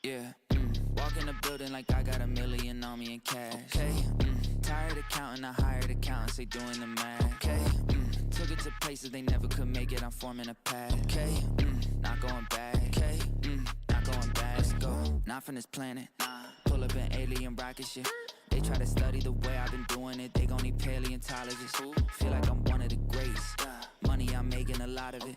Yeah, walk in the building like I got $1 million on me in cash. Okay, tired of counting, I hired accountants, they doing the math. Okay, took it to places they never could make it, I'm forming a path. Okay, not going back. Okay, not going back. Let's go, not from this planet. Pull up an alien rocket shit. They try to study the way I've been doing it, they gon' need paleontologists. Feel like I'm one of the greats. Money, I'm making a lot of it.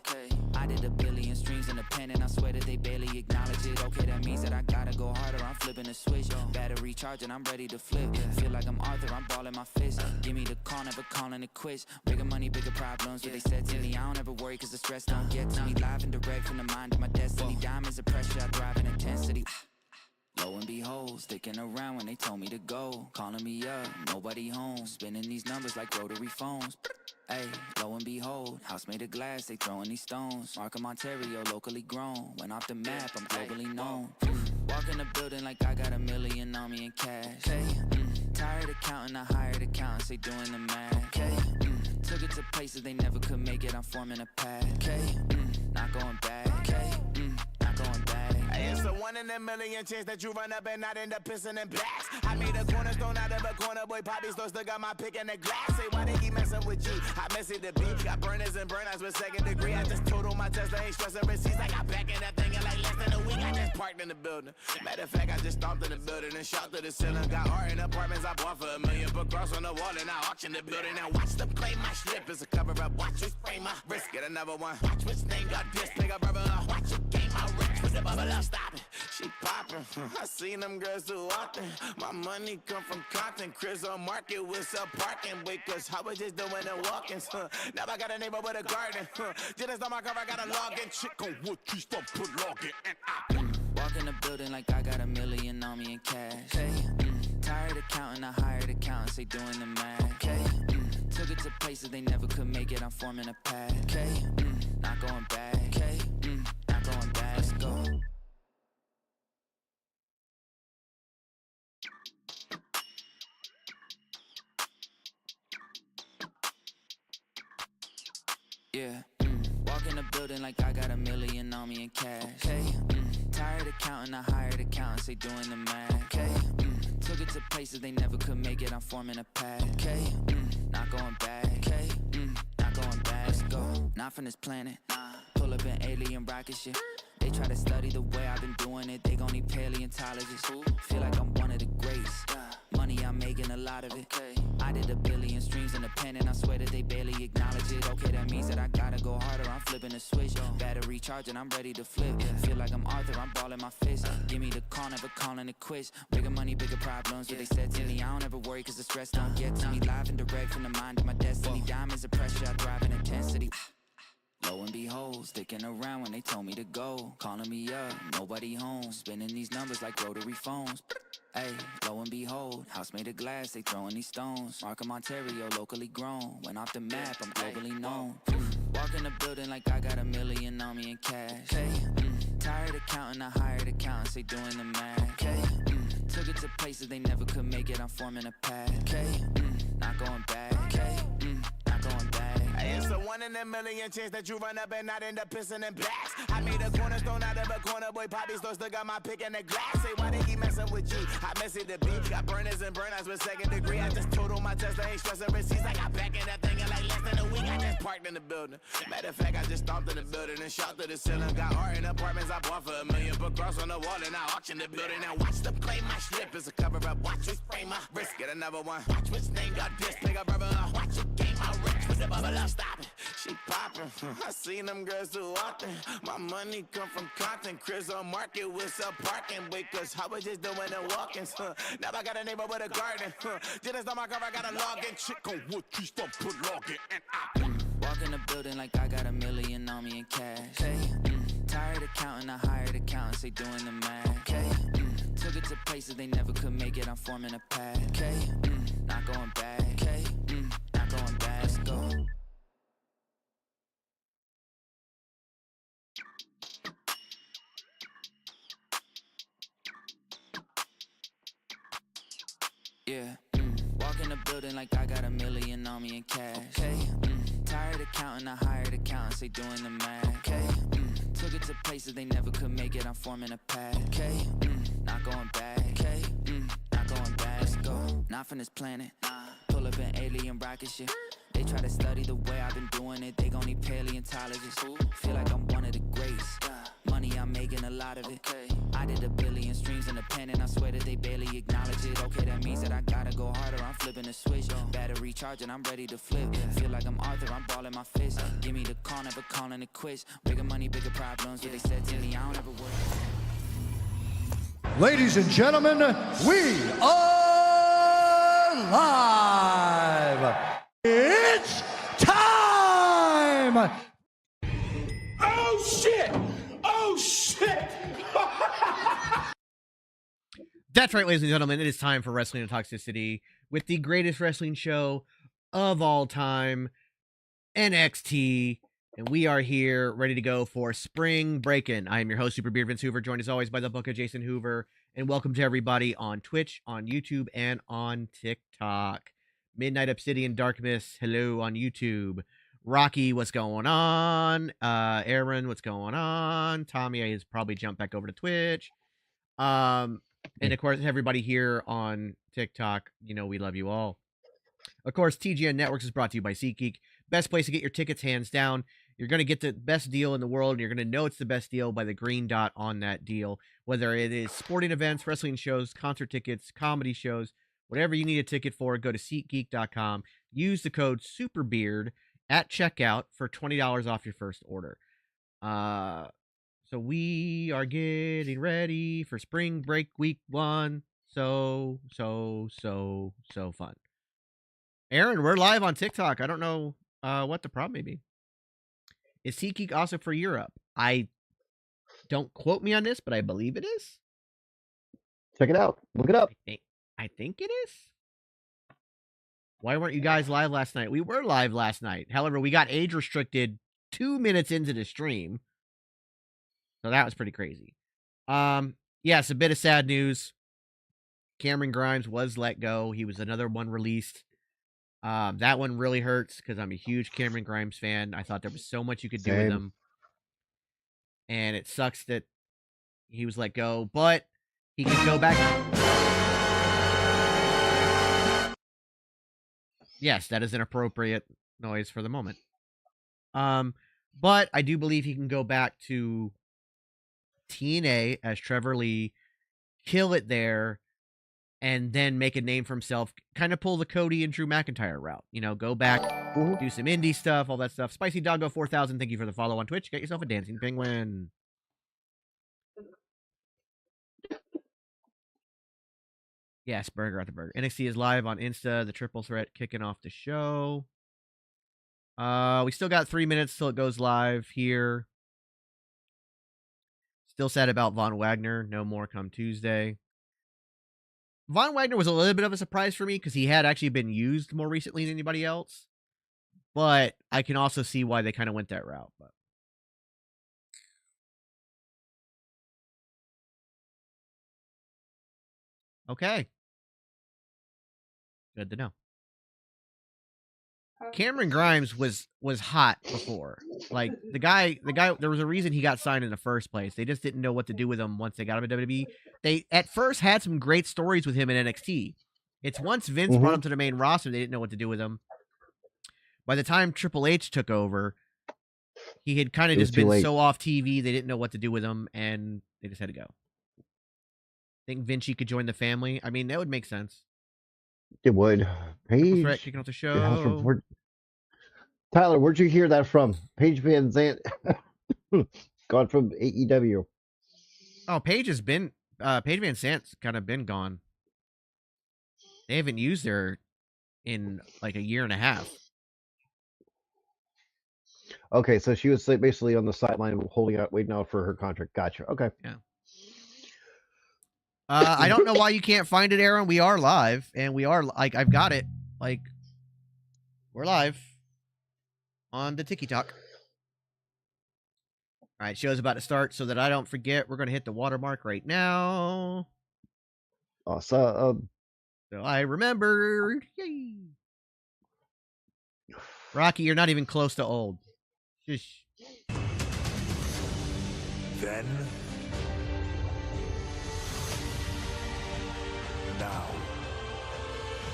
I did 1 billion streams independent, I swear that they barely acknowledge it. Okay, that means that I gotta go harder, I'm flipping the switch. Battery charging, I'm ready to flip. Feel like I'm Arthur, I'm balling my fist. Give me the call, never calling it quits. Bigger money, bigger problems, what they said to me. I don't ever worry, cause the stress don't get to me. Live and direct from the mind of my destiny. Diamonds of pressure, I thrive in intensity. Lo and behold, sticking around when they told me to go. Calling me up, nobody home. Spinning these numbers like rotary phones. Hey, lo and behold, house made of glass, they throwing these stones. Markham, Ontario, locally grown. Went off the map, I'm globally known. Walk in the building like I got $1 million on me in cash. Hey, tired of counting, I hired accountants, they doing the math. Okay, took it to places they never could make it, I'm forming a path. Okay, not going back. Okay, not going back. It's a 1 in a million chance that you run up and not end up pissing in blacks. I made a cornerstone out of a corner, boy, Poppy still got my pick in the glass. Say, why they keep messing with G? I miss it to be. Got burners and burnouts with 2nd degree. I just totaled my Tesla, ain't stressing receipts. I got back in that thing in like less than a week. I just parked in the building. Matter of fact, I just stomped in the building and shot to the ceiling. Got art in apartments I bought for $1 million. Put cross on the wall and I auction the building. Now watch them claim my slip. It's a cover up. Watch me spray my wrist. Get another one. Watch which name got this. Pick up rubber up. Watch it game my rich. With the bubble up. Stop it. She poppin', I seen them girls too often. My money come from content, Chris on market with some parking. Wait, cause I was just doing the walk-ins. Now I got a neighbor with a garden. Just on my car, I got a login. Chick on wood trees, don't put login. Walk in the building like I got $1 million on me in cash. Hey, tired of counting, I hired accountants, they doing the math. Okay, took it to places they never could make it, I'm forming a path. Okay, not going back. Okay, not going back. Let's go. Yeah, walk in the building like I got $1 million on me in cash. Okay, tired of counting, I hired accountants, they doing the math. Okay, took it to places they never could make it, I'm forming a path. Okay, not going back. Okay, not going back. Let's go, not from this planet. Pull up an alien rocket ship. They try to study the way I've been doing it, they gon' need paleontologists. Feel like I'm one of the greats. Money, I'm making a lot of it. I did 1 billion streams independent, I swear that they barely acknowledge it. Okay, that means that I gotta go harder, I'm flipping the switch. Battery charging, I'm ready to flip. Feel like I'm Arthur, I'm balling my fist. Give me the call, never calling it quits. Bigger money, bigger problems, what they said to me. I don't ever worry, cause the stress don't get to me. Live and direct from the mind of my destiny. Diamonds of pressure, I thrive in intensity. Lo and behold, sticking around when they told me to go. Calling me up, nobody home. Spinning these numbers like rotary phones. Hey, lo and behold, house made of glass, they throwing these stones. Markham, Ontario, locally grown. Went off the map, I'm globally known. Walk in the building like I got $1 million on me in cash. Hey, tired of counting, I hired accountants, they doing the math. Okay, took it to places they never could make it, I'm forming a path. Okay, not going back. Okay, not going back. It's a 1 in a million chance that you run up and not end up pissing in blacks. I made a cornerstone out of a corner, boy, Poppy still got my pick in the glass. Say, why they keep messing with G? I miss it to be. Got burners and burnouts with 2nd degree. I just totaled my Tesla, ain't stressing receipts. I got back in that thing in like less than a week. I just parked in the building. Matter of fact, I just stomped in the building and shot to the ceiling. Got art in apartments I bought for $1 million. Put cross on the wall and I auction the building. Now watch them claim my slip. It's a cover up. Watch me spray my wrist. Get another one. Watch which name got this. Pick up rubber up. Watch it game my rich. With the bubble up. Stop it. She poppin', I seen them girls too often. My money come from content, Chris on market with some parking. Wait, cause I was just doing the walk-ins. Now I got a neighbor with a garden. Just on my car, I got a login. Chick on wood trees, don't put login. Walk in the building like I got $1 million on me in cash. Hey, tired of counting, I hired accountants, they doing the math. Okay, took it to places they never could make it, I'm forming a path. Okay, not going back. Okay, not going back. Let's go. Yeah, walk in the building like I got $1 million on me in cash. Okay, tired of counting, I hired accountants, they doing the math. Okay, took it to places they never could make it, I'm forming a path. Okay, not going back. Okay, not going back. Let's go, not from this planet. Pull up an alien rocket ship. They try to study the way I've been doing it. They gon' need paleontologists. Feel like I'm one of the greats. Money, I'm making a lot of it. I did 1 billion streams in the pen, and I swear that they barely acknowledge it. Okay, that means that I gotta go harder. I'm flipping the switch. Battery charging, I'm ready to flip. Feel like I'm Arthur, I'm balling my fist. Give me the call, never calling it quits. Bigger money, bigger problems. What they said to me, I don't ever worry. Ladies and gentlemen, we are live. It's time. Oh shit! Oh shit! That's right, ladies and gentlemen. It is time for Wrestling and Toxicity with the greatest wrestling show of all time, NXT. And we are here ready to go for Spring Breakin'. I am your host, Super Beard Vince Hoover, joined as always by the book of Jason Hoover. And welcome to everybody on Twitch, on YouTube, and on TikTok. Midnight Obsidian Dark Mist, hello on YouTube. Rocky, what's going on? Aaron, what's going on? Tommy has probably jumped back over to Twitch. And of course, everybody here on TikTok, you know we love you all. Of course, TGN Networks is brought to you by SeatGeek. Best place to get your tickets, hands down. You're going to get the best deal in the world, and you're going to know it's the best deal by the green dot on that deal. Whether it is sporting events, wrestling shows, concert tickets, comedy shows, whatever you need a ticket for, go to SeatGeek.com. Use the code SUPERBEARD at checkout for $20 off your first order. So we are getting ready for Spring Break Week 1. So fun. Aaron, we're live on TikTok. I don't know what the problem may be. Is SeatGeek also for Europe? Don't quote me on this, but I believe it is. Check it out. Look it up. I think it is. Why weren't you guys live last night? We were live last night. However, we got age restricted 2 minutes into the stream. So that was pretty crazy. Yes, a bit of sad news. Cameron Grimes was let go. He was another one released. That one really hurts because I'm a huge Cameron Grimes fan. I thought there was so much you could do with him. And it sucks that he was let go, but he can go back. Yes, that is an appropriate noise for the moment. But I do believe he can go back to TNA as Trevor Lee, kill it there, and then make a name for himself, kind of pull the Cody and Drew McIntyre route. You know, go back, do some indie stuff, all that stuff. Spicy Doggo 4000, thank you for the follow on Twitch. Get yourself a dancing penguin. Yes, Burger at the Burger. NXT is live on Insta, the triple threat kicking off the show. We still got 3 minutes till it goes live here. Still sad about Von Wagner. No more come Tuesday. Von Wagner was a little bit of a surprise for me because he had actually been used more recently than anybody else. But I can also see why they kind of went that route. But okay. Good to know. Cameron Grimes was hot before. Like the guy, there was a reason he got signed in the first place. They just didn't know what to do with him once they got him in WWE. They at first had some great stories with him in NXT. It's once Vince brought him to the main roster, they didn't know what to do with him. By the time Triple H took over, he had kind of just been so off TV, they didn't know what to do with him, and they just had to go. Think Vinci could join the family? I mean, that would make sense. It would. Paige, kicking off the show. Tyler, where'd you hear that from? Paige Van Zandt. Gone from AEW. Oh, Paige Van Zandt's kind of been gone. They haven't used her in like a year and a half. Okay, so she was basically on the sideline holding out, waiting out for her contract. Gotcha. Okay. Yeah. I don't know why you can't find it, Aaron. We are live, and we are like I've got it. Like we're live on the TikTok. All right, show's about to start, so that I don't forget. We're gonna hit the watermark right now. Awesome. So I remembered. Yay. Rocky, you're not even close to old. Shush. Then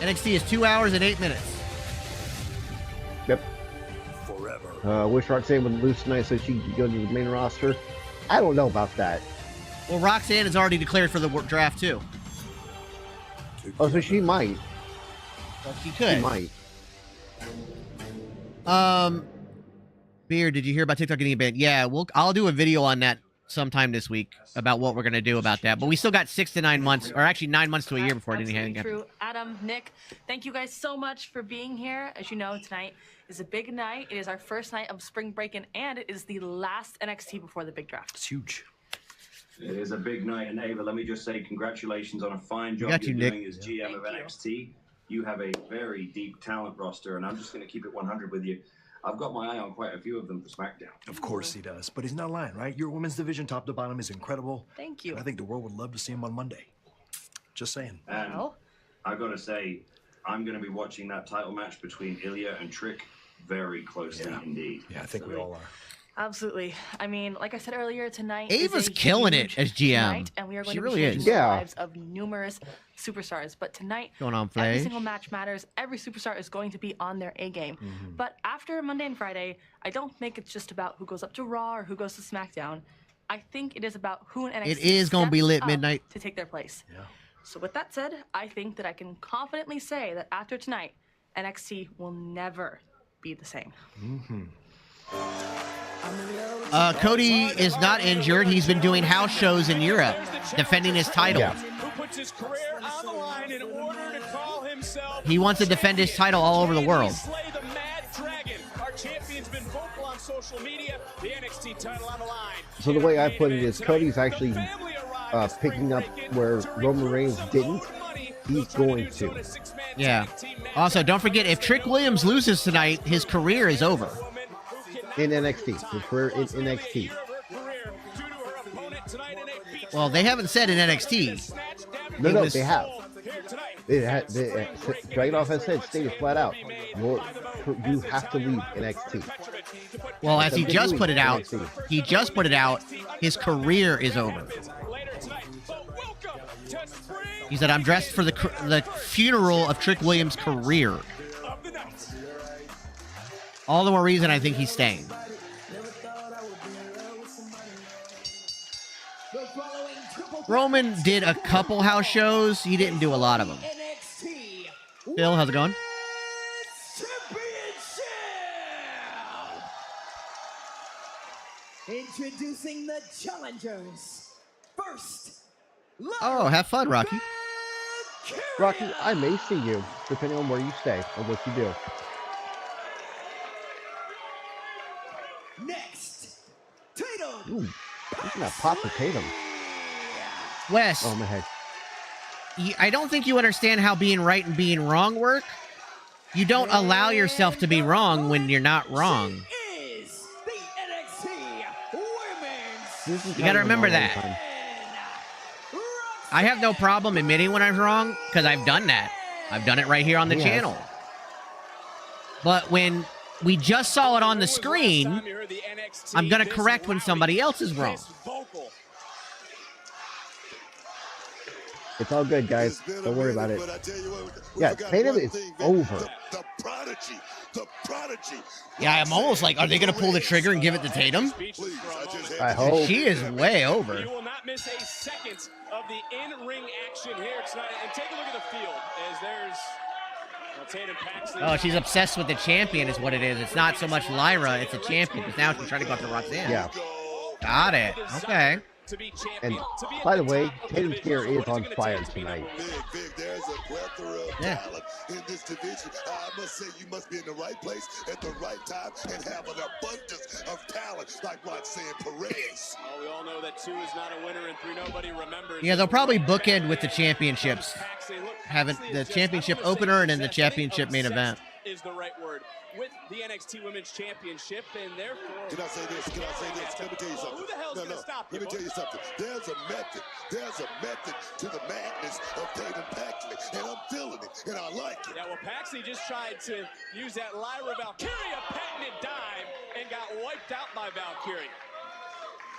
NXT is 2 hours and 8 minutes. Yep. Wish Roxanne would lose tonight so she could go to the main roster. I don't know about that. Well, Roxanne is already declared for the draft too. Oh, so she might. Well, she could. She might. Beard, did you hear about TikTok getting banned? Yeah, I'll do a video on that sometime this week about what we're gonna do about that. But we still got 6 to 9 months, or actually 9 months to a year before anything happens. True. Adam, Nick, thank you guys so much for being here. As you know, tonight is a big night. It is our first night of spring break-in, and it is the last NXT before the big draft. It's huge. It is a big night, and Ava, let me just say congratulations on a fine job got you, you're Nick. doing as GM of NXT. You have a very deep talent roster, and I'm just going to keep it 100 with you. I've got my eye on quite a few of them for SmackDown. Of course he does, but he's not lying, right? Your women's division, top to bottom, is incredible. Thank you. And I think the world would love to see him on Monday. Just saying. And Well, I've got to say, I'm going to be watching that title match between Ilya and Trick very closely indeed. Yeah, I think we all are. absolutely. I mean, like I said earlier, tonight Ava's is a killing it huge as GM. night, and we are going She to really be changing is. the Yeah. lives of numerous superstars. But tonight, Going on, every Flash. single match matters. Every superstar is going to be on their A game. But after Monday and Friday, I don't think it's just about who goes up to Raw or who goes to SmackDown. I think it is about who in NXT It is gonna be steps lit up midnight. to take their place. Yeah. So with that said, I think that I can confidently say that after tonight, NXT will never be the same. Cody is not injured. He's been doing house shows in Europe, defending his title. Yeah. Who puts his career on the line in order to call himself He wants to defend his title all over the world. Slay the Mad Dragon. Our champion's been vocal on social media. The NXT title on the line. So the way I put it is Cody's actually picking up where Roman Reigns didn't. He's going to. Yeah. Also, don't forget, if Trick Williams loses tonight, his career is over. In NXT. His career in NXT. Well, they haven't said in NXT. No, was- they have. Dragunov has said, stated flat out, you have to leave NXT. Well, as he That's just WWE put it out, NXT. his career is over. He said, I'm dressed for the funeral of Trick Williams' career. All the more reason I think he's staying. Roman did a couple house shows. He didn't do a lot of them. Phil, how's it going? Introducing the challengers. First, Oh, have fun, Rocky. Rocky, I may see you, depending on where you stay or what you do. next, Tatum. Ooh, he's gonna pop the Tatum. Wes, Oh, my head. I don't think you understand how being right and being wrong work. You don't allow yourself to be wrong when you're not wrong. Is the NXT Women's This is You gotta happening remember all the that. time. I have no problem admitting when I'm wrong because I've done that. I've done it right here on the Yes. channel. But when we just saw it on the screen, I'm going to correct when somebody else is wrong. It's all good, guys. Don't worry about it. Yeah, Tatum is over. The prodigy. Yeah, I'm almost like, are they going to pull the trigger and give it to Tatum? I hope. She is way over. You will not miss a second of the in-ring action here tonight. And take a look at the field as there's Tatum Paxley. Oh, she's obsessed with the champion is what it is. It's not so much Lyra, it's a champion because now she's trying to go after Roxanne. Yeah. Got it. Okay. And by the way, Tatum's gear is on fire tonight. Big, there's a plethora of Yeah. talent in this division. I must say you must be in the right place at the right time and have an abundance of talent like Roxanne Perez. Oh, we all know that 2 is not a winner and 3 nobody remembers. Yeah, they'll probably bookend with the championships. Having the championship opener and then the championship main event. Is the right word with the NXT Women's Championship, and therefore. Can I say this? Can I say this? Let me tell you something. Who the hell's gonna stop you? Let me tell you something. There's a method. There's a method to the madness of Tatum Paxley, and I'm feeling it, and I like it. Yeah, well, Paxley just tried to use that Lyra Valkyria patented dive and got wiped out by Valkyria.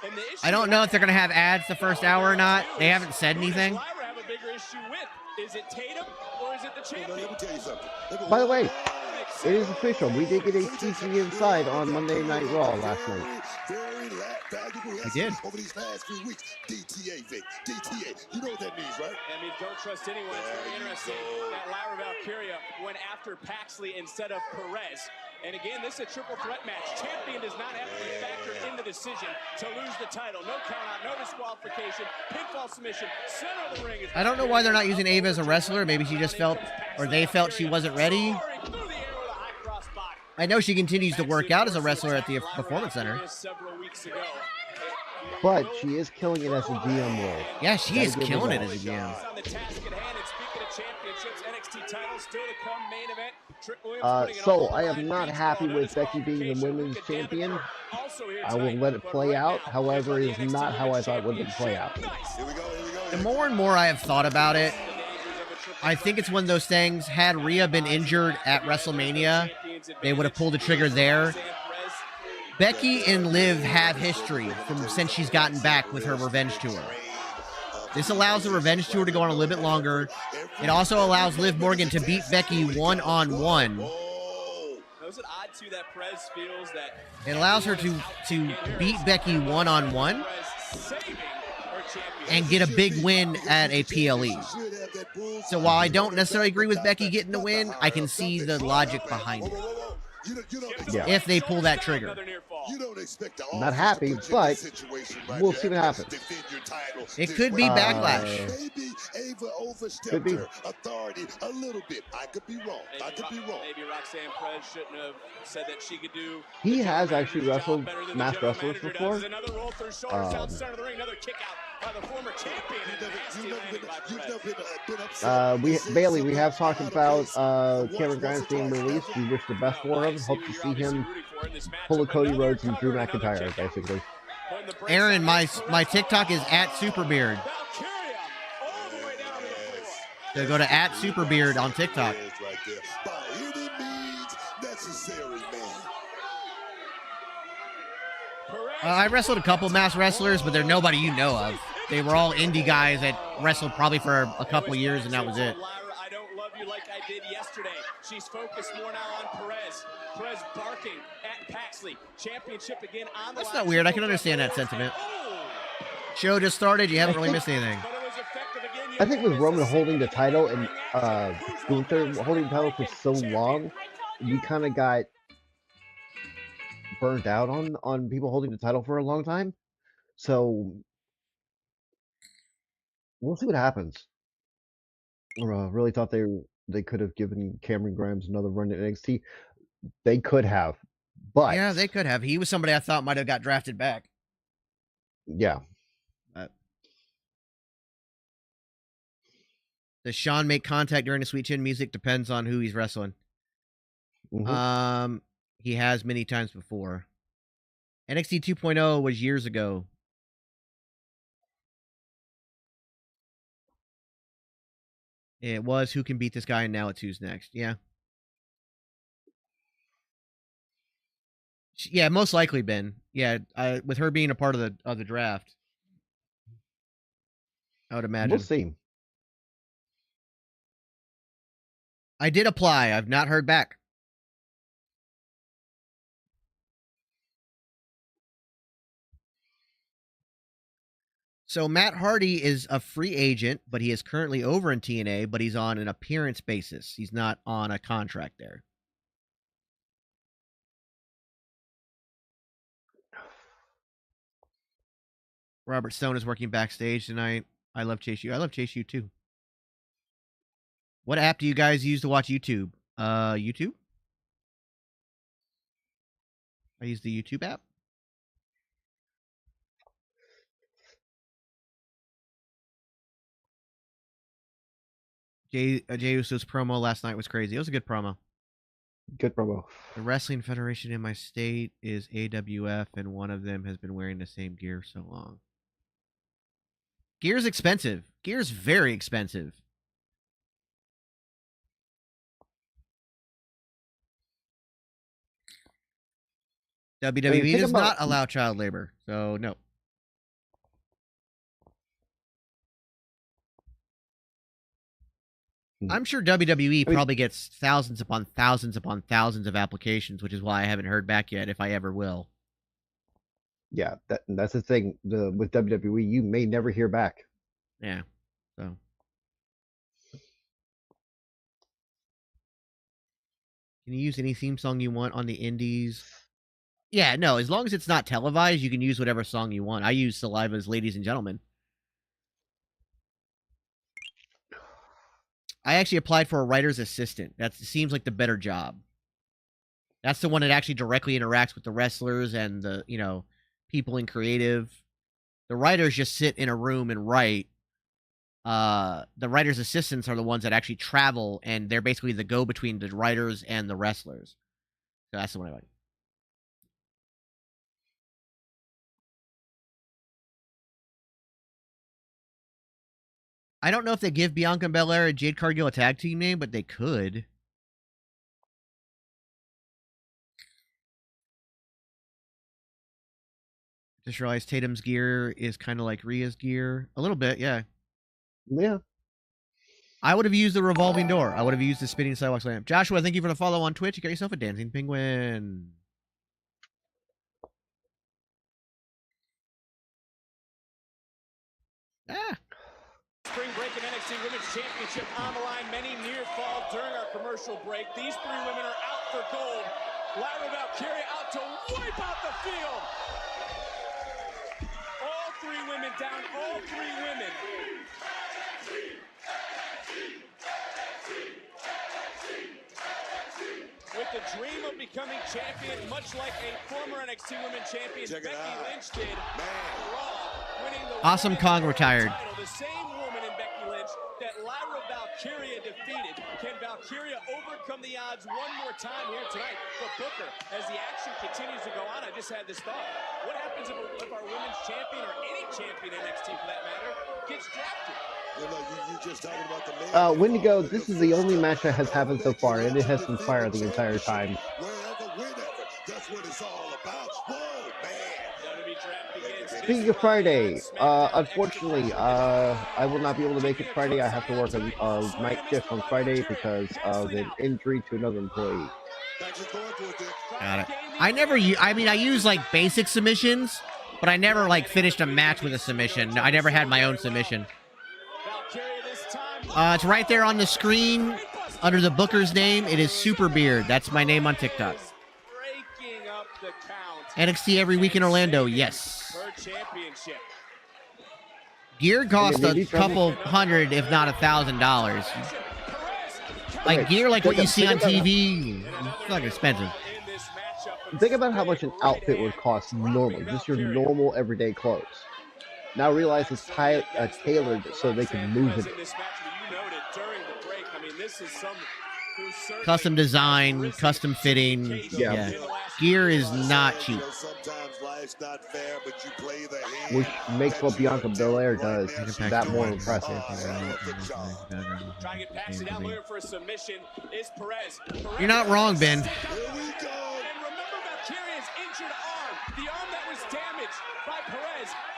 And the issue I don't know if they're going to have ads the first hour or not. They haven't said anything. Lyra have a bigger issue with Is it Tatum or is it the champion? Let me tell you something. By the way, it is official. We did get a TG Inside on Monday Night Raw last night. Very valuable lesson did. over these last few weeks. DTA, Vic. DTA. You know what that means, right? I mean, don't trust anyone. It's very interesting that Lyra Valkyria went after Paxley instead of Perez. And again, this is a triple threat match. Champion does not have to be factored in the decision to lose the title. No count out, no disqualification, pinfall submission, center of the ring. I don't know why they're not using Ava as a wrestler. Maybe she just felt, or they felt she wasn't ready. I know she continues to work out as a wrestler at the Performance Center. But she is killing it as a GM role. Yeah, she is killing it as a GM. So I am not happy with Becky being the women's champion. I will let it play out. However, it is not how I thought it would play out. The more and more I have thought about it, I think it's one of those things. Had Rhea been injured at WrestleMania, they would have pulled the trigger there. Becky and Liv have history since she's gotten back with her revenge tour. This allows the revenge tour to go on a little bit longer. It also allows Liv Morgan to beat Becky one-on-one. It allows her to beat Becky one-on-one and get a big win at a PLE. So while I don't necessarily agree with Becky getting the win, I can see the logic behind it. Yeah. If they pull that trigger. Not happy, but we'll see what happens. It could be backlash. Maybe Ava overstepped Could be. her authority a little bit. I could be wrong. I could be wrong. Maybe Roxanne Perez shouldn't have said that she could do. He has actually wrestled masked wrestlers before. Another roll through shoulders down center of the ring. Another kick out by the former champion. Bailey, we have talked about Cameron Grimes being released. We wish the best for him. Hope to see him pull a Cody Rhodes and Drew McIntyre, basically. Aaron, my TikTok is @Superbeard. So go to @Superbeard on TikTok. By any means necessary, man. I wrestled a couple masked wrestlers, but they're nobody you know of. They were all indie guys that wrestled probably for a couple years, and that was it. I don't love you like I did yesterday. She's focused more now on Perez. Perez barking at Paxley. Championship again on the That's not weird. I can understand that sentiment. Show just started. You haven't really missed anything. I think with Roman holding the title and Gunther holding the title for so long, we kind of got burnt out on people holding the title for a long time. So we'll see what happens. Really thought they could have given Cameron Grimes another run at NXT. They could have, but Yeah, they could have. He was somebody I thought might have got drafted back. yeah. Does Sean make contact during the Sweet Chin music? Depends on who he's wrestling. Mhm. He has many times before. NXT 2.0 was years ago. It was who can beat this guy, and now it's who's next. Yeah. Yeah, most likely Ben. Yeah, with her being a part of the draft, I would imagine. We'll see. I did apply. I've not heard back. So Matt Hardy is a free agent, but he is currently over in TNA, but he's on an appearance basis. He's not on a contract there. Robert Stone is working backstage tonight. I love Chase U. I love Chase U too. What app do you guys use to watch YouTube? YouTube? I use the YouTube app. Jey Uso's promo last night was crazy. It was a good promo. Good promo. The Wrestling Federation in my state is AWF, and one of them has been wearing the same gear so long. Gear's expensive. Gear's very expensive. WWE does not allow child labor, so no. I'm sure WWE probably gets thousands upon thousands upon thousands of applications, which is why I haven't heard back yet, if I ever will. Yeah, that's the thing. With WWE, you may never hear back. Yeah. So. Can you use any theme song you want on the indies? Yeah, no, as long as it's not televised, you can use whatever song you want. I use Saliva's Ladies and Gentlemen. I actually applied for a writer's assistant. That seems like the better job. That's the one that actually directly interacts with the wrestlers and the, people in creative. The writers just sit in a room and write. The writer's assistants are the ones that actually travel, and they're basically the go-between the writers and the wrestlers. So that's the one I like. I don't know if they give Bianca Belair and Jade Cargill a tag team name, but they could. Just realized Tatum's gear is kind of like Rhea's gear. A little bit, yeah. Yeah. I would have used the revolving door. I would have used the spinning sidewalk lamp. Joshua, thank you for the follow on Twitch. You got yourself a dancing penguin. Spring Breakin NXT Women's Championship on the line. Many near fall during our commercial break. These three women are out for gold. Lyra Valkyria out to wipe out the field. All three women down. All three women. With the dream of becoming champion, much like a former NXT Women's Champion Becky Lynch did. Raw, winning the Awesome Kong retired. title. The same woman in Becky Lynch that Lyra Valkyria defeated. Can Valkyria overcome the odds one more time here tonight? But Booker, as the action continues to go on, I just had this thought. What happens if our women's champion, or any champion in NXT for that matter, gets drafted? Wendigo, this is the only match that has happened so far, and it has been fire the entire time. That's what it's all about. Whoa, man. Speaking of Friday, unfortunately, I will not be able to make it Friday. I have to work a night shift on Friday because of an injury to another employee. Got it. I use like basic submissions, but I never like finished a match with a submission. I never had my own submission. It's right there on the screen under the Booker's name. It is Super Beard. That's my name on TikTok. NXT every week in Orlando. Yes. Gear costs a couple hundred, if not $1,000. Like gear, like what you see on TV. It's not expensive. Think about how much an outfit would cost normally, just your normal everyday clothes. Now realize it's tailored so they can move it. Custom design, custom fitting. Yeah. Gear is not cheap. Which makes what Bianca Belair does that more impressive. You're not wrong, Ben.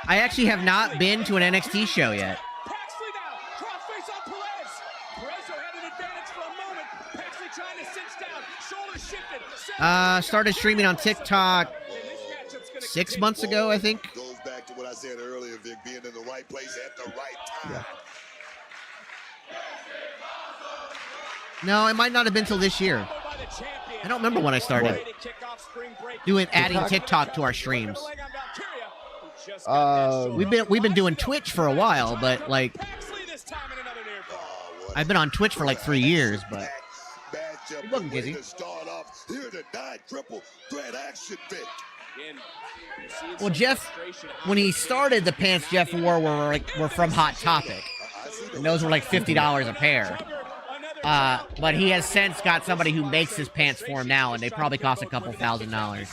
I actually have not been to an NXT show yet. Started streaming on TikTok 6 months ago, I think. Goes back to what I said earlier, Vic, being in the right place at the right time. Yeah. No, it might not have been till this year. I don't remember when I started adding TikTok to our streams. We've been doing Twitch for a while, but like I've been on Twitch for like 3 years, but it wasn't busy. Well, Jeff, when he started, the pants Jeff wore were from Hot Topic, and those were like $50 a pair. But he has since got somebody who makes his pants for him now, and they probably cost a couple $1,000.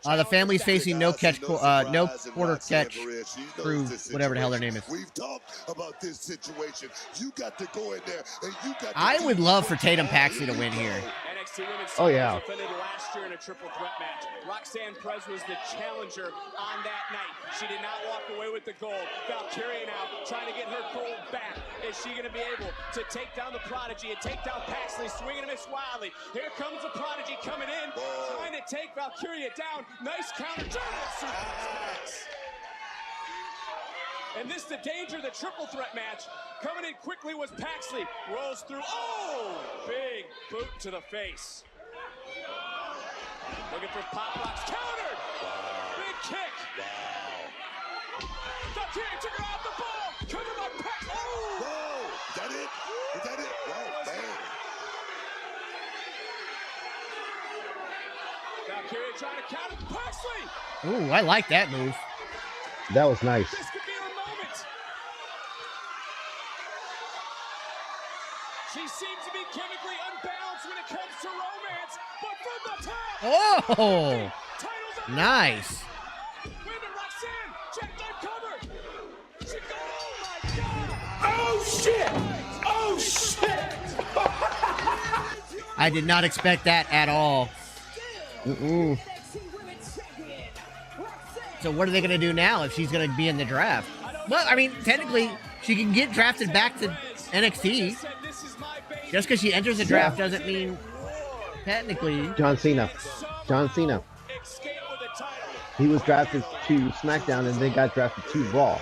The family's facing no quarter catch crew, whatever the hell their name is. We've talked about this situation. You got to go in there and you got to I would love for Tatum Paxley to win here. NXT Women's Oh, yeah. defended last year in a triple threat match. Roxanne Perez was the challenger on that night. She did not walk away with the gold. Valkyria now trying to get her gold back. Is she going to be able to take down the Prodigy and take down Paxley, swinging and miss wildly? Here comes the Prodigy coming in, trying to take Valkyria down. Nice counter. And this the danger of the triple threat match. Coming in quickly was Paxley. Rolls through. Oh! Big boot to the face. Looking for pop rocks. Countered! Big kick. Valkyria took her off the ball. Covered by Paxley. Oh! Whoa! Is that it? Is that it? Whoa, man. Valkyria trying to counter Paxley. Ooh, I like that move. That was nice. This could be her moment. She seems to be chemically unbalanced when it comes to romance, but from the top. Oh, Titles up. nice. Wait a minute, Roxanne. Jackknife cover. She oh my God. Oh shit! Oh shit! I did not expect that at all. Mm-mm. So what are they going to do now if she's going to be in the draft? Well, I mean, technically, she can get drafted back to NXT. Just because she enters the draft doesn't mean, technically. John Cena. John Cena. He was drafted to SmackDown and then got drafted to Raw.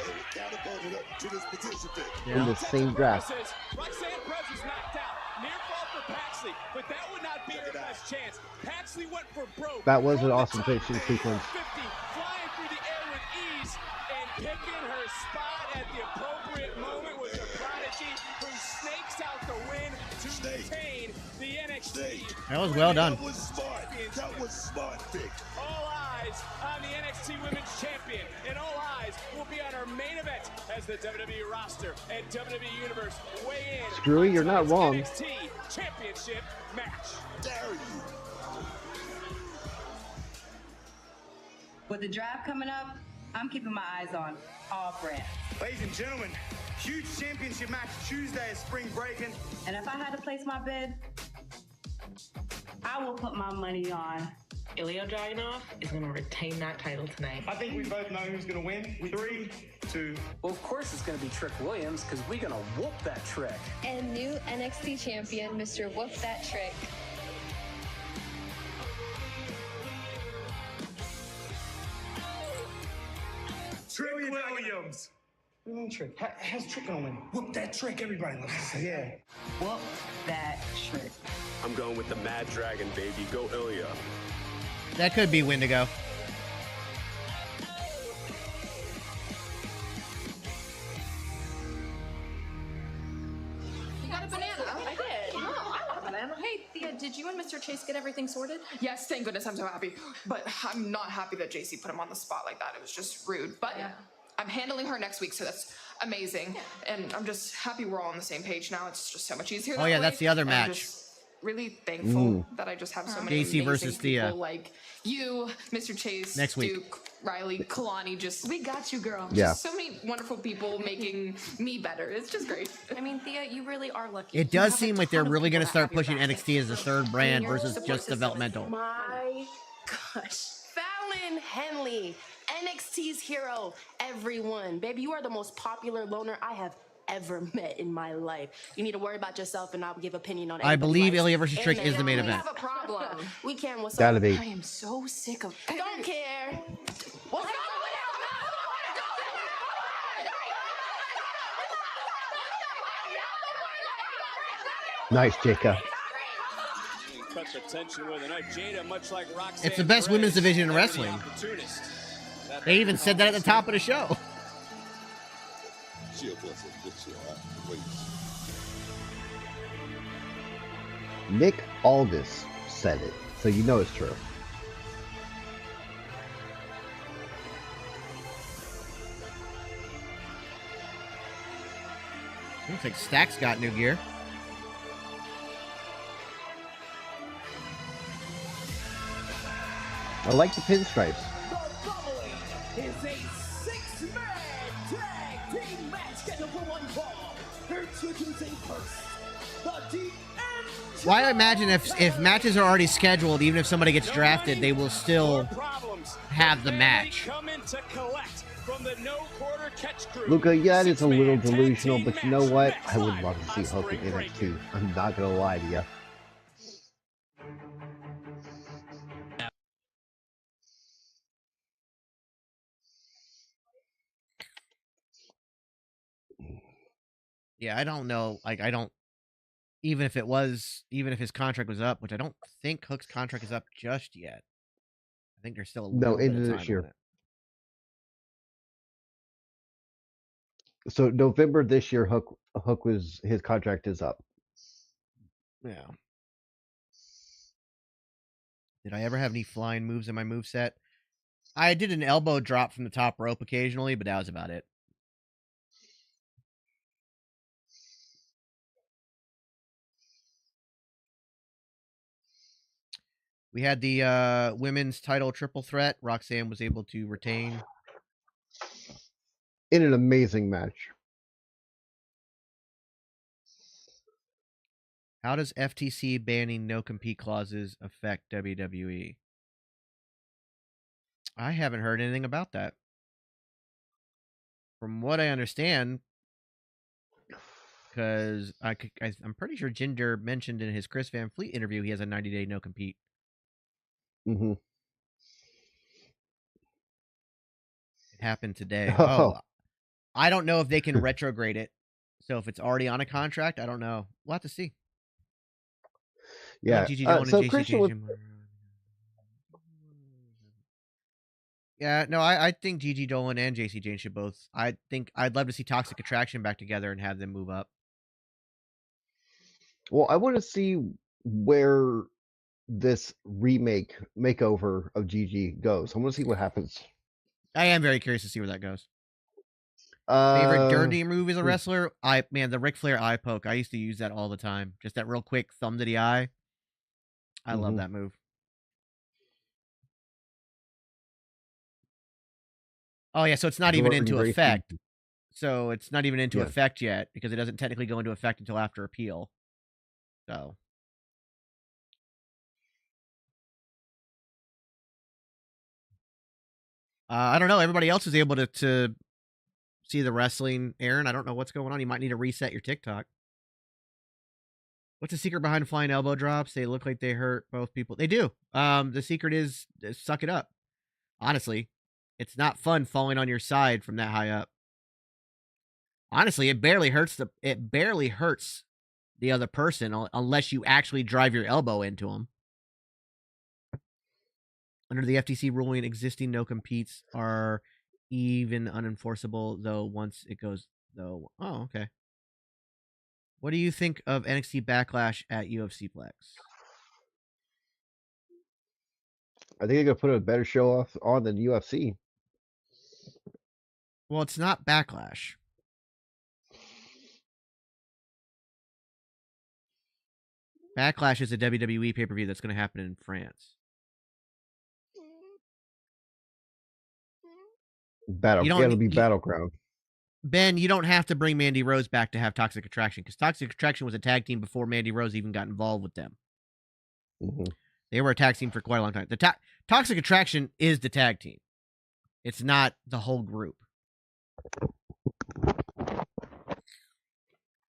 Yeah. In the same draft. Roxanne Perez was knocked out. Near fall for Paxley, but that would not be her best chance. Paxley went for broke. That was an awesome finishing sequence. 50, flying through the air with ease and picking her spot at the appropriate moment was the Prodigy who snakes out the win to retain the NXT. That was well done. That was smart. That was smart, Vic. All eyes on the NXT Women's Champion, and all eyes will be on our main event as the WWE roster and WWE Universe weigh in. Screwy, you're not wrong. NXT Championship match. Dare you. With the draft coming up, I'm keeping my eyes on all brands. Ladies and gentlemen, huge championship match Tuesday at Spring Breakin. And if I had to place my bid, I will put my money on Ilya Dragunov is going to retain that title tonight. I think we both know who's going to win. 3, 2. Well, of course it's going to be Trick Williams because we're going to whoop that Trick. And new NXT champion, Mr. Whoop That Trick. Trick Williams. Trick. How's Trick going to win? Whoop that Trick, everybody loves to say. Yeah. Whoop that Trick. I'm going with the Mad Dragon, baby. Go Ilya. That could be Wendigo. You got a banana? I did. Oh, I want a banana. Hey, Thea, did you and Mr. Chase get everything sorted? Yes, thank goodness. I'm so happy. But I'm not happy that JC put him on the spot like that. It was just rude. But Yeah. I'm handling her next week, so that's amazing. And I'm just happy we're all on the same page now. It's just so much easier. Oh, that yeah, way. that's the other And match. I'm just really thankful that I just have so many JC amazing versus Thea. people like you, Mr. Chase, Next week. Duke, Riley, Kalani. Just We got you, girl. Yeah. just so many wonderful people making me better. It's just great. I mean, Thea, you really are lucky. It You does have a seem like they're ton of really going to people that start have your pushing back. NXT as a third brand your versus support just system is developmental. My gosh. Fallon Henley, NXT's hero. Everyone. Baby, you are the most popular loner I have ever met in my life. You need to worry about yourself and I'll give opinion on it. I believe Ilya versus Trick is the main event. We have a problem. We can. What's Gotta up? be. I am so sick of Don't care. What's up? Nice, Jacob. Cut the tension with a knife. Jada, much like Roxanne It's the best women's Perez, division in never the wrestling. opportunist. They even said that at the top of the show. Chill, Blessing. Just chill. All right? Please. Nick Aldis said it, so you know it's true. Looks like Stack's got new gear. I like the pinstripes. Is a 6-man tag team match scheduled for one fall. Introducing first, the DMG Why I imagine if matches are already scheduled, even if somebody gets drafted, they will still have the match. Luca, yeah, it is a little delusional, but you know what? I would love to see Hook in NXT. I'm not gonna lie to you. Yeah, I don't know. Like, I don't. Even if his contract was up, which I don't think Hook's contract is up just yet. I think there's still a little bit of time this year. on it. So November this year, his contract is up. Yeah. Did I ever have any flying moves in my moveset? I did an elbow drop from the top rope occasionally, but that was about it. We had the women's title triple threat. Roxanne was able to retain. In an amazing match. How does FTC banning no-compete clauses affect WWE? I haven't heard anything about that. From what I understand, because I'm pretty sure Jinder mentioned in his Chris Van Fleet interview he has a 90-day no-compete. Mm-hmm. It happened today. Oh, I don't know if they can retrograde it. So if it's already on a contract, I don't know. We'll have to see. Yeah. So Christian Yeah, no, I think Gigi Dolan and JC Jane should both. I think I'd love to see Toxic Attraction back together and have them move up. Well, I want to see where this makeover of Gigi goes. I want to see what happens. I am very curious to see where that goes. Favorite dirty move as a wrestler? The Ric Flair eye poke. I used to use that all the time. Just that real quick thumb to the eye. I love that move. Oh yeah, so it's not even into effect. So it's not even into effect yet because it doesn't technically go into effect until after appeal. So I don't know. Everybody else is able to see the wrestling. Aaron, I don't know what's going on. You might need to reset your TikTok. What's the secret behind flying elbow drops? They look like they hurt both people. They do. The secret is suck it up. Honestly, it's not fun falling on your side from that high up. Honestly, it barely hurts the other person unless you actually drive your elbow into them. Under the FTC ruling, existing no competes are even unenforceable, though once it goes though. Oh, okay. What do you think of NXT Backlash at UFC Plex? I think they're gonna put a better show on than UFC. Well, it's not Backlash. Backlash is a WWE pay-per-view that's going to happen in France. It'll be Battleground. Ben, you don't have to bring Mandy Rose back to have Toxic Attraction because Toxic Attraction was a tag team before Mandy Rose even got involved with them. Mm-hmm. They were a tag team for quite a long time. The Toxic Attraction is the tag team. It's not the whole group.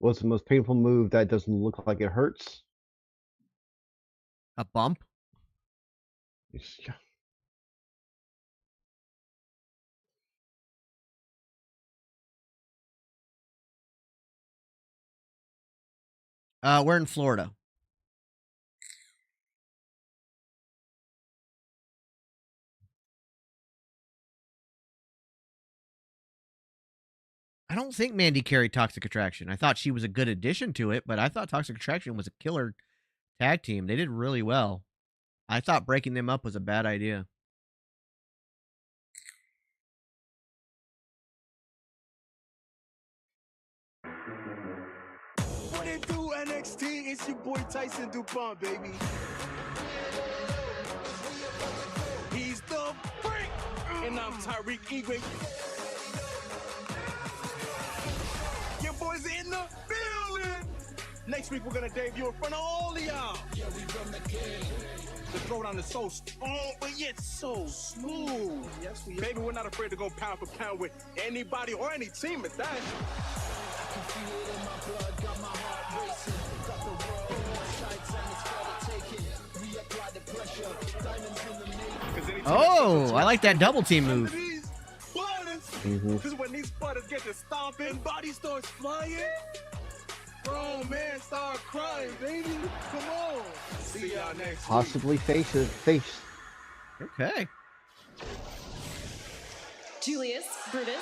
What's the most painful move that doesn't look like it hurts? A bump? Yeah. We're in Florida. I don't think Mandy carried Toxic Attraction. I thought she was a good addition to it, but I thought Toxic Attraction was a killer tag team. They did really well. I thought breaking them up was a bad idea. What it do, NXT? It's your boy Tyson DuPont, baby. He's the freak, and I'm Tyreek Egway. Your boy's in the building. Next week, we're going to debut in front of all of y'all. Yeah, we run the game. The throwdown is so strong, but yet so smooth. Yes, we are. Baby, we're not afraid to go pound for pound with anybody or any team at that. I can feel it in my blood, got my heart racing. Got the world in my sights and it's for the taking. Reapply the pressure, diamonds in the making. Oh, I like that double team move. Because when these sputters get to stomping, body starts flying. Bro, man, start crying, baby. Come on. See y'all next Possibly face. Okay. Julius, Brutus,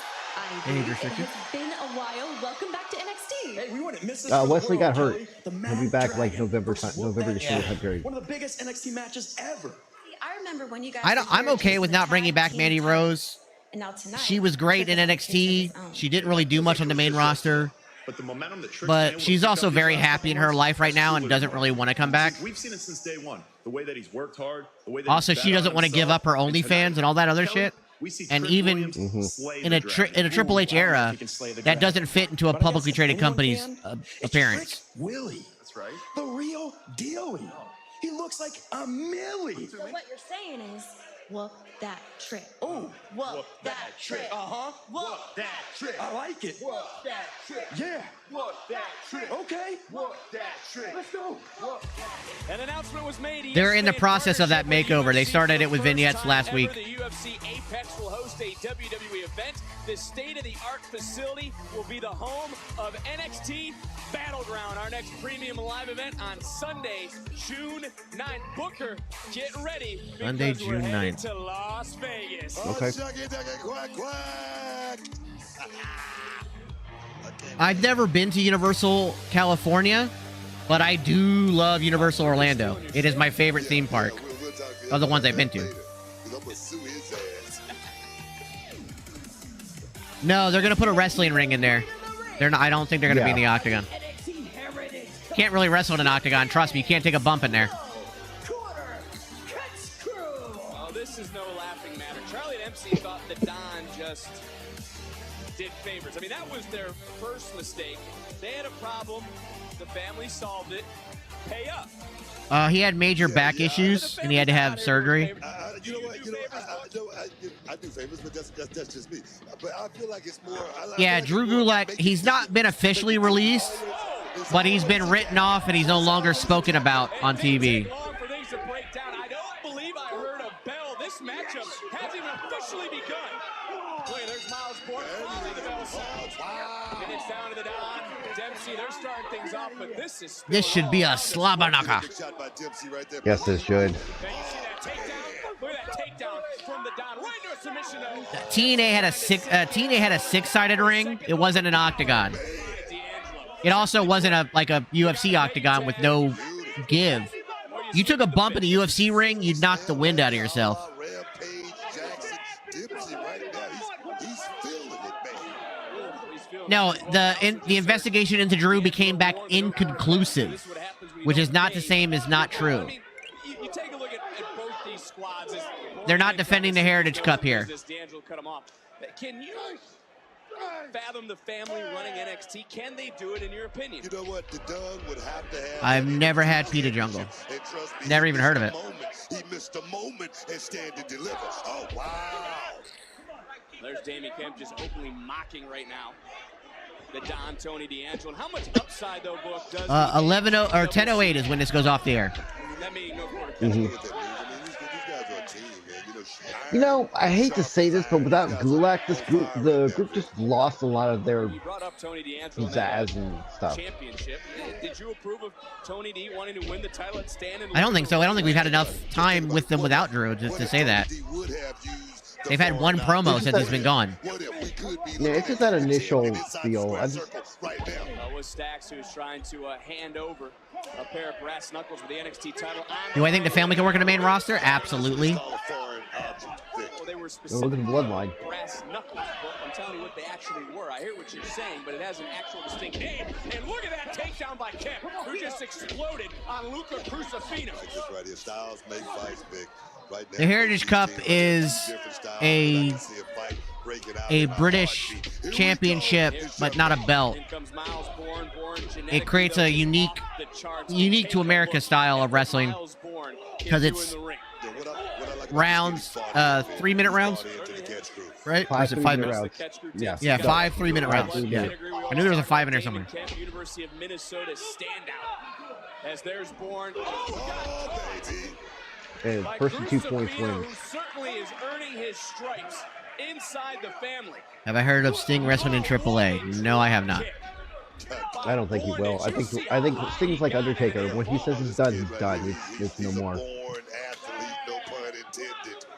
Age it restriction. has been a while. Welcome back to NXT. Hey, we wouldn't miss this. Wesley got hurt. He'll be back like November December time period. One of the biggest NXT matches ever. I remember when you guys. I'm okay with not bringing back Mandy Rose. And now tonight, She was great in NXT. She didn't really do much on the main roster. But she's also very happy in her life right now and doesn't really want to come back. We've seen it since day one. The way that he's worked hard. The way that Also, she doesn't want to give up her OnlyFans and all that other shit. And even in a Triple H era, that doesn't fit into a publicly traded company's appearance. Willie. That's right. The real dealie. He looks like a Millie. So what you're saying is, whoop that trick. Oh, whoop that trick. Whoop that trick. I like it. Whoop that trick. Yeah. Whoop that trick. Okay. Whoop that trick. Let's go. An announcement was made. They're in the process of that makeover. They started it with vignettes last week. The UFC Apex will host a WWE event. The state-of-the-art facility will be the home of NXT Battleground, our next premium live event on Sunday, June 9th. Booker, get ready. Sunday, June 9th. To Las Vegas. Okay. I've never been to Universal California, but I do love Universal Orlando. It is my favorite theme park of the ones I've been to. No, they're gonna put a wrestling ring in there. They're not. I don't think they're gonna be in the octagon. Can't really wrestle in an octagon. Trust me, you can't take a bump in there. Oh, this is no laughing matter. Charlie and MC thought that Don just did favors. I mean, that was their first mistake. They had a problem. The family solved it. Pay up. He had major back issues, and he had to have surgery. You know what? I do favors, but that's just me. But I feel like it's more. Yeah, Drew Gulak, he's not been officially released, but he's been written off, and he's no longer spoken about on TV. For things to break down. I don't believe I heard a bell. This matchup hasn't even officially begun. Boy, there's Miles Born. The bell sounds. Minutes down to the Don. Dempsey, they're starting things off, but this is. This should be a Slabanaka. Yes, this should. Look at that takedown from the Don. Right into a submission, though. TNA had a six-sided ring. It wasn't an octagon. It also wasn't a UFC octagon with no give. You took a bump in the UFC ring, you'd knock the wind out of yourself. No, the investigation into Drew became back inconclusive, which is not the same as not true. You take a look at both these squads. They're not defending the Heritage Cup here. Can you fathom the family running NXT? Can they do it, in your opinion? You know what? The Don would have to have. I've never had Pita Jungle. Never even heard of it. He missed a moment and stand to deliver. Oh, wow. There's Damien Kemp just openly mocking right now. The Don, Tony D'Angelo. And how much upside, though, Book, does 10:08 is when this goes off the air. You know, I hate to say this, but without Gulak, the group just lost a lot of their pizzazz and stuff. Did you approve of Tony D wanting to win the title at Stand? I don't think so. I don't think we've had enough time with them without Drew just to say that. They've had one promo since he's been gone. Yeah, it's just that initial feel. Was Stacks, who's trying to hand over a pair of brass knuckles with the NXT title. Do I think the family can work in the main roster? Absolutely. They were look at the bloodline. Brass knuckles. I'm telling you what they actually were. I hear what you're saying, but it has an actual distinct name. And look at that takedown by Kemp, who just exploded on Luca Crucifino. The Heritage Cup is a British championship, but not a belt. it creates a unique to America style of wrestling because it's rounds, 3-minute rounds, right? Or is it 5 minutes? Yeah. Yeah, 5 3-minute rounds. Yeah. I knew there was a 5 in there somewhere. University of Minnesota standout. As there's Bourne. And first and 2 points win. Who certainly is earning his stripes inside the family. Have I heard of Sting wrestling in AAA? No, I have not. I don't think he will. I think Sting's like Undertaker. When he says he's done, he's done. It's no more. I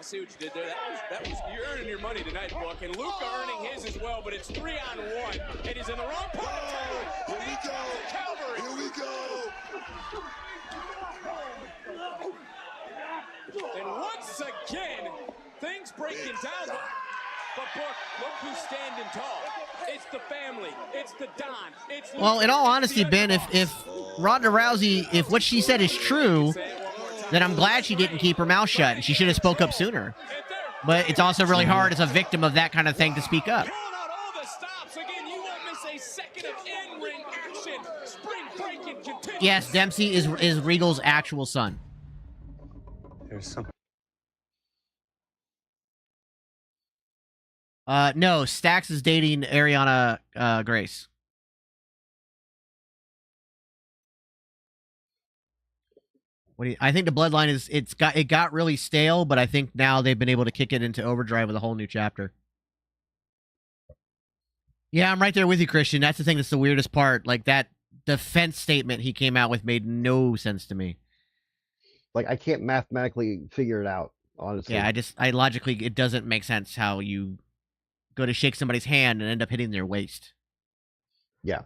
see what you did there. That was you're earning your money tonight, Buck, and Luca earning his as well. But it's 3-on-1, and he's in the wrong part of town. Here we go, Calvary. Here we go. And once again, things breaking down. But Brooke, look who's standing tall. It's the family. It's the Don. It's well, in all honesty, Ben, if Ronda Rousey, if what she said is true, then I'm glad she didn't keep her mouth shut, and she should have spoke up sooner. But it's also really hard as a victim of that kind of thing to speak up. Yes, Dempsey is Regal's actual son. There's some. No, Stax is dating Ariana Grace. I think the bloodline is it got really stale, but I think now they've been able to kick it into overdrive with a whole new chapter. Yeah, I'm right there with you, Christian. That's the thing that's the weirdest part. Like that defense statement he came out with made no sense to me. Like I can't mathematically figure it out, honestly. Yeah, I logically it doesn't make sense how you go to shake somebody's hand and end up hitting their waist. Yeah.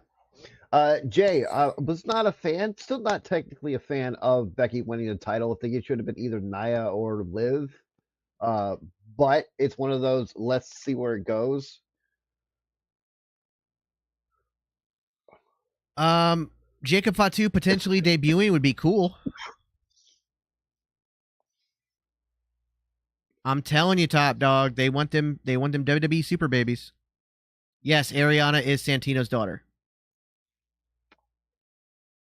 Jay, was not a fan, still not technically a fan of Becky winning the title. I think it should have been either Nia or Liv. But it's one of those, let's see where it goes. Jacob Fatu potentially debuting would be cool. I'm telling you, Top Dog, they want them WWE super babies. Yes, Ariana is Santino's daughter.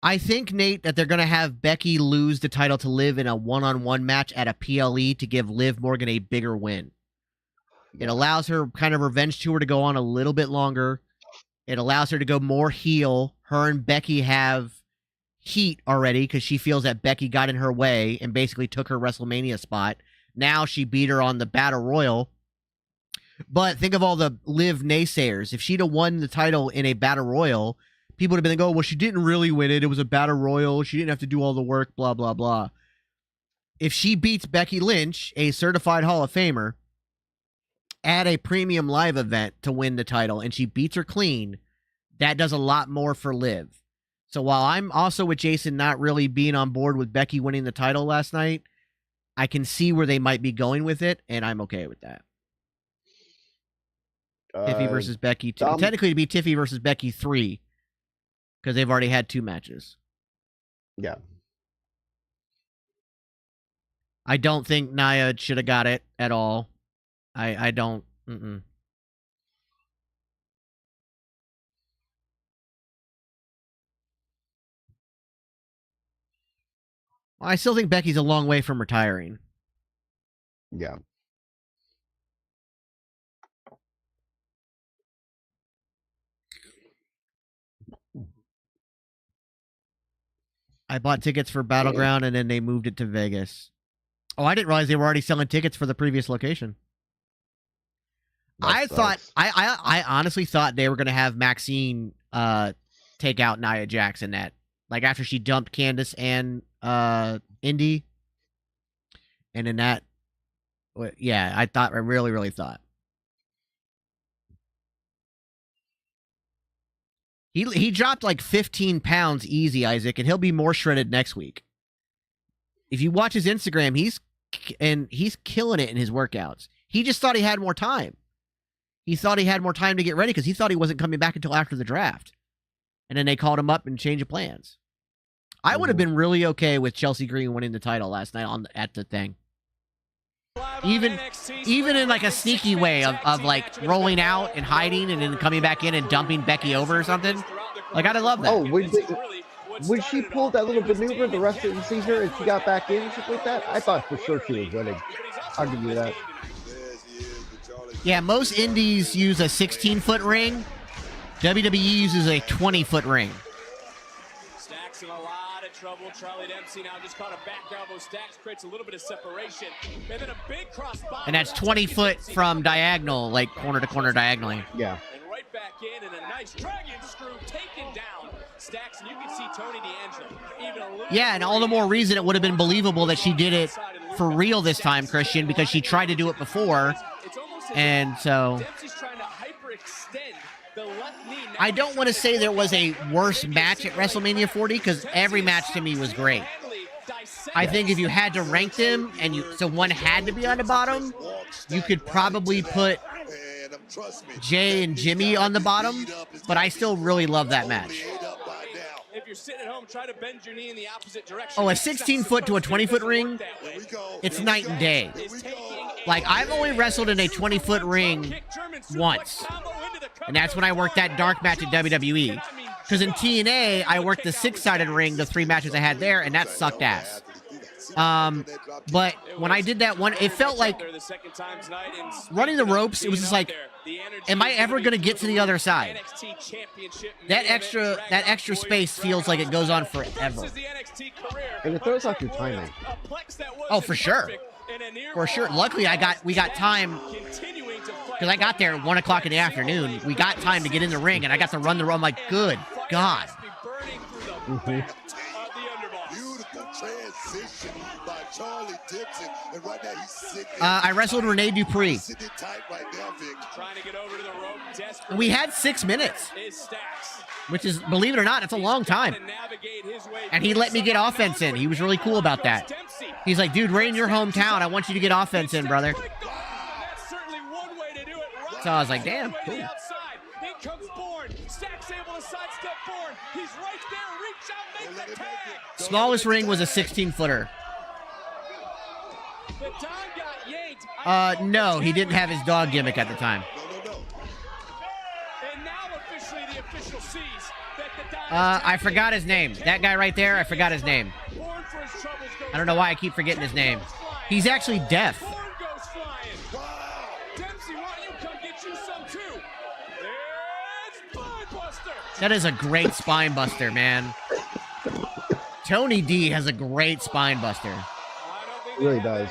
I think, Nate, that they're going to have Becky lose the title to Liv in a one-on-one match at a PLE to give Liv Morgan a bigger win. It allows her kind of revenge tour to go on a little bit longer. It allows her to go more heel. Her and Becky have heat already because she feels that Becky got in her way and basically took her WrestleMania spot. Now she beat her on the Battle Royal. But think of all the Liv naysayers. If she'd have won the title in a Battle Royal, people would have been like, oh, well, she didn't really win it. It was a Battle Royal. She didn't have to do all the work, blah, blah, blah. If she beats Becky Lynch, a certified Hall of Famer, at a premium live event to win the title, and she beats her clean, that does a lot more for Liv. So while I'm also with Jason not really being on board with Becky winning the title last night, I can see where they might be going with it, and I'm okay with that. Tiffy versus Becky 2. Technically, it'd be Tiffy versus Becky 3, because they've already had 2 matches. Yeah. I don't think Nia should have got it at all. I don't. I still think Becky's a long way from retiring. Yeah. I bought tickets for Battleground, and then they moved it to Vegas. Oh, I didn't realize they were already selling tickets for the previous location. I honestly thought they were going to have Maxine take out Nia Jax in that. Like, after she dumped Candice and Indy. And in that, yeah, I really, really thought. He dropped like 15 pounds easy, Isaac, and he'll be more shredded next week. If you watch his Instagram, he's killing it in his workouts. He just thought he had more time. He thought he had more time to get ready because he thought he wasn't coming back until after the draft. And then they called him up and changed the plans. I would have been really okay with Chelsea Green winning the title last night at the thing. Even in like a sneaky way of like rolling out and hiding and then coming back in and dumping Becky over or something. Like, I love that. Oh, when she pulled that little maneuver, the rest didn't see her, and she got back in and stuff like that, I thought for sure she was winning. I'll give you that. Yeah, most indies use a 16-foot ring. WWE uses a 20-foot ring. Stacks in a lot of trouble. Charlie Dempsey now just caught a back elbow. Stacks creates a little bit of separation. And then a big cross body. And that's 20 foot from diagonal, like corner to corner diagonally. Yeah. And right back in, and a nice dragon screw taken down. Stacks, and you can see Tony D'Angelo even a little. Yeah, and all the more reason it would have been believable that she did it for real this time, Christian, because she tried to do it before. And so I don't want to say there was a worse match at WrestleMania 40 because every match to me was great. I think if you had to rank them and so one had to be on the bottom, you could probably put Jay and Jimmy on the bottom, but I still really love that match. If you're sitting at home, try to bend your knee in the opposite direction. Oh, a 16-foot to a 20-foot ring? It's night and day. Like, I've only wrestled in a 20-foot ring once. And that's when I worked that dark match at WWE. Because in TNA, I worked the 6-sided ring, the 3 matches I had there, and that sucked ass. But when I did that one, it felt like running the ropes. It was just like, am I ever going to get to the other side? That extra space feels like it goes on forever. And it throws off your timing. Oh, for sure. For sure. Luckily, we got time because I got there at 1 o'clock in the afternoon. We got time to get in the ring, and I got to run the rope. I'm like, good God. Mm-hmm. Transition by Charlie Dempsey, and right now he's sitting. I wrestled Rene Dupree. Trying to get over to the rope. We had 6 minutes, which is, believe it or not, it's a long time. And he let me get offense in. He was really cool about that. He's like, dude, we're in your hometown. I want you to get offense in, brother. So I was like, damn, cool. In comes Bourne. Stacks able to sidestep Bourne. He's right there. Reach out, make the tag. Smallest ring was a 16-footer. The Don got yanked. No, he didn't have his dog gimmick at the time. And now officially the official sees that the Don I forgot his name. That guy right there, I forgot his name. I don't know why I keep forgetting his name. He's actually deaf. That is a great spine buster, man. Tony D has a great spine buster. He really does.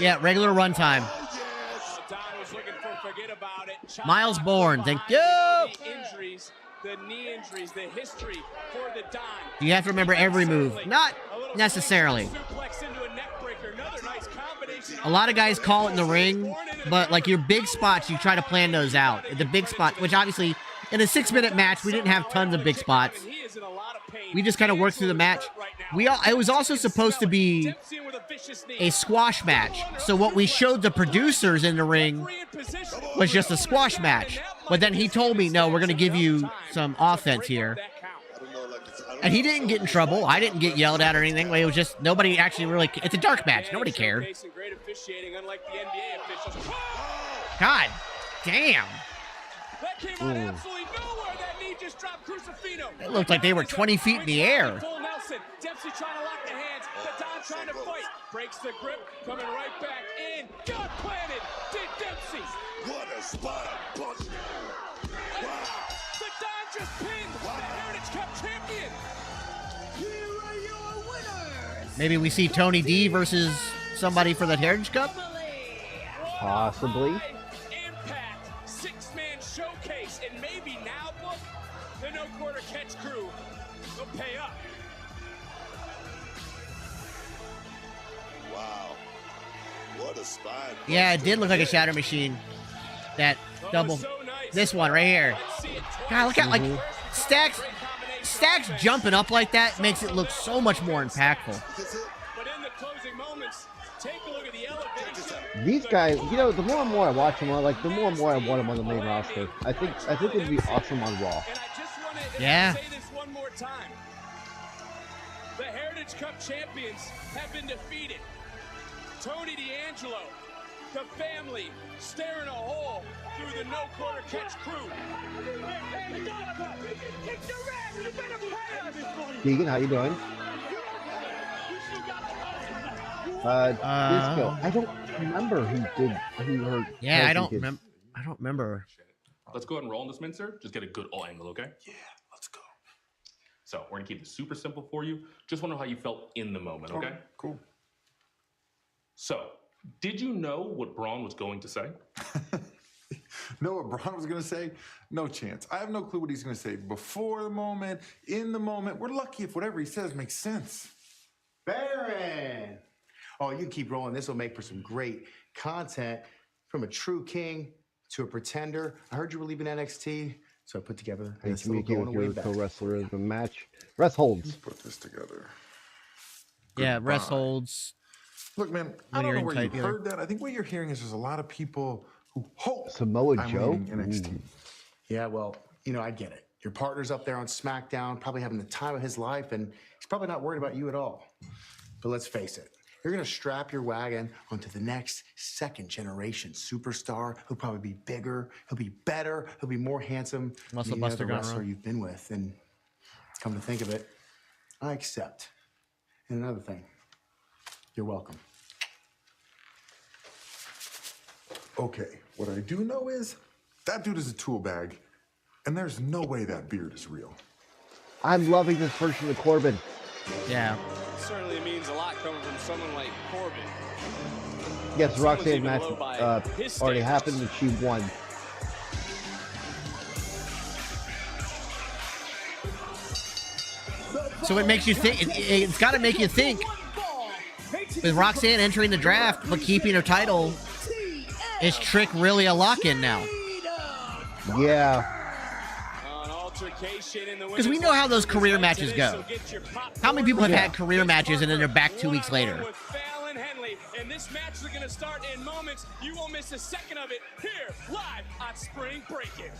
Yeah, regular runtime. Miles Bourne, thank you. The knee injuries, the history for the Don. You have to remember every move. Not necessarily. A lot of guys call it in the ring, but like your big spots, you try to plan those out. The big spot, which obviously in a 6-minute match, we didn't have tons of big spots. We just kind of worked through the match. It was also supposed to be a squash match. So what we showed the producers in the ring was just a squash match. But then he told me, no, we're going to give you some offense here. And he didn't get in trouble. I didn't get yelled at or anything. It was just nobody actually really. It's a dark match. Nobody cared. God damn. It looked like they were 20 feet in the air. Dempsey trying to lock the hands. The Don trying to fight. Breaks the grip. Coming right back in. Got planted. Did Dempsey. What a spine buster. Wow. The Don just pinned the Heritage Cup champion. Here are your winners. Maybe we see Tony D versus somebody for the Heritage Cup? Possibly. Impact 6-man showcase, and maybe now, book the No Quarter Catch crew will pay up. Wow. What a spine. Yeah, it did look like a shatter machine. That double. This one right here. God, look at like Stacks jumping up like that makes it look so much more impactful. But in the closing moments, take a look at the elevation. These guys, you know, the more and more I watch them, the more and more I want them on the main roster. I think it'd be awesome on Raw. And I just want to yeah. say this one more time. The Heritage Cup champions have been defeated. Tony D'Angelo the family staring a hole through the no quarter catch crew. Keegan, how you doing? Disco. I don't remember who hurt. Yeah, I Tyson don't Kidd. remember. I don't remember. Let's go ahead and roll in this mincer. Just get a good all angle, okay? Yeah, let's go. So we're gonna keep this super simple for you. Just want to know how you felt in the moment, okay? Cool. So, did you know what Braun was going to say? Know what Braun was going to say? No chance. I have no clue what he's going to say before the moment, in the moment. We're lucky if whatever he says makes sense. Baron! Oh, you keep rolling. This will make for some great content. From a true king to a pretender. I heard you were leaving NXT, so I put together Hey, this little communicate going with away your back. co-wrestler in the match. Rest holds. Put this together. Yeah, rest Goodbye. holds. Look, man, I When don't you're know in where you tight gear. heard that. I think what you're hearing is there's a lot of people who hope Samoa I'm Joe. leaving NXT. Yeah, well, I get it. Your partner's up there on SmackDown, probably having the time of his life, and he's probably not worried about you at all. But let's face it, you're going to strap your wagon onto the next second-generation superstar who'll probably be bigger, he'll be better, he'll be more handsome Muscle than any Buster other gone wrestler wrong. you've been with. And come to think of it, I accept. And another thing, you're welcome. Okay, what I do know is that dude is a tool bag, and there's no way that beard is real. I'm loving this version of Corbin. Yeah. Certainly means a lot coming from someone like Corbin. Yes, Someone's Roxanne even match low by his already standards. happened and she won. So it makes you think. It's got to make you think. With Roxanne entering the draft but keeping her title, is Trick really a lock-in now? Yeah. Because we know how those career matches go. How many people have had career matches and then they're back 2 weeks later? And this match is going to start in moments. You won't miss a second of it here live on Spring Breakin.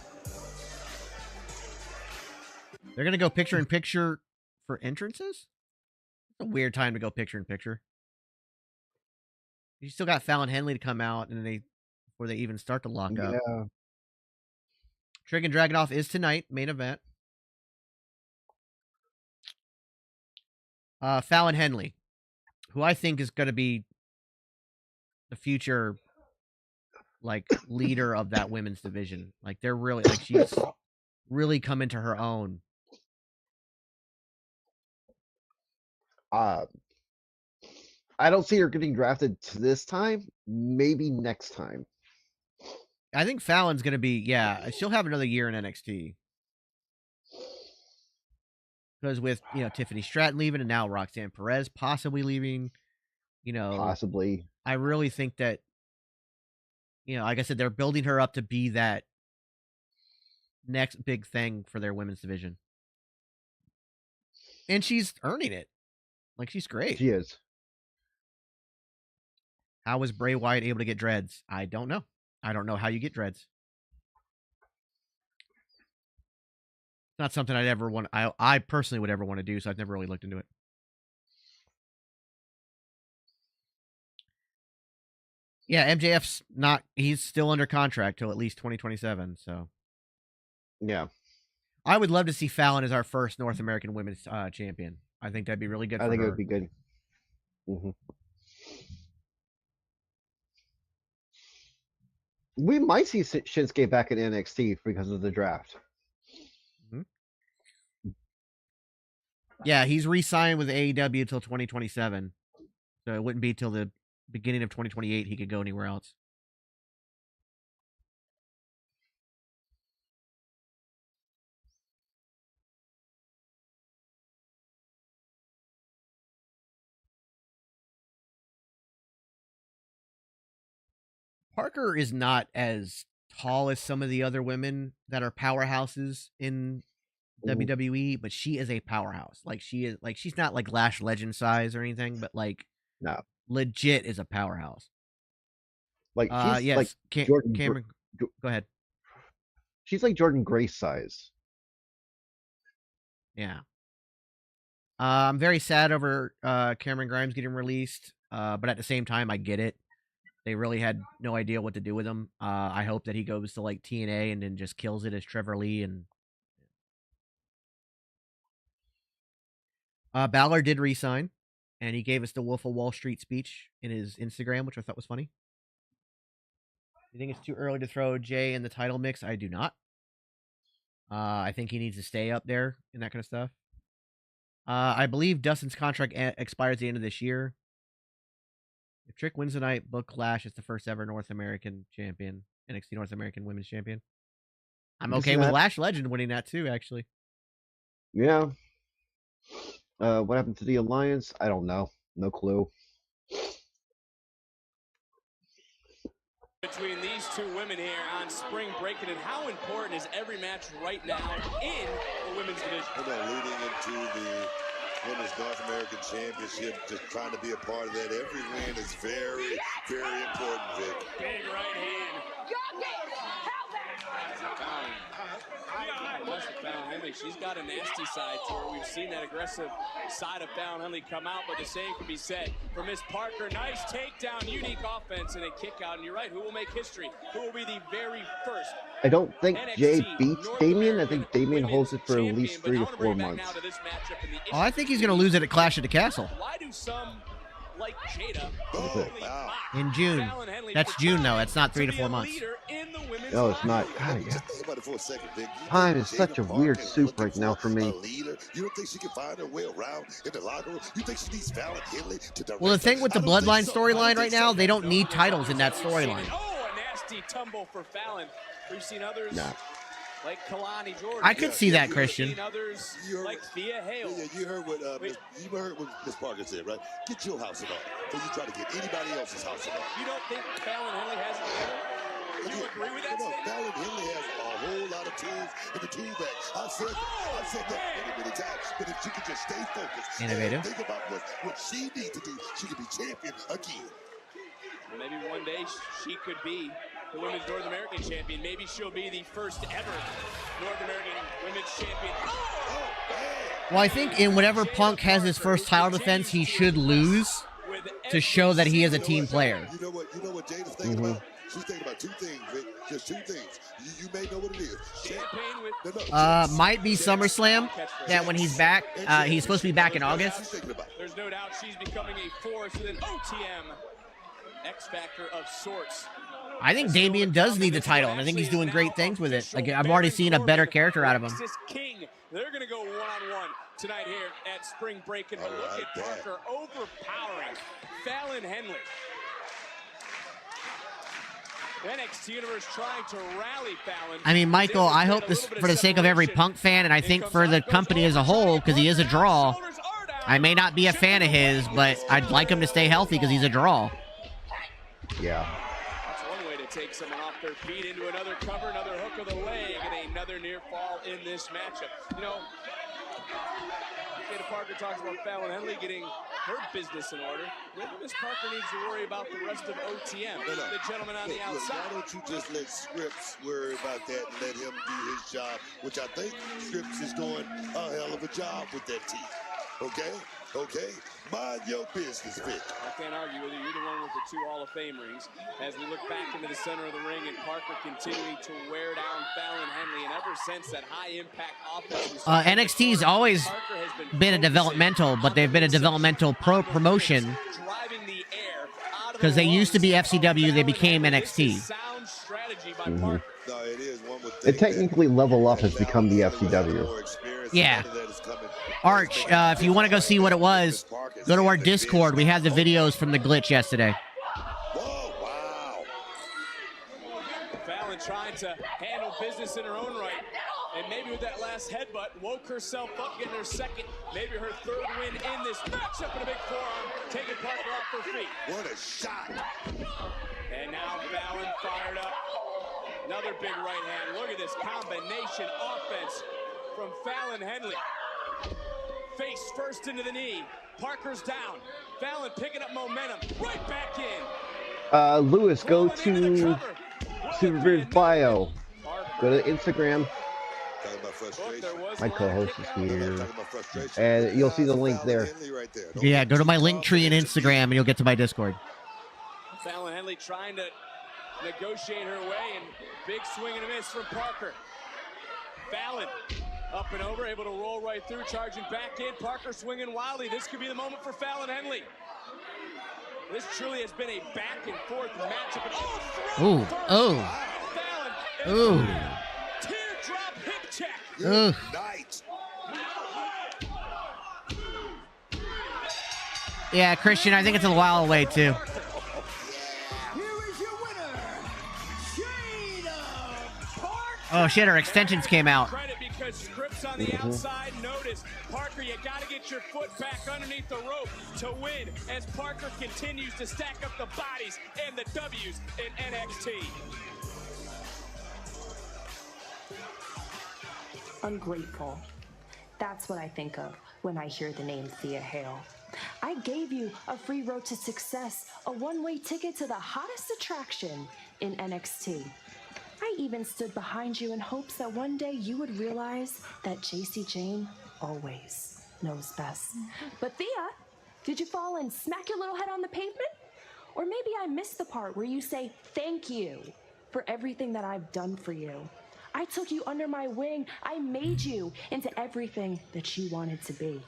They're going to go picture-in-picture for entrances? It's a weird time to go picture-in-picture. You still got Fallon Henley to come out and before they even start to lock up. Yeah. Trick and Dragunov is tonight, main event. Fallon Henley, who I think is going to be the future, leader of that women's division. They're really, she's really come into her own. I don't see her getting drafted this time. Maybe next time. I think Fallon's going to be, she'll have another year in NXT. Because with, Tiffany Stratton leaving and now Roxanne Perez possibly leaving, Possibly. I really think that, like I said, they're building her up to be that next big thing for their women's division. And she's earning it. She's great. She is. How was Bray Wyatt able to get dreads? I don't know. I don't know how you get dreads. Not something I'd ever want. I personally would ever want to do, so I've never really looked into it. Yeah, MJF's not. He's still under contract till at least 2027. So, yeah, I would love to see Fallon as our first North American Women's champion. I think that'd be really good. I for think her. it would be good. Mm-hmm. We might see Shinsuke back at NXT because of the draft. Mm-hmm. Yeah, he's re-signed with AEW till 2027. So it wouldn't be till the beginning of 2028 he could go anywhere else. Parker is not as tall as some of the other women that are powerhouses in WWE, but she is a powerhouse. She's not like Lash Legend size or anything, but no, legit is a powerhouse. She's yes, Jordan. Cameron, go ahead. She's like Jordan Grace size. Yeah. I'm very sad over Cameron Grimes getting released, but at the same time, I get it. They really had no idea what to do with him. I hope that he goes to like TNA and then just kills it as Trevor Lee. And Balor did resign, and he gave us the Wolf of Wall Street speech in his Instagram, which I thought was funny. You think it's too early to throw Jay in the title mix? I do not. I think he needs to stay up there and that kind of stuff. I believe Dustin's contract expires at the end of this year. If Trick wins tonight, book Clash as the first ever North American champion, NXT North American Women's Champion. I'm okay with Lash Legend winning that too, actually. Yeah. What happened to the Alliance? I don't know. No clue. Between these two women here on Spring Breakin, and how important is every match right now in the women's division? Leading into the Women's North American Championship, just trying to be a part of that. Every win is very, very important, Vic. Big right hand. She's got a nasty side to her. We've seen that aggressive side of Fallon Henley come out, but the same can be said for Miss Parker. Nice takedown, unique offense, and a kick out. And you're right, who will make history? Who will be the very first? I don't think Jay beats Damian. I think Damian holds it for at least 3 to 4 months. Oh, I think he's going to lose it at Clash at the Castle. Why do some like Jada in June? That's June, though. It's not 3 to 4 months. No, it's not. God, yeah. Time is such a weird soup right now for me. You don't think she can find her way around in the locker room? You think she needs Fallon Henley to direct? Well, the thing with the Bloodline storyline right now, they don't need titles in that storyline. Oh, a nasty tumble for Fallon. We've seen others like Kalani Jordan. I could see that, Christian. Others like Thea Hale. Yeah, you heard what Miss Parker said, right? Get your house in order before you try to get anybody else's house in order. You don't think Fallon Henley has it together? Do you agree with that? Fallon Henley has a whole lot of tools in the tool bag. I've said that many times. But if she could just stay focused, innovative, and think about what she needs to do, she could be champion again. Maybe one day she could be the Women's North American Champion. Maybe she'll be the first ever North American Women's Champion. Well, I think in whatever Punk has his first title defense, he should lose to show that he is a team player. You know what Jada's thinking about? She's thinking about 2 things, Vic. Just 2 things. You may know what it is. Might be SummerSlam. That when he's back, he's supposed to be back in August. There's no doubt she's becoming a force with an OTM X Factor of sorts. I think Damian does need the title, and I think he's doing great things with it. Like, I've already seen a better character out of him. King. They're going to go one-on-one tonight here at Spring Breakin. But look at Parker overpowering Fallon Henley. NXT Universe trying to rally Fallon. I mean, Michael, I hope this for the sake of every Punk fan, and I think for the company as a whole, because he is a draw. I may not be a fan of his, but I'd like him to stay healthy because he's a draw. Yeah. That's one way to take someone off their feet into another cover, another hook of the leg, and another near fall in this matchup. You know, Jada Parker talks about Fallon Henley getting her business in order. Maybe Miss Parker needs to worry about the rest of OTM, the gentleman on the outside. Why don't you just let Scripps worry about that and let him do his job, which I think Scripps is doing a hell of a job with that team. Okay? Okay? Mind your business, Vic. I can't argue with you. You're the one with the 2 Hall of Fame rings. As we look back into the center of the ring and Parker continuing to wear down Fallon Henley, and ever since that high-impact offense... NXT's always been a developmental, but they've been a developmental promotion. Because they used to be FCW, they became NXT. It technically Level Up has become the FCW. Yeah. Arch, if you want to go see what it was, go to our Discord. We had the videos from the glitch yesterday. Fallon trying to handle business in her own right. And maybe with that last headbutt, woke herself up, getting her second, maybe her 3rd win in this matchup with a big forearm, taking Parker off her feet. What a shot. And now Fallon fired up. Another big right hand. Look at this combination offense from Fallon Henley. Face first into the knee. Parker's down. Fallon picking up momentum. Right back in. Lewis, go to Superbeard's bio. Go to Instagram. My co-host is here. And you'll see the link there. Yeah, go to my link tree in Instagram and you'll get to my Discord. Fallon Henley trying to negotiate her way, and big swing and a miss from Parker. Fallon up and over, able to roll right through, charging back in. Parker swinging wildly. This could be the moment for Fallon Henley. This truly has been a back and forth matchup. Ooh, oh. Fallon. Ooh. Teardrop hip check. Ugh. Night. Yeah, Christian, I think it's a while away, too. Oh, shit, her extensions came out. Credit because scripts on the outside notice. Parker, you got to get your foot back underneath the rope to win as Parker continues to stack up the bodies and the W's in NXT. Ungrateful. That's what I think of when I hear the name Thea Hale. I gave you a free road to success, a one-way ticket to the hottest attraction in NXT. I even stood behind you in hopes that one day you would realize that JC Jane always knows best. But Thea, did you fall and smack your little head on the pavement? Or maybe I missed the part where you say thank you for everything that I've done for you. I took you under my wing. I made you into everything that you wanted to be.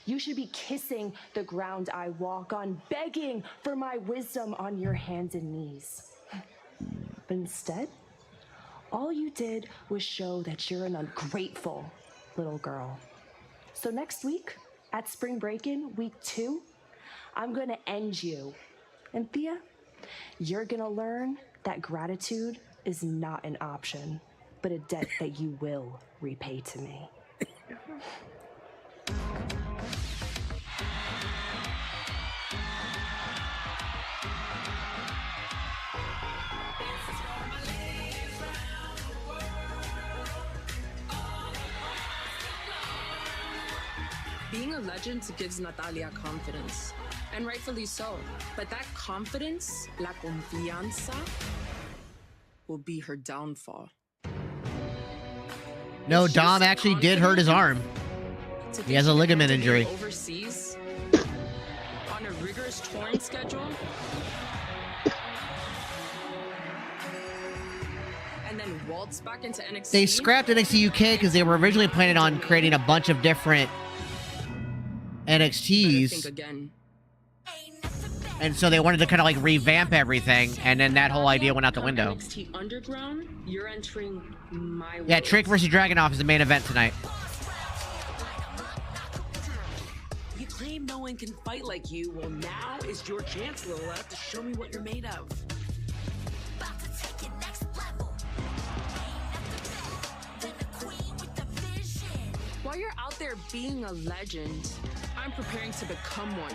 You should be kissing the ground I walk on, begging for my wisdom on your hands and knees. But instead, all you did was show that you're an ungrateful little girl. So next week, at Spring Breakin', week 2, I'm gonna end you. And Thea, you're gonna learn that gratitude is not an option, but a debt that you will repay to me. Being a legend gives Natalia confidence, and rightfully so. But that confidence, la confianza, will be her downfall. No, Dom actually did hurt his arm. He has a ligament injury. Overseas, on a rigorous touring schedule, and then waltz back into NXT. They scrapped NXT UK because they were originally planning on creating a bunch of different NXTs. And so they wanted to kind of like revamp everything, and then that whole idea went out the window. NXT Underground, you're entering my Yeah, Trick versus Dragunov is the main event tonight. You claim no one can fight like you. Well, now is your chance, Lola, to show me what you're made of. While you're out there being a legend, I'm preparing to become one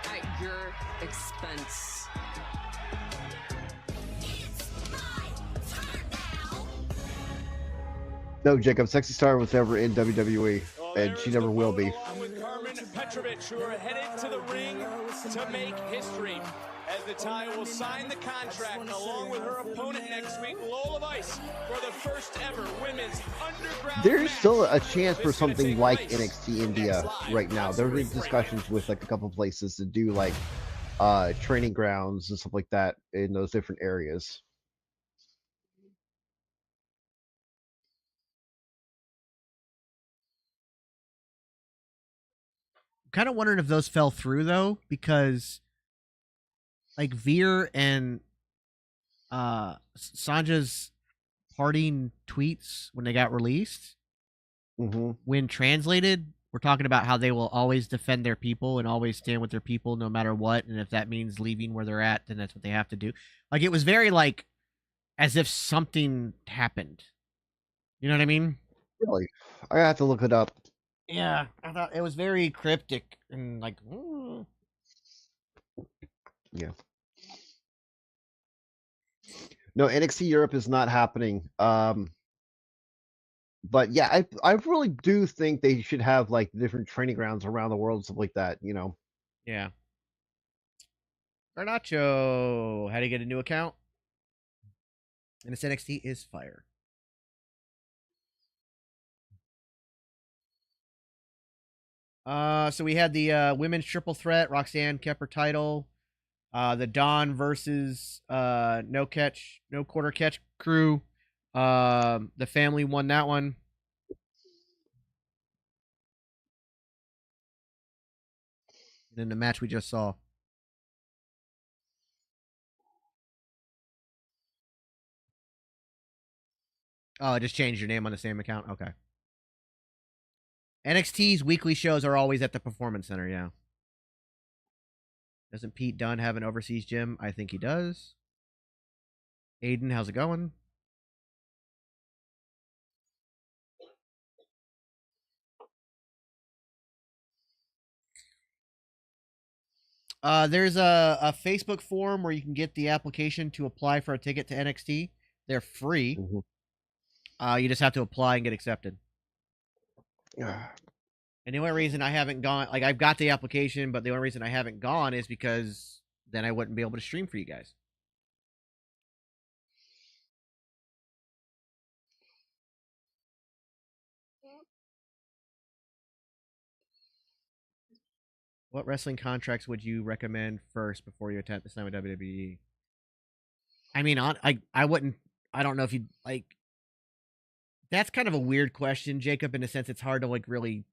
at your expense. No, Jacob, Sexy Star was never in WWE, and she never will be. With Carmen Petrovic, who are headed to the ring to make history. As Natalya will sign the contract along with her opponent next week, Lola Vice, for the first ever women's underground. There's still a chance for something like NXT India right now. There are discussions with like a couple places to do like training grounds and stuff like that in those different areas. Kind of wondering if those fell through though, because like Veer and Sanja's parting tweets when they got released, when translated, we're talking about how they will always defend their people and always stand with their people no matter what, and if that means leaving where they're at, then that's what they have to do. Like it was very like as if something happened. You know what I mean? Really, I have to look it up. Yeah, I thought it was very cryptic and like. Yeah. No, NXT Europe is not happening. But yeah, I really do think they should have like different training grounds around the world, stuff like that. You know. Yeah. Garnacho, how do you get a new account? And this NXT is fire. So we had the women's triple threat. Roxanne kept her title. The Dawn versus No Quarter Catch crew. The family won that one. And then the match we just saw. Oh, I just changed your name on the same account? Okay. NXT's weekly shows are always at the Performance Center, yeah. Doesn't Pete Dunne have an overseas gym? I think he does. Aiden, how's it going? There's a Facebook forum where you can get the application to apply for a ticket to NXT. They're free. You just have to apply and get accepted. And the only reason I haven't gone, like, I've got the application, but the only reason I haven't gone is because then I wouldn't be able to stream for you guys. What wrestling contracts would you recommend first before you attempt to sign with WWE? I mean, I wouldn't, I don't know if you'd, like, that's kind of a weird question, Jacob, in a sense it's hard to, like, really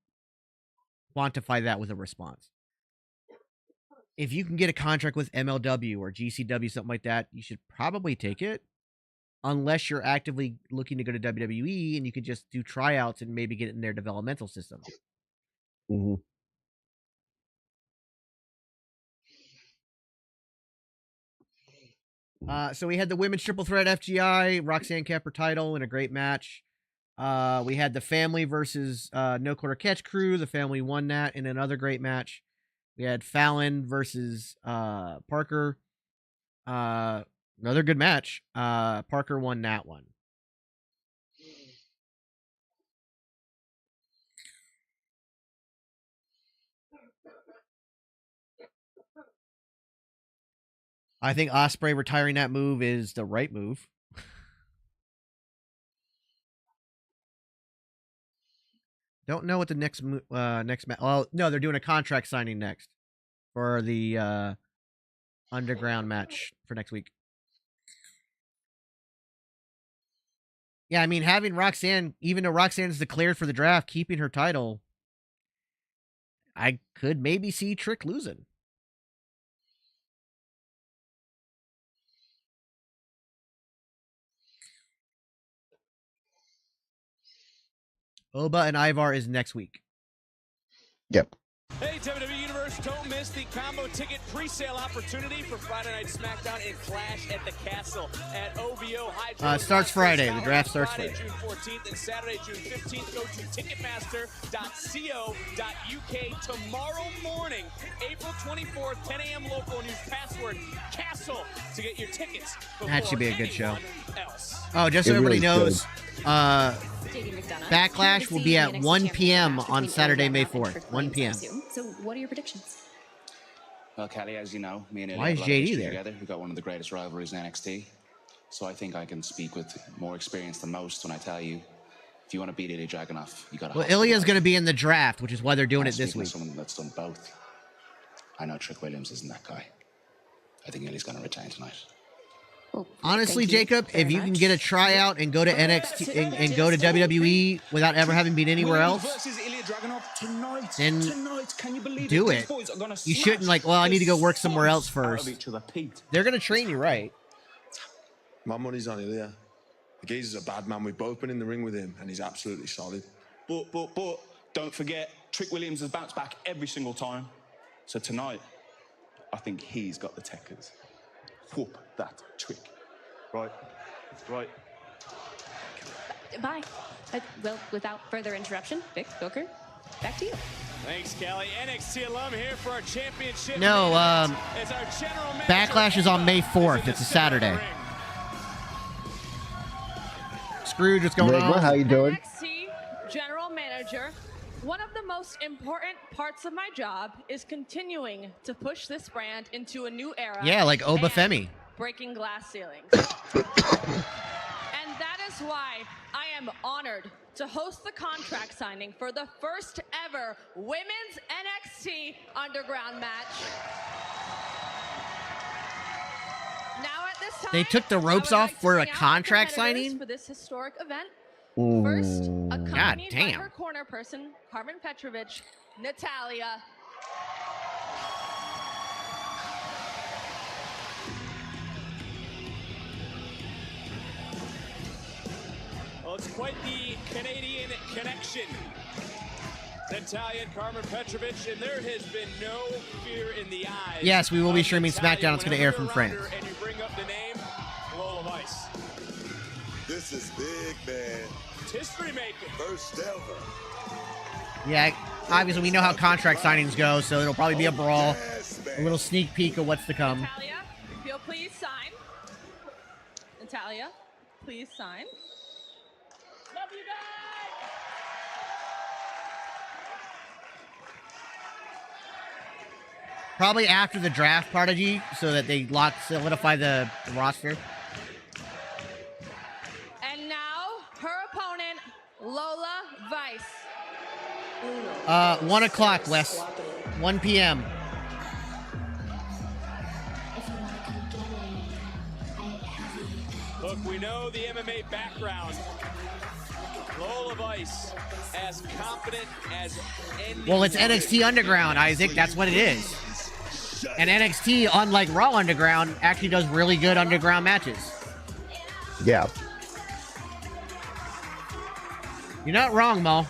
quantify that with a response. If you can get a contract with MLW or GCW, something like that, you should probably take it. Unless you're actively looking to go to WWE and you could just do tryouts and maybe get it in their developmental system. So we had the women's triple threat FGI. Roxanne kept her title in a great match. We had the family versus No Quarter Catch crew. The family won that in another great match. We had Fallon versus Parker. Another good match. Parker won that one. I think Ospreay retiring that move is the right move. Don't know what the next match. Oh no, they're doing a contract signing next for the underground match for next week. Yeah, I mean, having Roxanne, even though Roxanne's declared for the draft, keeping her title, I could maybe see Trick losing. Oba and Ivar is next week. Yep. Hey, WWE Universe, don't miss the combo ticket pre-sale opportunity for Friday Night SmackDown and Clash at the Castle at OVO Hydro. Starts Friday. The draft starts Friday. June 14th and Saturday, June 15th. Go to ticketmaster.co.uk tomorrow morning, April 24th, 10 a.m. local news. Password Castle to get your tickets. That should be a good show. Else. Oh, just so everybody knows, Backlash will be at 1 p.m. on Saturday, May 4th. 1 p.m. So, what are your predictions? Well, Kelly, as you know, me and Why is JD there? Together, we've got one of the greatest rivalries in NXT. So I think I can speak with more experience than most when I tell you, if you want to beat Ilya Dragunov, you got to. Well, Ilya's going to be in the draft, which is why they're doing it this week. Someone that's done both. I know Trick Williams isn't that guy. I think Ilya's going to retain tonight. Well, honestly, Jacob, if you can get a tryout and go to NXT and go to WWE without ever having been anywhere else, then do it. You shouldn't like, well, I need to go work somewhere else first. They're going to train you right. My money's on Ilya. The geezer's a bad man. We've both been in the ring with him, and he's absolutely solid. But don't forget, Trick Williams has bounced back every single time. So tonight, I think he's got the techers. Whoop that Trick. Right. Bye. Well, without further interruption, Vic, Booker, back to you. Thanks, Kelly. NXT alum here for our championship. No, Backlash is on May 4th. It's a Saturday. Scrooge, what's going on? How you doing? NXT General Manager. One of the most important parts of my job is continuing to push this brand into a new era. Yeah, like Oba Femi. Breaking glass ceilings. And that is why I am honored to host the contract signing for the first ever women's NXT Underground match. They took the ropes off for a contract signing? For this historic event. Ooh. First, God accompanied by damn. her corner person, Carmen Petrovich, Natalia. Well, it's quite the Canadian connection. Natalia and Carmen Petrovich, and there has been no fear in the eyes. Yes, we will be streaming Natalia SmackDown. It's going to air whenever from you're around France. her and you bring up the name, Lola Vice. This is big, man. History making. First ever. Yeah, obviously we know how contract signings go, so it'll probably be a brawl. A little sneak peek of what's to come. Natalia, if you'll please sign. Natalia, please sign. Love you guys. Probably after the draft, Prodigy, so that they solidify the roster. And now, her opponent, Lola Vice. 1 o'clock, Wes. 1 p.m. Look, we know the MMA background. Lola Vice, as confident as any. Well, it's NXT Underground, Isaac. That's what it is. And NXT, unlike Raw Underground, actually does really good underground matches. Yeah. You're not wrong, Mo.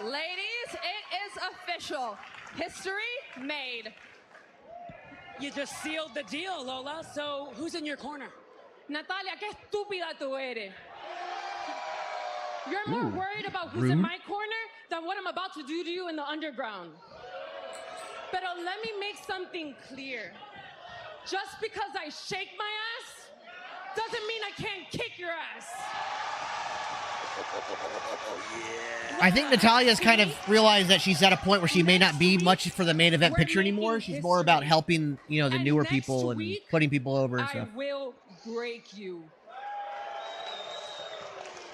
Ladies, it is official. History made. You just sealed the deal, Lola. So who's in your corner? Natalia, qué estúpida tú eres. You're more Ooh, worried about who's rude. in my corner than what I'm about to do to you in the underground. But let me make something clear. Just because I shake my ass doesn't mean I can't kick your ass. I think Natalia's kind of realized that she's at a point where she may not be much for the main event picture anymore. She's more about helping, you know, the newer people and putting people over and I stuff. will break you.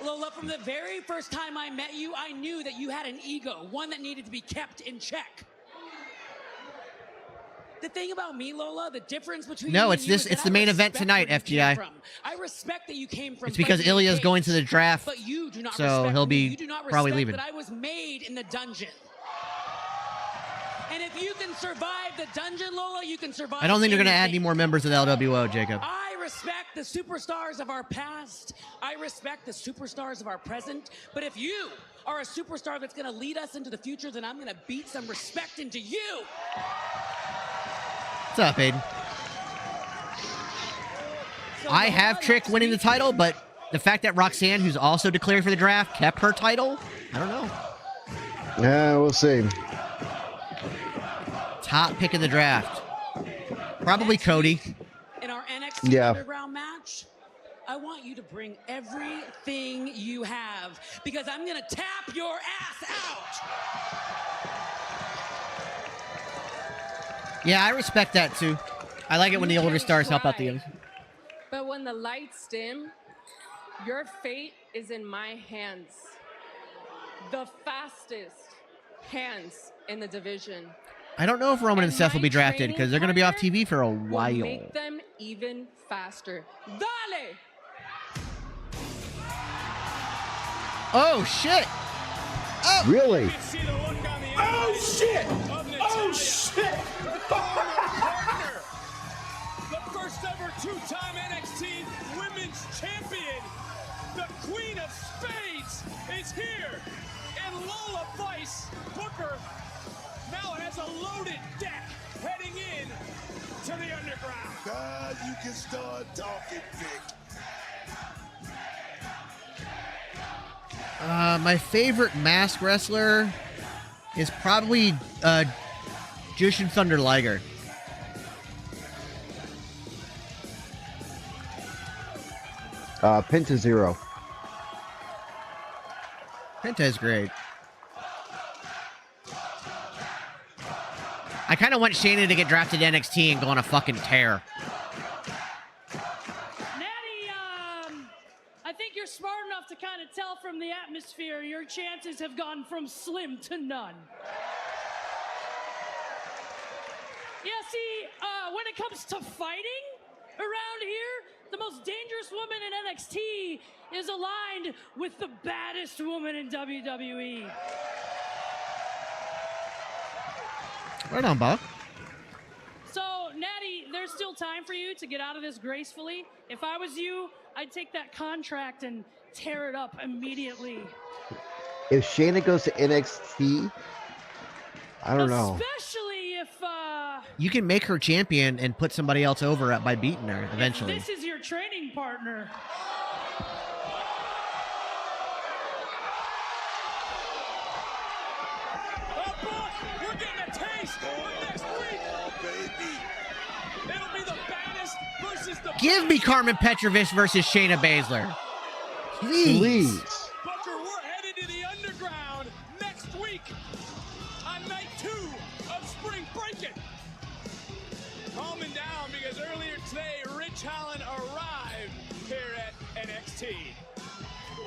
Lola, from the very first time I met you, I knew that you had an ego, one that needed to be kept in check. The thing about me, Lola, the difference between No, you it's and you this. is It's that the I main event respect tonight, where you came FGI. from. I respect that you came from. It's because fighting in the Ilya's going to the cage, draft, but you do not so respect he'll me. be You do not probably respect leaving. that I was made in the dungeon. And if you can survive the dungeon, Lola, you can survive. I don't think they're going to add anything. any more members of the LWO, Jacob. I respect the superstars of our past. I respect the superstars of our present. But if you are a superstar that's going to lead us into the future, then I'm going to beat some respect into you. What's up, Aiden? I have Trick winning the title, but the fact that Roxanne, who's also declared for the draft, kept her title, I don't know. Yeah, we'll see. Top pick of the draft. Probably Cody. In our NXT Underground match, I want you to bring everything you have because I'm going to tap your ass out. Yeah, I respect that too. I like it when the older stars help out the young. But when the lights dim, your fate is in my hands. The fastest hands in the division. I don't know if Roman and Seth will be drafted because they're going to be off TV for a Will while. make them even faster. Dale! Oh, shit. Oh. Really? Oh, shit. Oh, shit. The first ever two-time NXT Women's Champion, the Queen of Spades, is here. And Lola Vice Booker now has a loaded deck heading in to the underground. Now you can start talking, Vic. My favorite mask wrestler is probably Jushin Thunder Liger. Penta Zero. Penta is great. I kind of want Shayna to get drafted to NXT and go on a fucking tear. Natty, I think you're smart enough to kind of tell from the atmosphere your chances have gone from slim to none. Yeah, see, when it comes to fighting around here, the most dangerous woman in NXT is aligned with the baddest woman in WWE. Right on, Bob. So, Natty, there's still time for you to get out of this gracefully. If I was you, I'd take that contract and tear it up immediately. If Shayna goes to NXT, I don't know. Especially if You can make her champion and put somebody else over by beating her eventually. this is your training partner. We're getting a taste for next week. Oh, baby. It'll be the baddest versus the Give me Carmen Petrovich versus Shayna Baszler. Please. Booker, we're headed to the underground next week on night 2 of Spring Breakin. Calming down because earlier today, Rich Holland arrived here at NXT.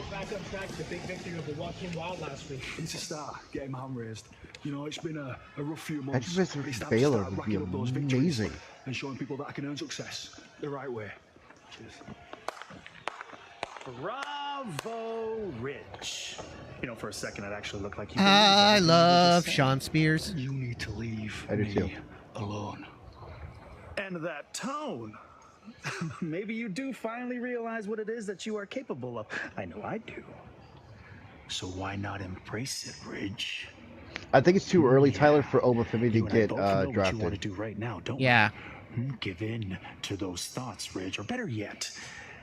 Back on track to the big victory of the Walking Wild last week. It's a start, getting my hand raised. You know, it's been a rough few months. Petrovich But it's versus time to Baylor start would be racking up those victories amazing. and showing people that I can earn success the right way. Cheers. Bravo, Rich. You know, for a second, it actually looked like you. I love Sean Spears. You need to leave I do me too. alone. And that tone. Maybe you do finally realize what it is that you are capable of. I know I do. So why not embrace it, Ridge? I think it's too early, Tyler, for Obafemi to You and I get both know what you want to drafted. do right now, don't Yeah. we? Give in to those thoughts, Ridge, or better yet,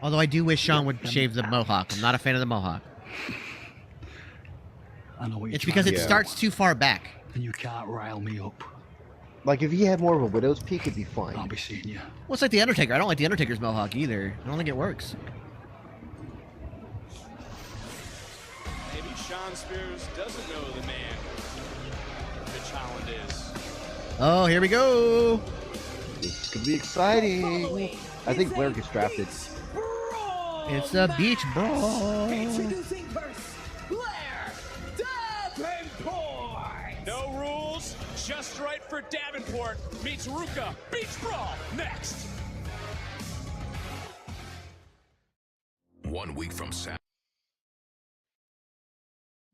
Although I do wish Sean would shave the mohawk. I'm not a fan of the mohawk. I know what It's you're because trying it to do, starts too far back. and you can't rile me up. Like, if he had more of a widow's peak, it'd be fine. I'll be seeing you. Well, it's like The Undertaker. I don't like The Undertaker's mohawk either. I don't think it works. Maybe Sean Spears doesn't know the man Rich Holland is. Oh, here we go. It's gonna be exciting. I think Blair gets drafted. It's a beach brawl. Introducing first, Blair Davenport. No rules, just right for Davenport meets Ruka. Beach Brawl next. 1 week from Saturday.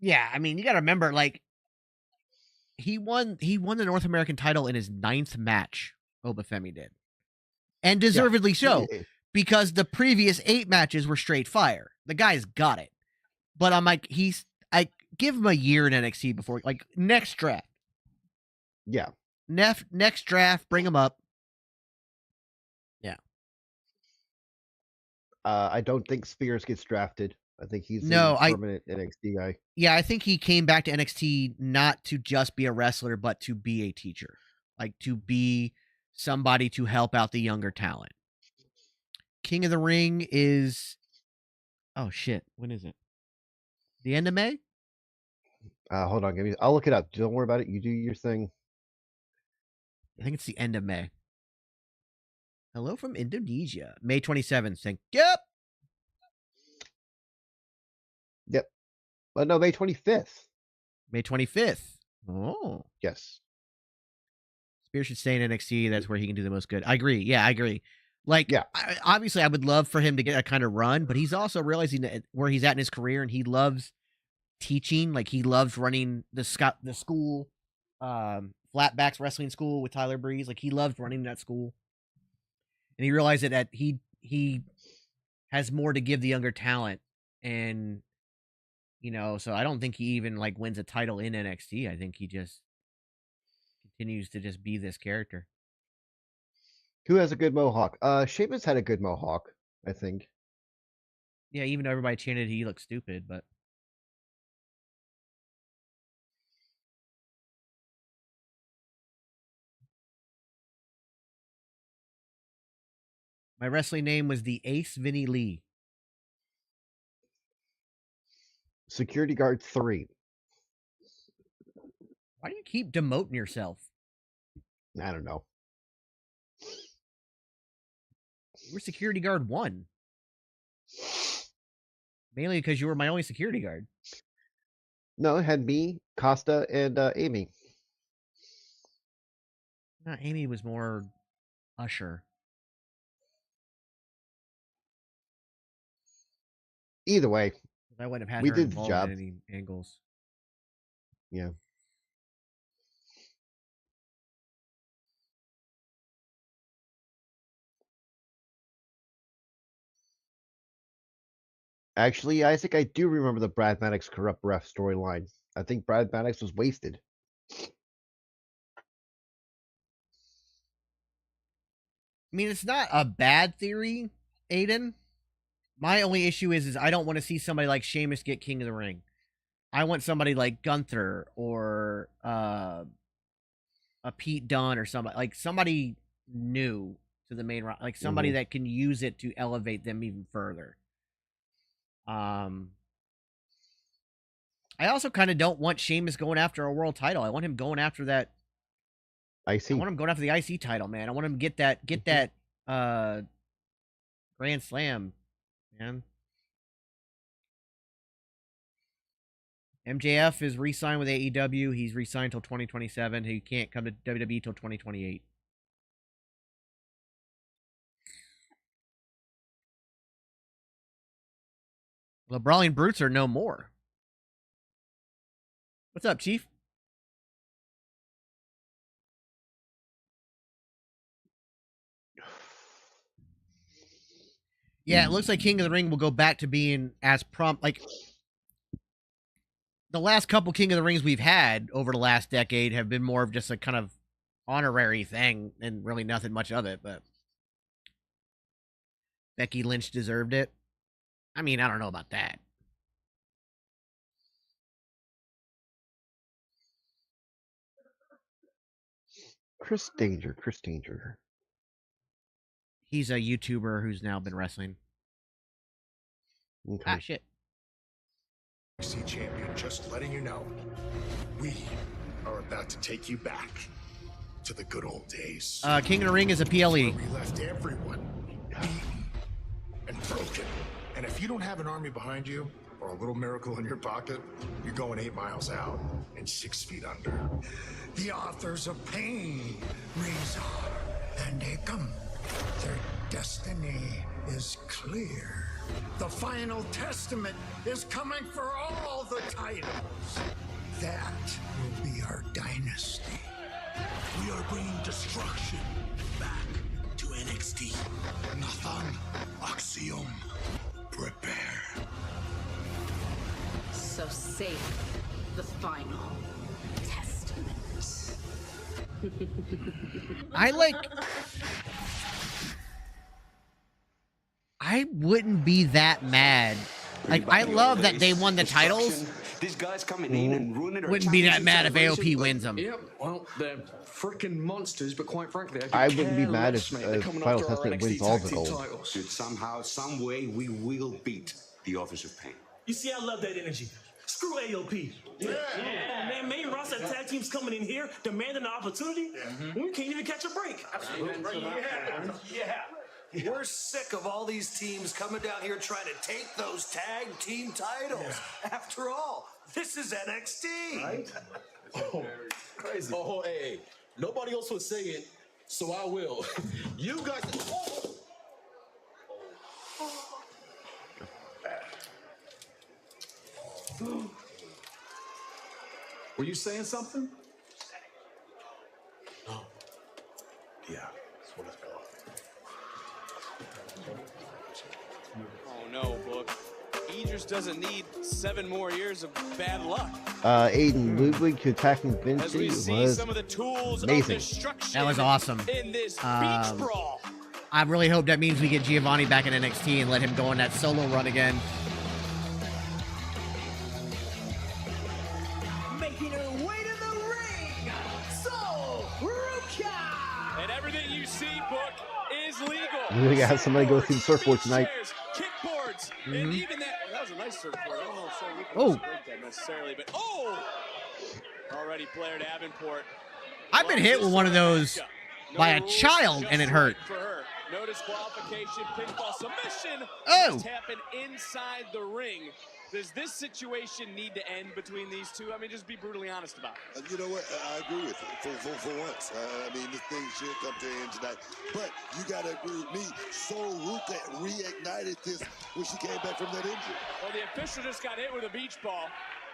Yeah, I mean, you got to remember, like, he won the North American title in his 9th match. Obafemi did, and deservedly so, because the previous 8 matches were straight fire. The guy's got it, but I'm like, I give him a year in NXT before, like, next draft. Yeah. Next draft, bring him up. Yeah. I don't think Spears gets drafted. I think he's No, a permanent NXT guy. Yeah, I think he came back to NXT not to just be a wrestler, but to be a teacher, like to be somebody to help out the younger talent. King of the Ring is, oh shit, when is it? The end of May? Hold on, I'll look it up. Don't worry about it. You do your thing. I think it's the end of May. Hello from Indonesia. May 27th. Thank you. Yep. No, May 25th. May 25th. Oh. Yes. Spears should stay in NXT. That's where he can do the most good. I agree. Yeah, I agree. Like, yeah. Obviously, I would love for him to get a kind of run, but he's also realizing that where he's at in his career, and he loves teaching. Like, he loves running the school, Flatbacks Wrestling School with Tyler Breeze. Like, he loves running that school. And he realized that he has more to give the younger talent. And, you know, so I don't think he even, like, wins a title in NXT. I think he just continues to just be this character. Who has a good mohawk? Sheamus had a good mohawk, I think. Yeah, even though everybody chanted he looked stupid, but my wrestling name was the Ace Vinny Lee. Security guard 3. Why do you keep demoting yourself? I don't know. You were security guard 1. Mainly because you were my only security guard. No, it had me, Costa, and Amy. No, Amy was more Usher. Either way, I wouldn't have had we her did the involved job. in any angles. Yeah. Actually, Isaac, I do remember the Brad Maddox corrupt ref storyline. I think Brad Maddox was wasted. I mean, it's not a bad theory, Aiden. My only issue is I don't want to see somebody like Sheamus get King of the Ring. I want somebody like Gunther or a Pete Dunne or somebody new to the main roster, like somebody that can use it to elevate them even further. I also kind of don't want Sheamus going after a world title. I want him going after that IC. I want him going after the IC title, man. I want him to get that Grand Slam, man. MJF is re-signed with AEW. He's re-signed till 2027. He can't come to WWE till 2028. The Brawling Brutes are no more. What's up, Chief? Yeah, it looks like King of the Ring will go back to being as prompt. Like, the last couple King of the Rings we've had over the last decade have been more of just a kind of honorary thing and really nothing much of it, but Becky Lynch deserved it. I mean, I don't know about that. Chris Danger. He's a YouTuber who's now been wrestling. Okay. Ah, shit. NXT champion, just letting you know, we are about to take you back to the good old days. King of the Ring is a PLE. We left everyone beaten and broken. And if you don't have an army behind you or a little miracle in your pocket, you're going 8 miles out and 6 feet under. The authors of pain, Razor and Akam, their destiny is clear. The final testament is coming for all the titles. That will be our dynasty. We are bringing destruction back to NXT. Nathan, Axiom, prepare. So say the final testament. I wouldn't be that mad. Like, I love that they won the titles. These guys coming in and ruining our Wouldn't be that mad if AOP wins them. Yep, well, they're freaking monsters, but quite frankly, I wouldn't be mad if Final Testament wins all the gold. Dude, somehow, some way, we will beat the Authors of Pain. You see, I love that energy. Screw AOP. Yeah. Man, main roster tag teams coming in here, demanding an opportunity. We can't even catch a break. Absolutely. Yeah. We're sick of all these teams coming down here trying to take those tag team titles. After all, this is NXT. Right? Oh, crazy. Oh, hey. Nobody else would say it, so I will. You guys... Were you saying something? No. Yeah, that's what I felt. Oh no, Book. Idris doesn't need 7 more years of bad luck. Aiden Ludwig attacking As we Vinci see was some of the tools amazing. of destruction That was awesome. in this beach brawl. I really hope that means we get Giovanni back in NXT and let him go on that solo run again. Making her way to the ring, Soul Ruka! And everything you see, Book, is legal. We're gonna have somebody go through the surfboard tonight. Chairs, kickboards, and even that. Well, that was a nice surfboard. I don't know if Soul Ruka Oh. was break that necessarily, but already Blair Davenport. I've been hit with one of those by a child and it hurt. For her. No disqualification, pinfall, submission. Oh! Just happened inside the ring. Does this situation need to end between these two? I mean, just be brutally honest about it. You know what? I agree with you for once. I mean, this thing should come to an end tonight. But you got to agree with me. Sol Ruca reignited this when she came back from that injury. Well, the official just got hit with a beach ball.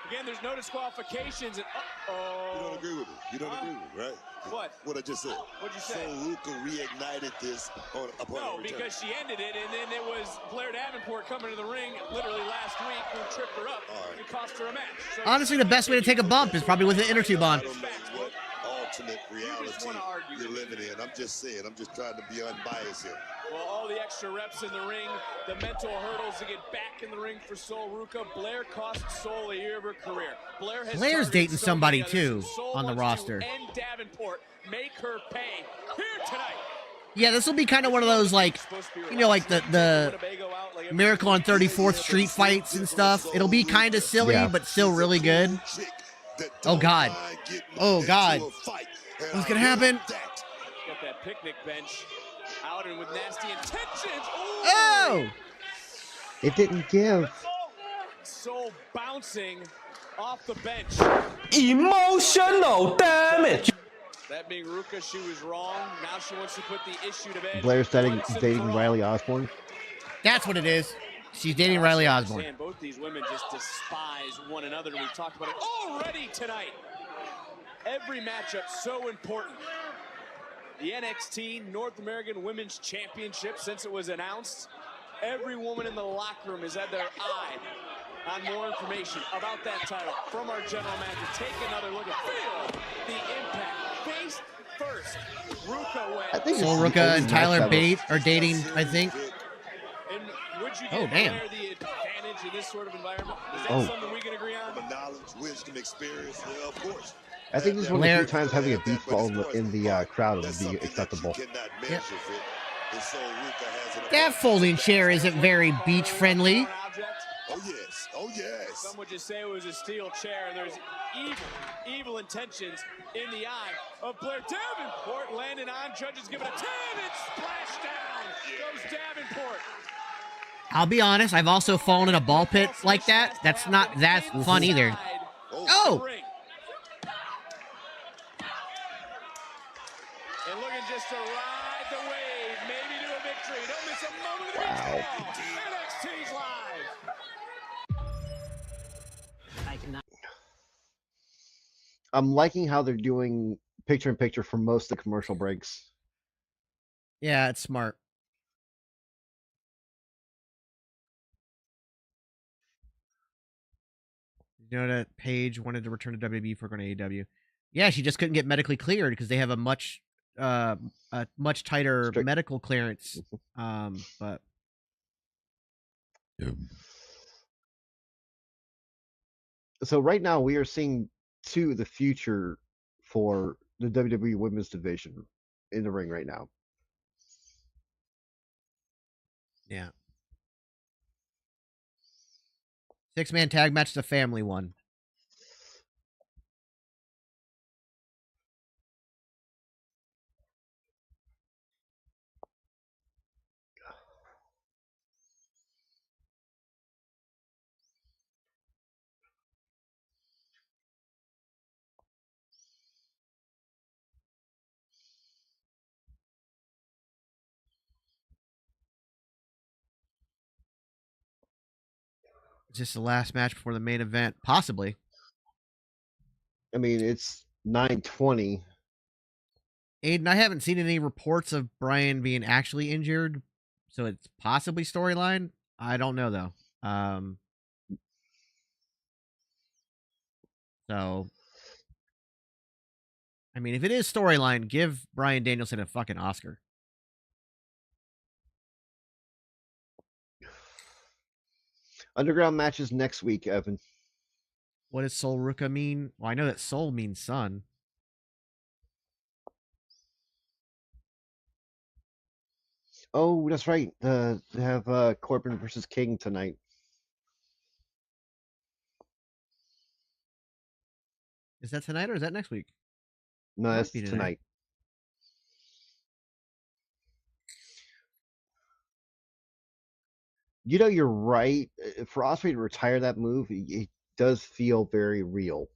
Again, there's no disqualifications. And You don't agree with me. You don't agree with me, right? What? What I just said. What'd you say? Sol Ruca reignited this upon No, her return. because she ended it, and then it was Blair Davenport coming to the ring literally last week who tripped her up and cost her a match. So Honestly, the best way to take a bump is probably with an inner tube on. I don't know what alternate reality you're living in. I'm just saying. I'm just trying to be unbiased here. Well, all the extra reps in the ring, the mental hurdles to get back in the ring for Sol Ruca. Blair cost Sol a year of her career. Blair's dating somebody too on the roster. And Davenport make her pay here tonight. Yeah, this will be kind of one of those, like, you know, like the Miracle on 34th Street fights and stuff. It'll be kind of silly, but still really good. Oh, God. Oh, God. What's going to happen? Got that picnic bench out and with nasty intentions. Ooh. Oh! It didn't give. Sol bouncing off the bench. Emotional damage. That being Ruca, she was wrong. Now she wants to put the issue to bed. Blair's dating Riley Osborne. That's what it is. She's dating Riley Osborne. Both these women just despise one another, and we've talked about it already tonight. Every matchup so important. The NXT North American Women's Championship, since it was announced, every woman in the locker room has had their eye on more information about that title from our general manager. Take another look at feel the impact. Face first, Ruca went. I think Sol Ruca and Tyler Bate are dating, I think. And would you Oh, give damn. Blair the advantage in this sort of environment? Is that something we can agree on? Knowledge, wisdom, experience, well, of course. I think this is one of the few times having a beach ball in the crowd would be acceptable. Yep. That folding chair isn't very beach friendly. Oh, yes. Oh, yes. Some would just say it was a steel chair. There's evil intentions in the eye of Blair Davenport. Landing on, judges give it a 10 and splash down goes Davenport. I'll be honest, I've also fallen in a ball pit like that. That's not that fun either. Oh! And looking just to ride the wave, maybe to a victory. Don't miss a moment of the wow. NXT's live. I'm liking how they're doing picture-in-picture for most of the commercial breaks. Yeah, it's smart. You know that Paige wanted to return to WWE for going to AEW. Yeah, she just couldn't get medically cleared because they have a much tighter medical clearance. But so right now we are seeing the future for the WWE Women's Division in the ring right now. yeah. 6-man tag match, the family one. Is this the last match before the main event? Possibly. I mean, it's 9:20. Aiden, I haven't seen any reports of Brian being actually injured, so it's possibly storyline. I don't know though. So, I mean, if it is storyline, give Bryan Danielson a fucking Oscar. Underground matches next week, Evan. What does Sol Ruca mean? Well, I know that Sol means son. Oh, that's right. They have Corbin versus King tonight. Is that tonight or is that next week? No, that's tonight. You know, you're right. For Osprey to retire that move, it does feel very real.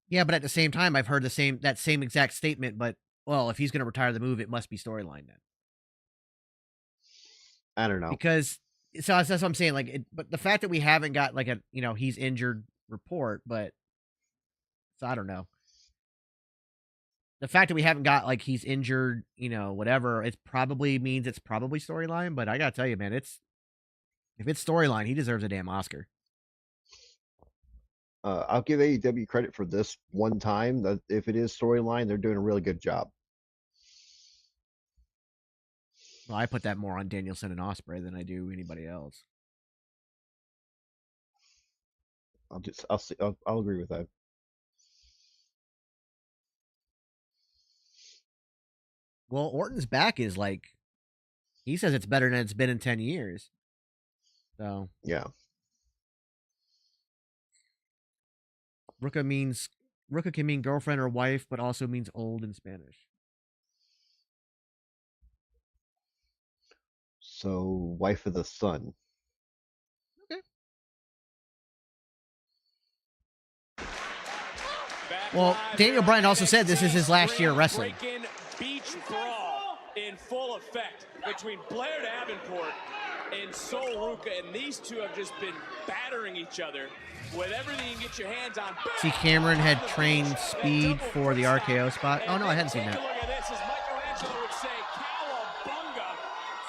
Yeah, but at the same time, I've heard that same exact statement. But well, if he's going to retire the move, it must be storyline then. I don't know, because so that's what I'm saying. Like, but the fact that we haven't got like a he's injured report, but so I don't know. The fact that we haven't got like he's injured, whatever, it probably means it's probably storyline. But I gotta tell you, man, if it's storyline, he deserves a damn Oscar. I'll give AEW credit for this one time. That if it is storyline, they're doing a really good job. Well, I put that more on Danielson and Ospreay than I do anybody else. I'll agree with that. Well, Orton's back is like, he says it's better than it's been in 10 years. So yeah. Ruka can mean girlfriend or wife, but also means old in Spanish. So, wife of the sun. Okay. Well, Daniel Bryan also said this is his last year wrestling. Breakin beach brawl in full effect between Blair Davenport and Sol Ruka, and these two have just been battering each other with everything you can get your hands on. See, Cameron had trained Speed for the RKO spot. Oh no, I hadn't seen that. Look at this, as Michelangelo would say, cowabunga.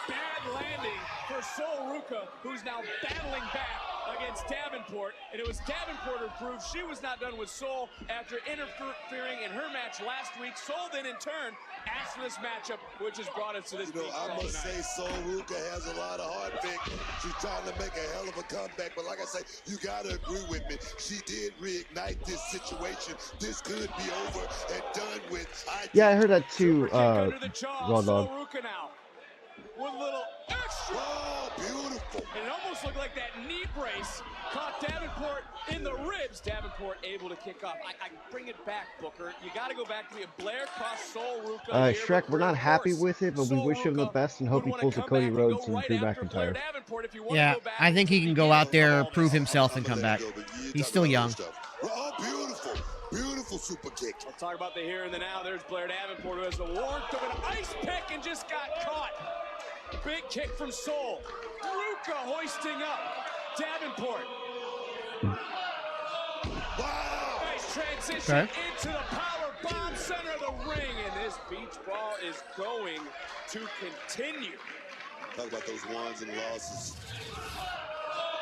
Bad landing for Sol Ruka, who's now battling back against Davenport, and it was Davenport who proved she was not done with Sol after interfering in her match last week. Sol then in turn asked for this matchup, which has brought us to this. I must say Sol Ruka has a lot of heart, Vic. She's trying to make a hell of a comeback, but like I say, you gotta agree with me. She did reignite this situation. This could be over and done with. Yeah, I heard that too. Raw Dog. Ruka now with a little extra. Oh, beautiful. And it almost looked like that knee brace caught Davenport in the ribs. Davenport able to kick off. I bring it back, Booker. You got to go back to me. Blair cost Sol Ruka. Shrek, we're not happy with it, but we wish him the best and hope he pulls a Cody Rhodes and Drew McIntyre. Yeah, I think he can go out there, prove himself, and come back. He's still young. Oh, beautiful. Beautiful super kick. I'll talk about the here and the now. There's Blair Davenport, who has the warmth of an ice pick and just got caught. Big kick from Sol. Ruka hoisting up Davenport. Wow! Nice transition into the power bomb center of the ring, and this beach ball is going to continue. Talk about those ones and losses.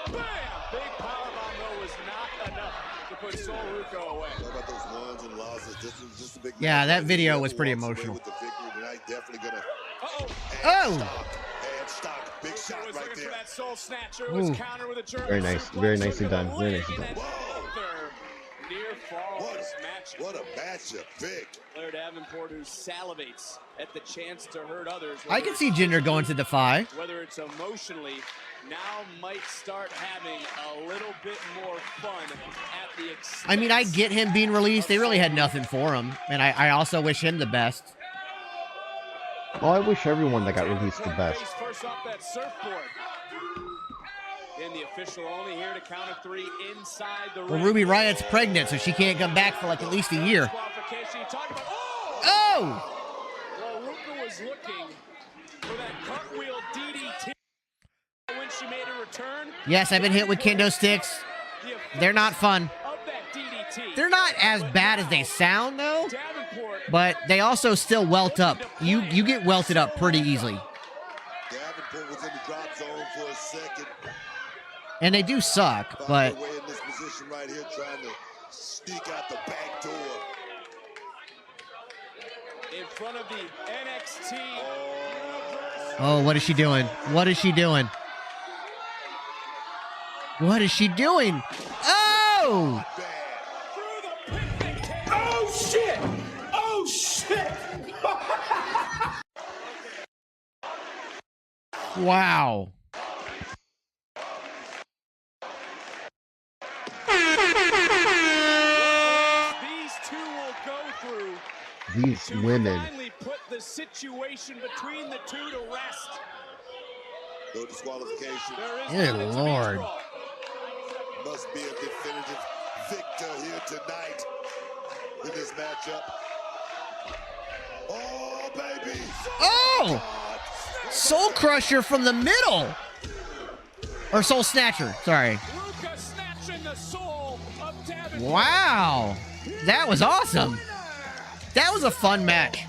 Bam! Big power bomb though was not enough to put Sol Ruka away. Talk about those ones and losses. This was just a big. Yeah, that video was pretty emotional. With the victory tonight, definitely gonna. Oh! Stock. Big shot was right looking there. for that Sol snatcher. It was countered with a German Very nice. Very nicely done. Very nicely done. Near fall matchup. What a matchup, Vic. Blair Davenport, who salivates at the chance to hurt others. I can see Jinder going to Defy. Whether it's emotionally, now might start having a little bit more fun at the expense. I mean, I get him being released. They really had nothing for him, and I also wish him the best. Oh, I wish everyone that got released the best. First off that surfboard. And the official only here to count a 3 inside the ring. Well, Ruby Riot's pregnant, so she can't come back for like at least a year. Oh! Well, Ruka was looking for that cartwheel DDT when she made a return. Yes, I've been hit with kendo sticks. They're not fun. They're not as bad as they sound, though. But they also still welt up. You get welted up pretty easily. Davenport was in the drop zone for a second. And they do suck, but in this position right here, trying to sneak out the back door. In front of the NXT. oh, what is she doing? What is she doing? What is she doing? Oh! Oh shit! Oh shit! Wow. These two will go through. These women. Finally put the situation between the two to rest. No disqualification. Good Lord. Must be a definitive victor here tonight in this matchup. Oh, baby! Oh! Soul Crusher from the middle! Or Soul Snatcher, sorry. Wow! That was awesome! That was a fun match.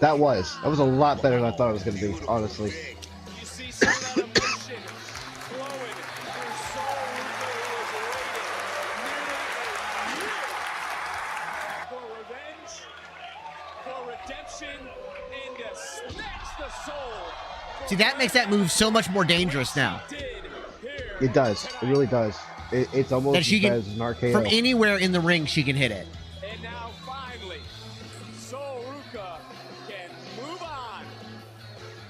That was a lot better than I thought it was going to be, honestly. See, that makes that move so much more dangerous now. It does. It really does. It's almost That she can, as an RKO. from anywhere in the ring, she can hit it. And now finally, Sol Ruca can move on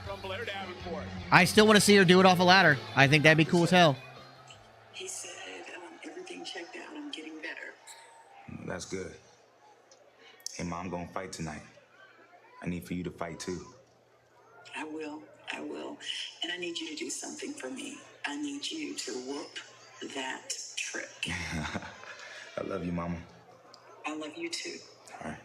from Blair Davenport. I still want to see her do it off a ladder. I think that'd be cool as hell. He said, everything checked out. I'm getting better. That's good. Hey, Mom, I'm gonna fight tonight. I need for you to fight too. I will. And I need you to do something for me. I need you to whoop that trick. I love you, Mama. I love you too. All right.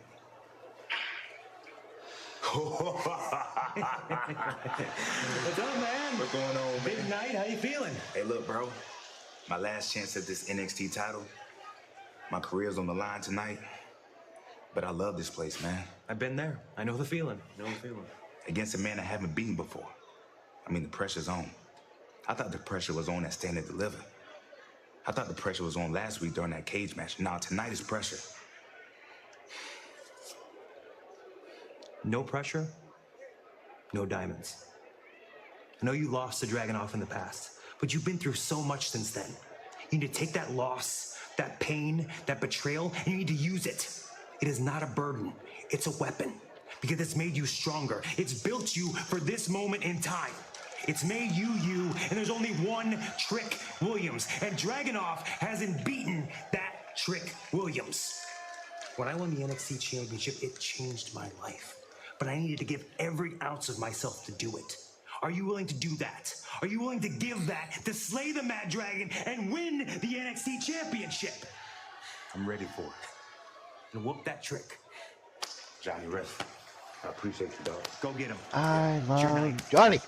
What's up, man? What's going on, Big man? night. How you feeling? Hey, look, bro. My last chance at this NXT title. My career's on the line tonight. But I love this place, man. I've been there. I know the feeling. Against a man I haven't beaten before. I mean, the pressure's on. I thought the pressure was on at Stand and Deliver. I thought the pressure was on last week during that cage match. Now, tonight is pressure. No pressure, no diamonds. I know you lost to Dragunov in the past, but you've been through so much since then. You need to take that loss, that pain, that betrayal, and you need to use it. It is not a burden, it's a weapon. Because it's made you stronger. It's built you for this moment in time. It's made you, and there's only one Trick Williams. And Dragunov hasn't beaten that Trick Williams. When I won the NXT Championship, it changed my life. But I needed to give every ounce of myself to do it. Are you willing to do that? Are you willing to give that, to slay the Mad Dragon and win the NXT Championship? I'm ready for it. And whoop that trick. Johnny, rest. I appreciate you, dog. Go get him. I love Johnny.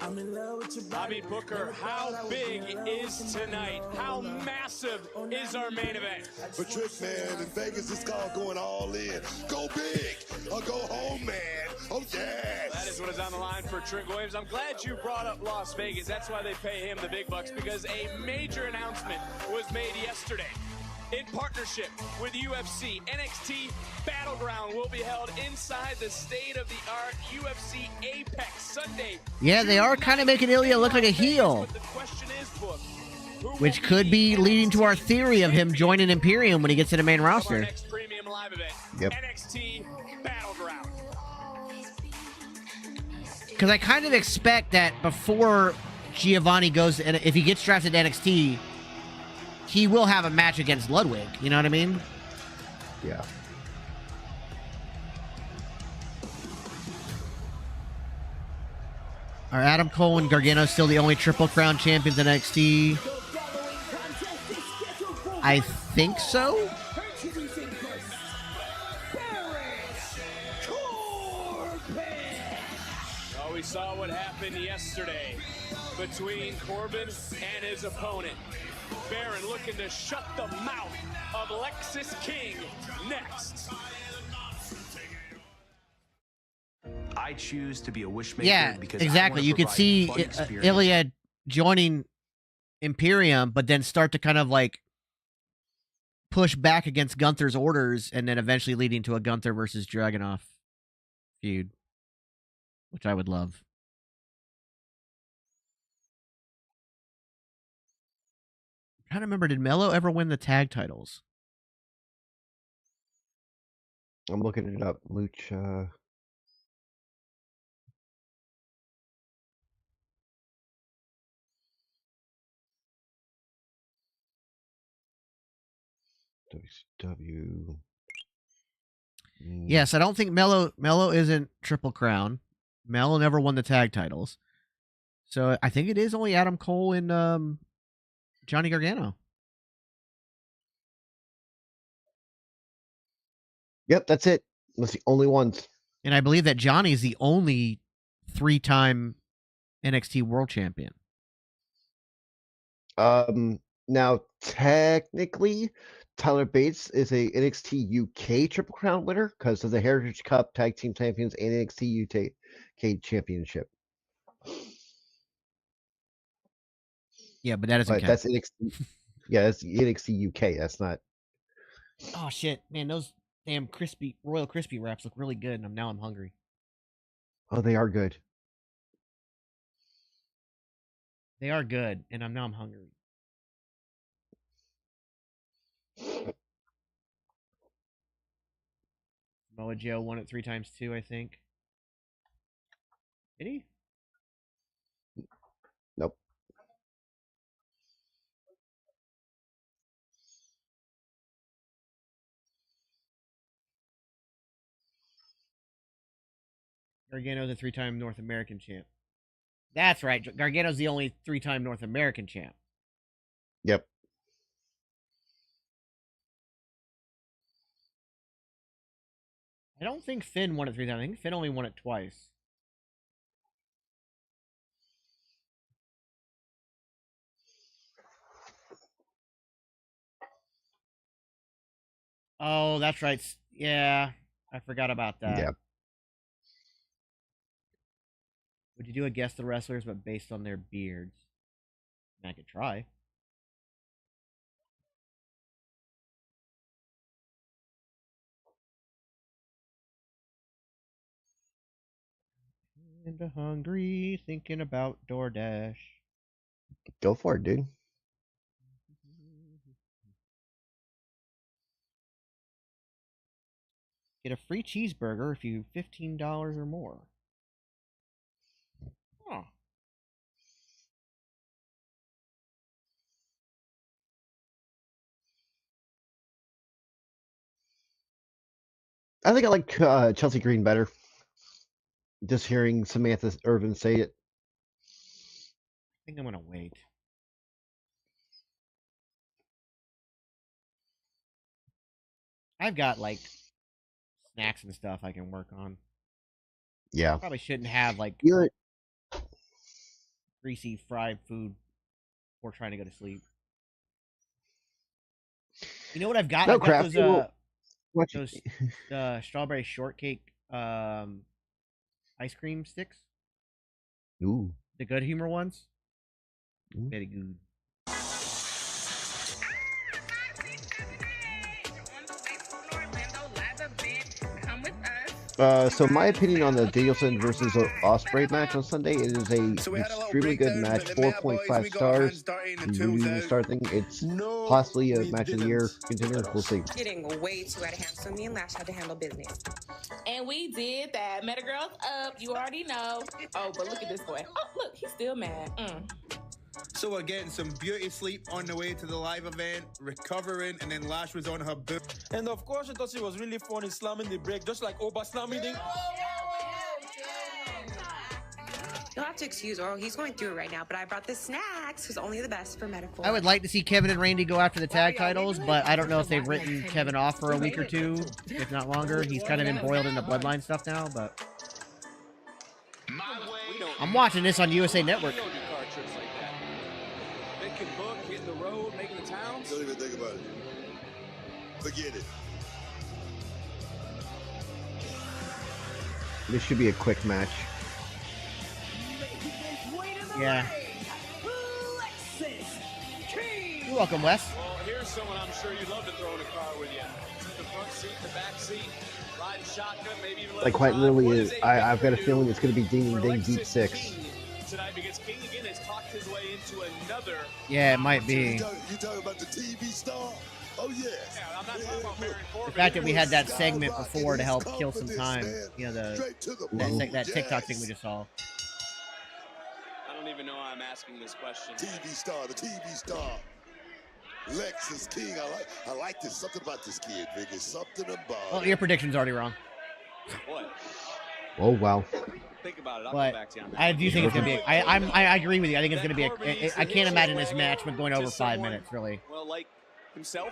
I mean, Booker, how big is tonight? How massive is our main event? For Trick, man, in Vegas, it's called going all in. Go big or go home, man. Oh, yes. That is what is on the line for Trick Williams. I'm glad you brought up Las Vegas. That's why they pay him the big bucks, because a major announcement was made yesterday. In partnership with UFC, NXT Battleground will be held inside the state-of-the-art UFC Apex Sunday. Yeah, they are kind of making Ilya look like a heel. The question is, Book, Which could be leading to our theory of him joining Imperium when he gets to the main roster. next premium live event, Yep. NXT Battleground. Because I kind of expect that before Giovanni goes, and if he gets drafted to NXT, he will have a match against Ludwig. You know what I mean? Yeah. Are Adam Cole and Gargano still the only Triple Crown champions in NXT? I think so. Well, we saw what happened yesterday between Corbin and his opponent. Baron looking to shut the mouth of Lexis King next. I choose to be a wishmaker. Yeah, because exactly. You could see Ilya joining Imperium, but then start to kind of like push back against Gunther's orders, and then eventually leading to a Gunther versus Dragunov feud, which I would love. I'm trying to remember, did Mello ever win the tag titles? I'm looking it up. Lucha. WCW. Yes, I don't think Mello isn't Triple Crown. Mel never won the tag titles. So I think it is only Adam Cole and Johnny Gargano. Yep, that's it. That's the only ones. And I believe that Johnny is the only 3-time NXT World Champion. Now technically, Tyler Bates is a NXT UK Triple Crown winner because of the Heritage Cup Tag Team Champions and NXT UK Championship. Yeah, but that doesn't count. That's NXT. Yeah, that's NXT UK. That's not. Oh shit, man! Those damn Royal Crispy wraps look really good, and now I'm hungry. Oh, they are good. They are good, and now I'm hungry. Samoa Joe won it 3 times too, I think. Did he? Nope. Gargano's a 3-time North American champ. That's right. Gargano's the only 3-time North American champ. Yep. I don't think Finn won it 3 times. I think Finn only won it twice. Oh, that's right. Yeah, I forgot about that. Yeah. Would you do a guess the wrestlers, but based on their beards? I could try. And hungry, thinking about DoorDash. Go for it, dude. Get a free cheeseburger if you $15 or more. Oh. I think I like Chelsea Green better. Just hearing Samantha Irvin say it. I think I'm gonna wait. I've got like snacks and stuff I can work on. Yeah. Probably shouldn't have like greasy fried food before trying to go to sleep. You know what I've got? No, I've got those strawberry shortcake ice cream sticks. Ooh. The Good Humor ones. Very good. So my opinion on the Danielson versus Ospreay match on Sunday, it is a extremely good match, 4.5 stars. You start thinking it's possibly a match of the year contender. We'll see. Getting way too out of hand, so me and Lash had to handle business. And we did that. Meta Girls up, you already know. Oh, but look at this boy. Oh, look, he's still mad. So we're getting some beauty sleep on the way to the live event, recovering, and then Lash was on her boot. And of course, I thought she was really funny slamming the break, just like Oba slamming the... You'll have to excuse Oral. He's going through it right now, but I brought the snacks because only the best for medical. I would like to see Kevin and Randy go after the tag titles, but I don't know if they've written Kevin off for a week or two, if not longer. He's kind of embroiled in the bloodline stuff now, but I'm watching this on USA Network. They can book, hitting the road, making the towns. Don't even think about it. Forget it. This should be a quick match. Yeah. You're welcome, Wes. Well, here's someone I'm sure you'd love to throw in a car with you. The front seat, the back seat, riding shotgun, maybe even Like quite literally is. I've got a feeling it's going to be Ding Ding Deep 6. Tonight because King again has talked his way into another. Yeah, it might be. You talking about the TV star? Oh yes. Yeah, I'm not talking about Baron Corbin. The fact that we had that segment before to help kill some time. You know, that TikTok thing we just saw. I don't even know why I'm asking this question. TV star, the TV star. Lexus King. I like this. Something about this kid, Vic. It's something about. Well, your prediction's already wrong. What? Oh wow. Think about it. I'll But come back to you on that. I do think it's gonna be. I agree with you. I think it's gonna be. I can't imagine this match going over 5 minutes. Really. Well, like himself.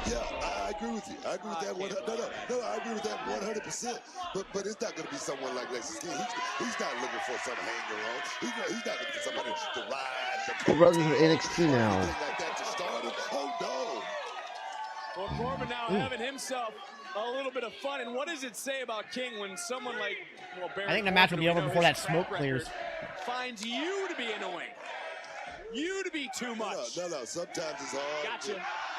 Yeah, I agree with you. I agree with that. No, I agree with that 100%. But it's not going to be someone like Lexus King. He's not looking for some hanger on. He's not looking for somebody to ride. The brothers of NXT now. Like that to start it. Oh no. Well, Corbin now having himself a little bit of fun. And what does it say about King when someone like Baron I think the match will be over Corbin, before that his smoke track clears. record, finds you to be annoying. You to be too much. No. Sometimes it's hard to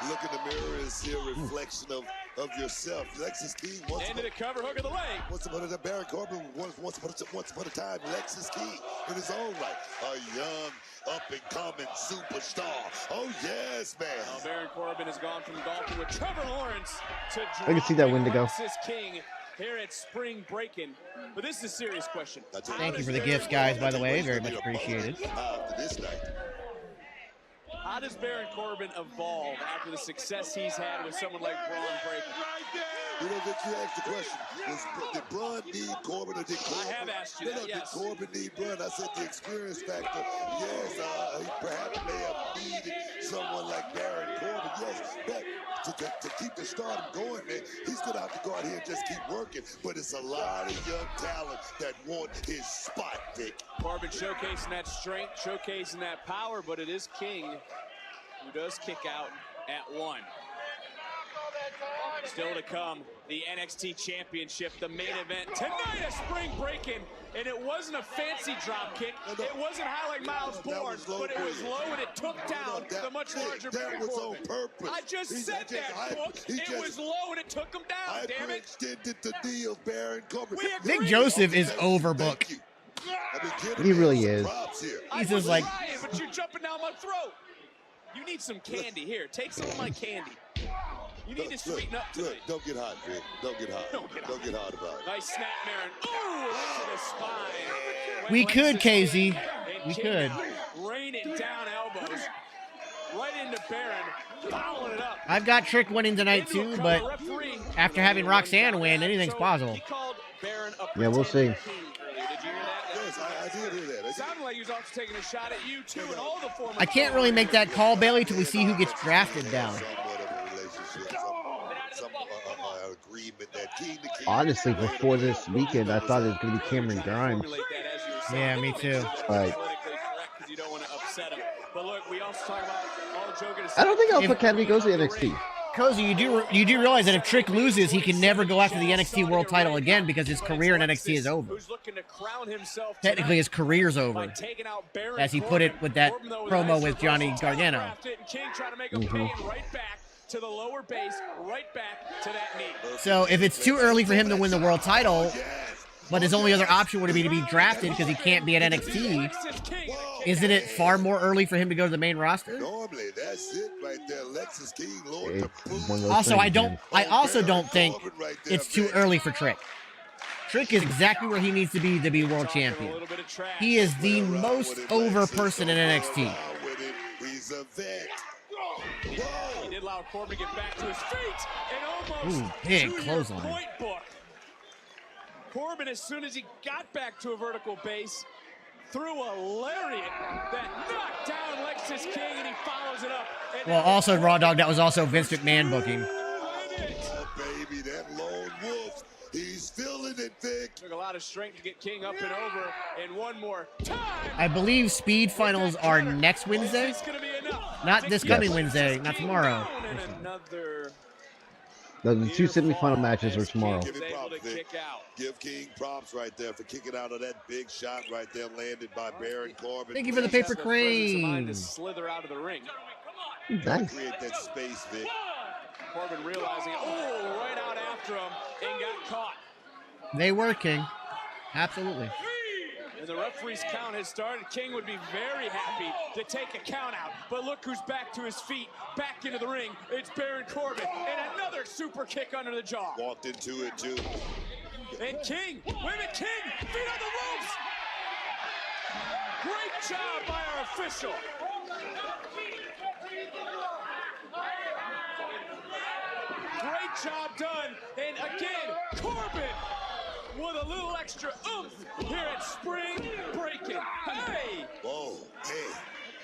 look in the mirror and see a reflection of yourself. Lexus King Into the cover hook of the leg. Once upon a time, Baron Corbin once upon a time, Lexus King in his own right. A young, up-and-coming superstar. Oh, yes, man. Baron Corbin has gone from golfing with Trevor Lawrence to I can see that Wendigo. Lexus King here at Spring Breakin'. But this is a serious question. Thank you for the gifts, guys. By the way, very much appreciated. After this night. How does Baron Corbin evolve after the success he's had with someone like Braun Breakin'? You know, Vic, you asked the question. Did Braun need Corbin or did Corbin? I have asked you that, yes. Did Corbin need Braun? I said the experience factor. Yes, he perhaps may have needed someone like Baron Corbin. Yes, but to keep the stardom going, man, he's going to have to go out here and just keep working. But it's a lot of young talent that want his spot, Vic. Corbin showcasing that strength, showcasing that power, but it is King who does kick out at 1. Still to come, the NXT Championship, the main event tonight, a Spring Breakin', and it wasn't a fancy drop kick. It wasn't high like Miles Bourne, but it was low and it took down the much larger Baron Corbin. I just said that, Book. It was low and it took him down, damn it. Extended the knee of Baron Corbin. Nick Joseph is overbooked. He really is. He's just like. But you're jumping down my throat. You need some candy. Here, take some of my candy. You need to sweeten up tonight. Don't get hot, Vic. Don't get hot. Don't get hot about it. Nice snap, Baron. Ooh, to the spine. We could, KZ. We could. Rain it down elbows. Right into Baron. Following it up. I've got Trick winning tonight too, but after having Roxanne win, anything's possible. Yeah, we'll see. Did you hear that? Yes, I did hear that. It sounded like he was also taking a shot at you too, and all the former. I can't really make that call, Bailey, till we see who gets drafted down. Honestly, before this weekend, I thought it was going to be Cameron Grimes. Yeah, me too. Right. You don't want to upset him. But look, we also talk about all joking aside. I don't think Alpha Academy goes to NXT. Cozy, you do realize that if Trick loses, he can never go after the NXT World Title again because his career in NXT is over. Technically, his career's over, as he put it with that promo with Johnny Gargano. To the lower base, right back to that knee. So if it's too early for him to win the world title, but his only other option would be to be drafted because he can't be at NXT, isn't it far more early for him to go to the main roster? Normally, that's it right there. Lexus King, Lord. Also, I also don't think it's too early for Trick. Trick is exactly where he needs to be world champion. He is the most over person in NXT. He's a vet. He did allow Corbin to get back to his feet and almost big to clothesline. your point book. Corbin, as soon as he got back to a vertical base, threw a lariat that knocked down Lexus King, and he follows it up. Well, also, Raw Dog, that was also Vince McMahon booking. Oh, baby, that lone wolf. He's feeling it, Vic. Took a lot of strength to get King up and over, and one more time. I believe Speed Finals are next Wednesday. Not this coming Wednesday, not tomorrow. No, the two semifinal matches are tomorrow. Give King props right there for kicking out of that big shot right there, landed by Baron Corbin. Thank you for the paper crane. Slither out of the ring. Nice. Create that space, Vic. Corbin realizing, right out after him and got caught. They were, King. Absolutely. And the referee's count has started. King would be very happy to take a count out. But look who's back to his feet, back into the ring. It's Baron Corbin. And another super kick under the jaw. Walked into it, too. And King, wait a minute, King, feet on the ropes. Great job by our official. Great job done. And again, Corbin with a little extra oomph here at Spring Breakin. Hey! Whoa, hey.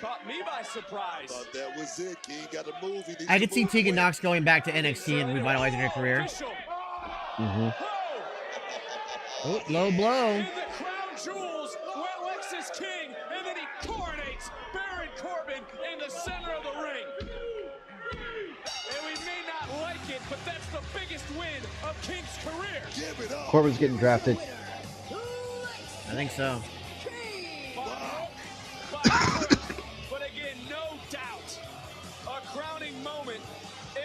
Caught me by surprise. Thought that was it. He ain't got to move. He needs I to could see move Tegan quick. Knox going back to NXT and revitalizing her career. Oh, low blow. In the crown jewels, Alexis King, and then he coronates Baron Corbin in the center of the ring. And we may not like it, but that's the biggest win of King's career. Give it up. Corbin's getting drafted. I think so. But again, no doubt, a crowning moment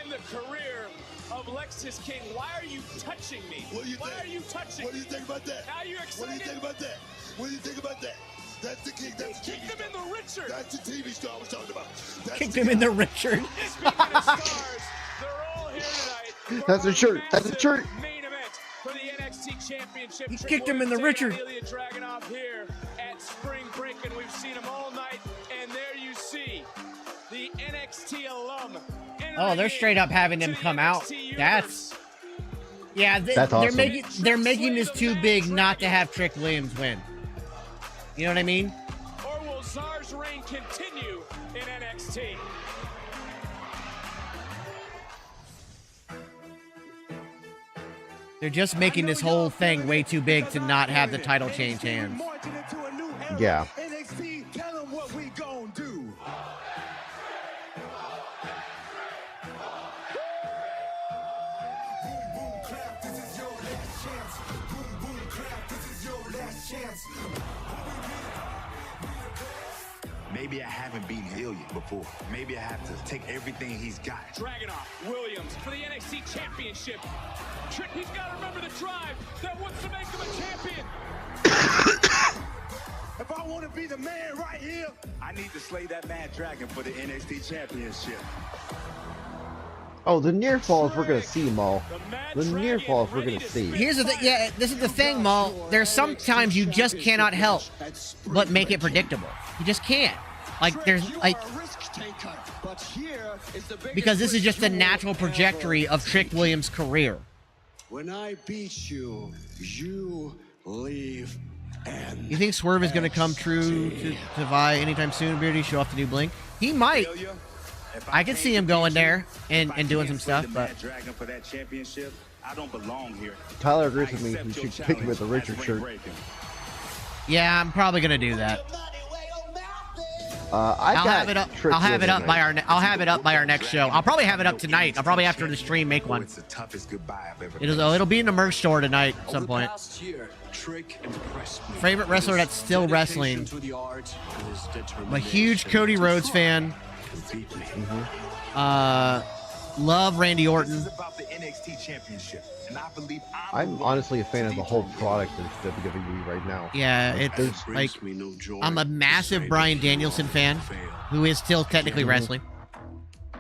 in the career of Lexis King. Why are you touching me? What do you Why think? are you touching What do you think about that? Now you What do you excited? think about that? What do you think about that? That's the king. That's the Kicked TV him in the Richard. That's the TV star I was talking about. That's Kicked him in the Richard. Speaking of stars, they're all here tonight. for That's a our shirt. That's a massive shirt. Main event for the NXT Championship. He Trick kicked him in the Williams Richard. taking Ilya Dragunov here at Spring Breakin. We've seen him all night, and there you see the NXT alum. Oh, they're straight up having him come out. That's That's they're awesome. making this too big not to have Trick Williams win. You know what I mean? Or will Czar's reign continue in NXT? They're just making this whole thing way too big to not have the title change hands. Yeah. NXT, tell them what we gon' do. Maybe I haven't beaten Ilya before. Maybe I have to take everything he's got. Dragunov, Williams for the NXT Championship. Trick, he's got to remember the drive that wants to make him a champion. If I want to be the man right here, I need to slay that mad dragon for the NXT Championship. Oh, the near falls we're gonna see, Maul. The near falls we're gonna see. Here's the thing. Yeah, this is the thing, Maul. There's sometimes you just cannot help but make it predictable. You just can't. Like there's like because this is just the natural trajectory of Trick Williams' career. when I beat you, you leave. You think Swerve is going to come true to Vi anytime soon, Beardy? Show off the new Blink? He might. I could see him going there and doing some stuff, but Dragon for that championship, I don't belong here. Tyler agrees with me. You should pick him with the Richard shirt. yeah, I'm probably going to do that. I'll have it up. I'll have it up by our. I'll have it up by our next show. I'll probably have it up tonight. I'll probably after the stream make one. It's the toughest goodbye I've ever It'll be in the merch store tonight at some point. Favorite wrestler that's still wrestling. I'm a huge Cody Rhodes fan. Love Randy Orton. This is about the NXT championship, and I believe I'm honestly a fan of the whole product of WWE right now. Yeah, it's like I'm a massive Bryan Danielson fan, who is still technically wrestling.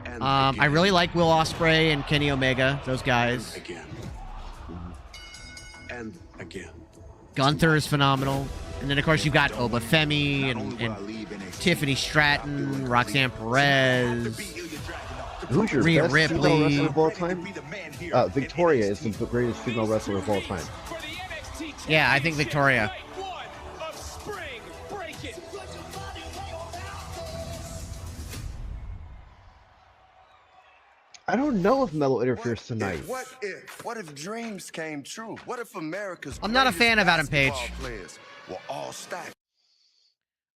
I really like Will Ospreay and Kenny Omega, those guys. And again. Gunther is phenomenal. And then, of course, you've got Oba Femi and Tiffany Stratton, Roxanne Perez, Who's your Rhea best Ripley. female wrestler of all time? Victoria is the greatest female wrestler of all time. Yeah, I think Victoria. I don't know if Melo interferes tonight. What if dreams came true? What if America's I'm not a fan of Adam Page. basketball players were all stacked?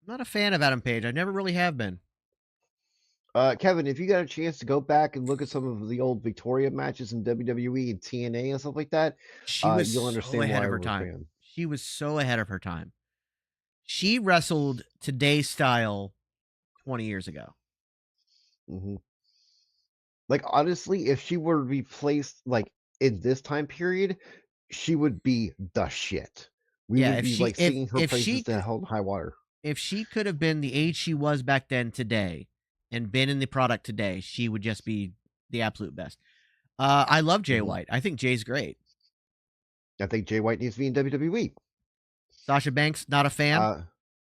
I'm not a fan of Adam Page. I never really have been. Kevin, if you got a chance to go back and look at some of the old Victoria matches in WWE and TNA and stuff like that, She was you'll so understand ahead why of her we're a time. fan. She was so ahead of her time. She wrestled today's style 20 years ago. Mm-hmm. Like, honestly, if she were to be placed, like, in this time period, she would be the shit. We Yeah, would if be, she- like, singing her if praises she to hell and high water. If she could have been the age she was back then today and been in the product today, she would just be the absolute best. I love Jay White. I think Jay's great. I think Jay White needs to be in WWE. Sasha Banks, not a fan.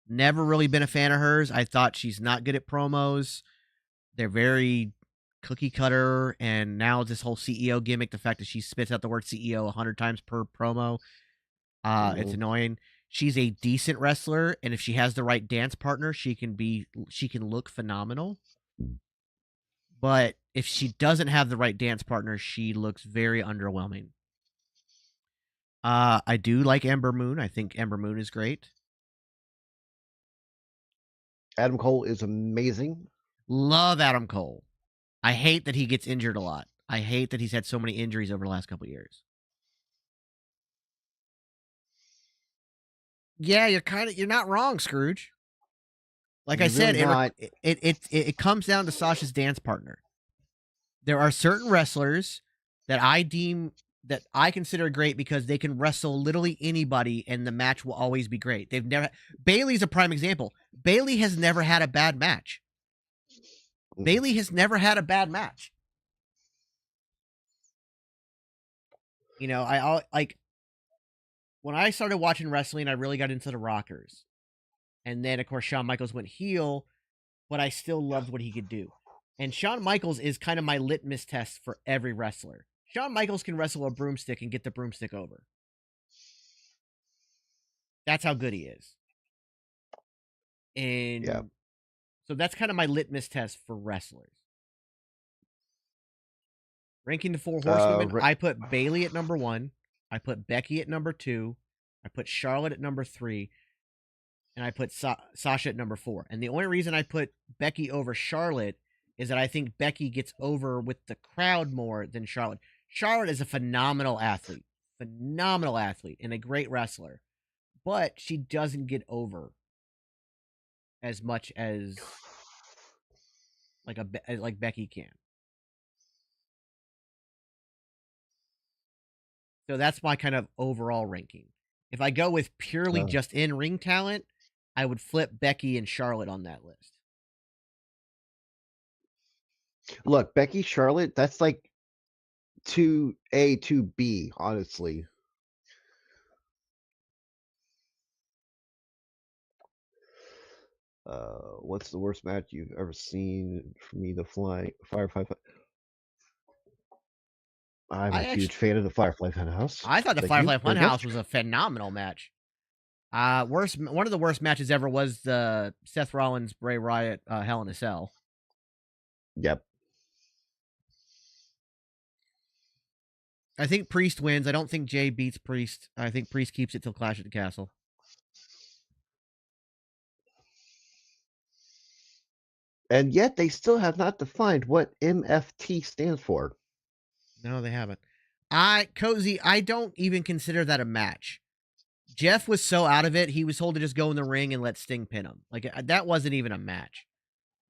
Never really been a fan of hers. I thought she's not good at promos. They're very cookie cutter, and now this whole CEO gimmick, the fact that she spits out the word CEO 100 times per promo, It's annoying. She's a decent wrestler, and if she has the right dance partner, she can look phenomenal. But if she doesn't have the right dance partner, she looks very underwhelming. I do like Ember Moon. I think Ember Moon is great. Adam Cole is amazing. Love Adam Cole. I hate that he gets injured a lot. I hate that he's had so many injuries over the last couple of years. Yeah, you're not wrong, Scrooge. Like I said, it comes down to Sasha's dance partner. There are certain wrestlers that I consider great because they can wrestle literally anybody and the match will always be great. Bayley's a prime example. Bayley has never had a bad match. Bayley has never had a bad match. You know, when I started watching wrestling, I really got into the Rockers. And then, of course, Shawn Michaels went heel, but I still loved what he could do. And Shawn Michaels is kind of my litmus test for every wrestler. Shawn Michaels can wrestle a broomstick and get the broomstick over. That's how good he is. And so that's kind of my litmus test for wrestlers. Ranking the 4 horsewomen, I put Bayley at number 1. I put Becky at number 2. I put Charlotte at number 3. And I put Sasha at number 4. And the only reason I put Becky over Charlotte is that I think Becky gets over with the crowd more than Charlotte. Charlotte is a phenomenal athlete and a great wrestler, but she doesn't get over as much as like Becky can. So that's my kind of overall ranking. If I go with purely just in-ring talent, I would flip Becky and Charlotte on that list. Look, Becky, Charlotte, that's like 2A, 2B, honestly. What's the worst match you've ever seen? For me, the Firefly. I'm a huge fan of the Firefly Funhouse. I thought the Firefly Funhouse was a phenomenal match. One of the worst matches ever was the Seth Rollins Bray Wyatt Hell in a Cell. Yep. I think Priest wins. I don't think Jay beats Priest. I think Priest keeps it till Clash at the Castle. And yet they still have not defined what MFT stands for. No, they haven't. Cozy, I don't even consider that a match. Jeff was so out of it, he was told to just go in the ring and let Sting pin him. Like, that wasn't even a match.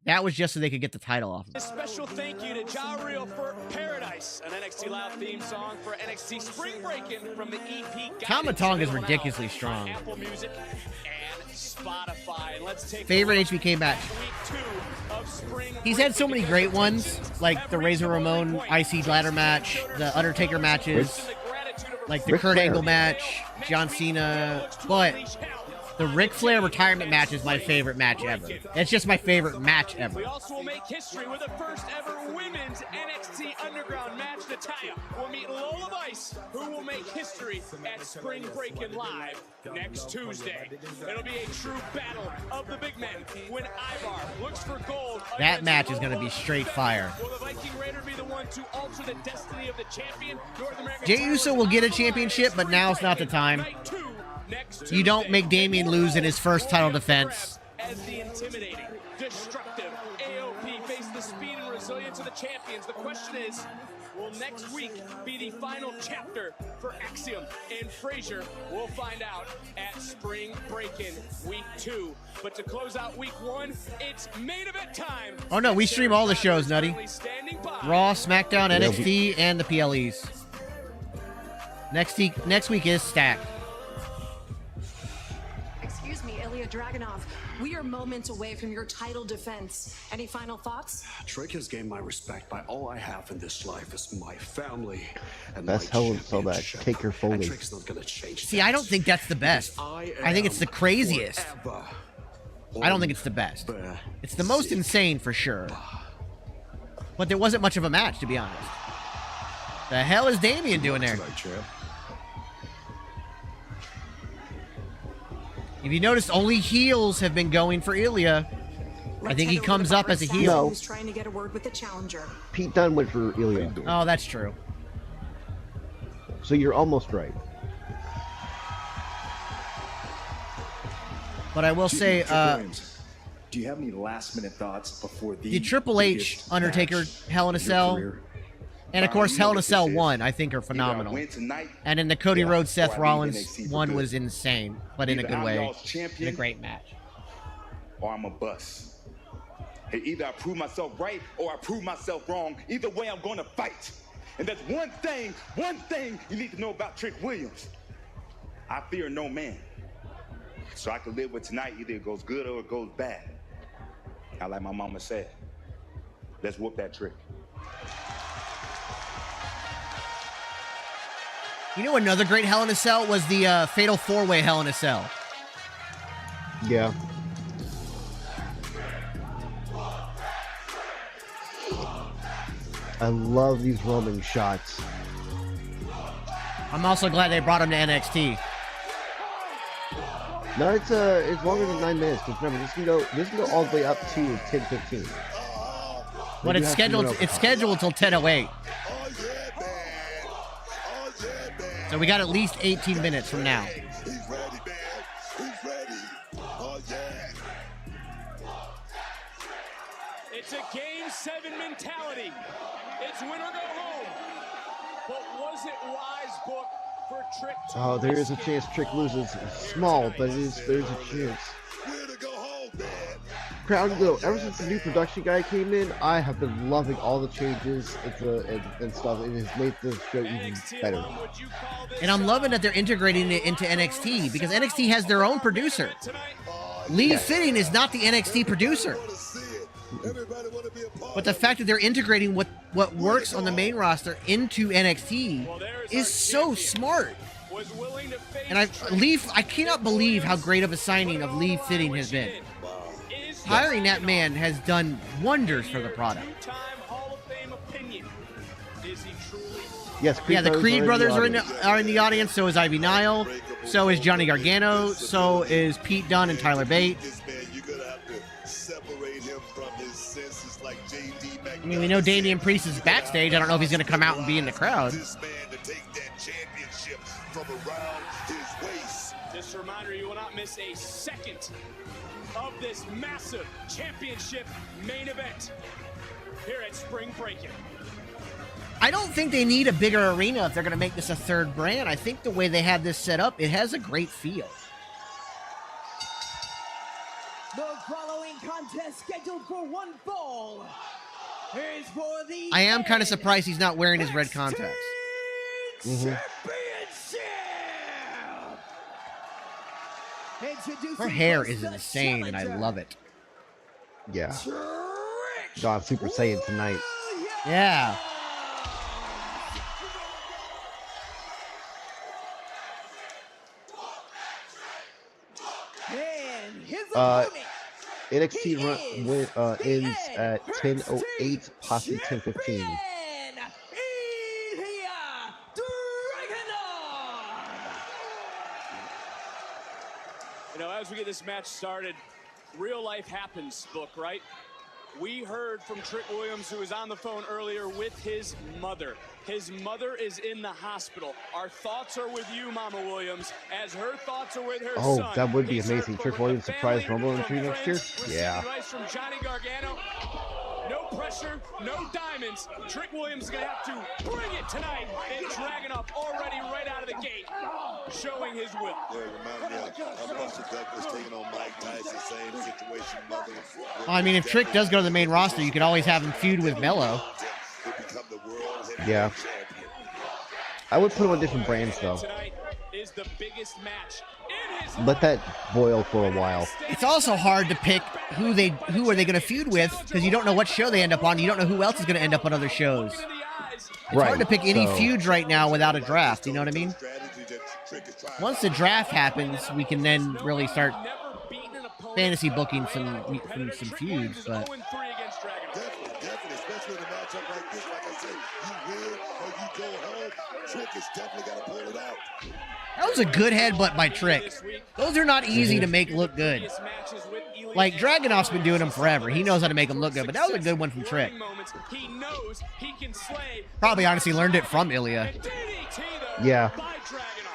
That was just so they could get the title off of him. A special thank you to Ja Real for Paradise, an NXT Live theme song for NXT Spring Breakin from the EP. Tama Tonga is ridiculously strong. Apple Music and Spotify. Let's take favorite HBK match. He's had so many great ones, like the Razor Ramon IC ladder match, the Undertaker matches, like the Kurt Angle match, John Cena, but the Ric Flair retirement match is my favorite match ever. It's just my favorite match ever. We also will make history with the first ever women's NXT Underground match. Natalya will meet Lola Vice, who will make history at Spring Breakin' Live next Tuesday. It'll be a true battle of the big men when Ivar looks for gold. That match is going to be straight fire. Will the Viking Raider be the one to alter the destiny of the champion? North American Jey Uso will get a championship, but now's not the time. You don't make Damian lose in his first title defense. As the intimidating, destructive AOP face the speed and resilience of the champions, the question is, will next week be the final chapter for Axiom and Frazier? We'll find out at Spring Breakin' Week 2. But to close out Week 1, it's main event time. Oh no, we stream all the shows, Nutty. Raw, SmackDown, NXT, and the PLEs. Next week is stacked. Excuse me, Ilya Dragunov. We are moments away from your title defense. Any final thoughts? Trick has gained my respect by all I have in this life is my family and that's my Hell in Cell that Taker Foley. Trick's not gonna change. See, I don't think that's the best. I think it's the craziest. I don't think it's the best. It's the most insane for sure. But there wasn't much of a match, to be honest. The hell is Damian doing there? If you notice, only heels have been going for Ilya. I think he comes up as a heel. No. Who's trying to get a word with the challenger? Pete Dunne went for Ilya. Oh, that's true. So you're almost right. But I will say, do you have any last-minute thoughts before the Triple H Undertaker Hell in a Cell, and of course Hell in a Cell 1, I think are phenomenal. And then the Cody Rhodes Seth Rollins one was insane, but in a good way, in a great match. Or I'm a bust. Hey, either I prove myself right or I prove myself wrong. Either way, I'm going to fight. And that's one thing you need to know about Trick Williams. I fear no man. So I can live with tonight, either it goes good or it goes bad. Now, like my mama said, let's whoop that trick. You know, another great Hell in a Cell was the Fatal 4-Way Hell in a Cell. Yeah. I love these Roman shots. I'm also glad they brought him to NXT. No, it's longer than 9 minutes. Because remember, this can go all the way up to 10:15. But it's scheduled till 10:08. So we got at least 18 minutes from now. It's a Game 7 mentality. It's win or go home. But was it wise, Book, for Trick to Oh, there is a chance Trick loses. Small, but there's a chance. Crowd, though, ever since the new production guy came in, I have been loving all the changes and stuff. It has made this show even better. And I'm loving that they're integrating it into NXT, because NXT has their own producer. Lee Fitting is not the NXT producer. But the fact that they're integrating what works on the main roster into NXT is so smart. And I cannot believe how great of a signing of Lee Fitting has been. Hiring that man has done wonders for the product. Yes, yeah, the Creed brothers are in the audience. So is Ivy Nile. So is Johnny Gargano. So is Pete Dunne and Tyler Bate. I mean, we know Damian Priest is backstage. I don't know if he's going to come out and be in the crowd. Just a reminder, you will not miss a second of this massive championship main event here at Spring Breakin. I don't think they need a bigger arena if they're going to make this a third brand. I think the way they have this set up, it has a great feel. The following contest scheduled for one fall is for the I am kind of surprised he's not wearing his red contacts. Her hair is insane, and I love it. Yeah. God, Super Saiyan tonight. Yeah. NXT ends at 10:08, possibly 10:15. You know, as we get this match started, real life happens, Book, right? We heard from Trick Williams, who was on the phone earlier with his mother. His mother is in the hospital. Our thoughts are with you, Mama Williams, as her thoughts are with her son. Oh, that would be amazing. Trick Williams surprise Rumble entry next year? Yeah. Advice from Johnny Gargano. No pressure, no diamonds. Trick Williams is going to have to bring it tonight. And Dragunov already right out of the gate, showing his will. Yeah, remind me of Buster Douglas taking on Mike Tyson, same situation. Mother. Well, I mean, if Trick does go to the main roster, you could always have him feud with Mello. Yeah. I would put him on different brands, though. Is the biggest match. Let that boil for a while. It's also hard to pick who are they going to feud with, because you don't know what show they end up on. You don't know who else is going to end up on other shows. It's hard to pick any feuds right now without a draft. You know what I mean? Once the draft happens, we can then really start fantasy booking some feuds. But Definitely, especially in a matchup like this. Like I said, you win or you go home. Trick has definitely got to pull it out. That was a good headbutt by Trick. Those are not easy to make look good. Like, Dragunov's been doing them forever. He knows how to make them look good, but that was a good one from Trick. Probably honestly learned it from Ilya. Yeah.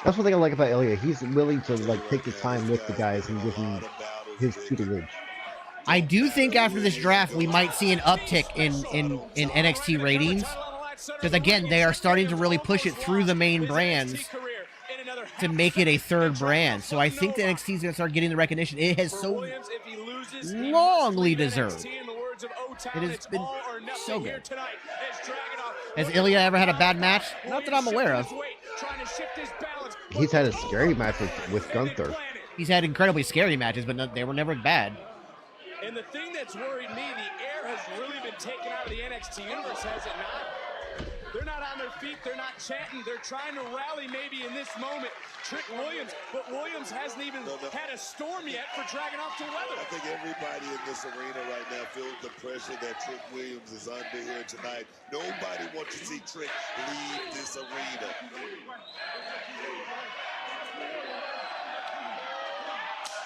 That's one thing I like about Ilya. He's willing to like take the time with the guys and give them his tutelage. I do think after this draft we might see an uptick in NXT ratings. Because again, they are starting to really push it through the main brands to make it a third brand. So I think the NXT is going to start getting the recognition it has so longly deserved. It has been so good. Has Ilya ever had a bad match? Not that I'm aware of. He's had a scary match with Gunther. He's had incredibly scary matches, but they were never bad. And the thing that's worried me, the air has really been taken out of the NXT universe, has it not? They're not on their feet. They're not chanting. They're trying to rally maybe in this moment. Trick Williams, but Williams hasn't even had a storm yet for Dragunov to weather. I think everybody in this arena right now feels the pressure that Trick Williams is under here tonight. Nobody wants to see Trick leave this arena.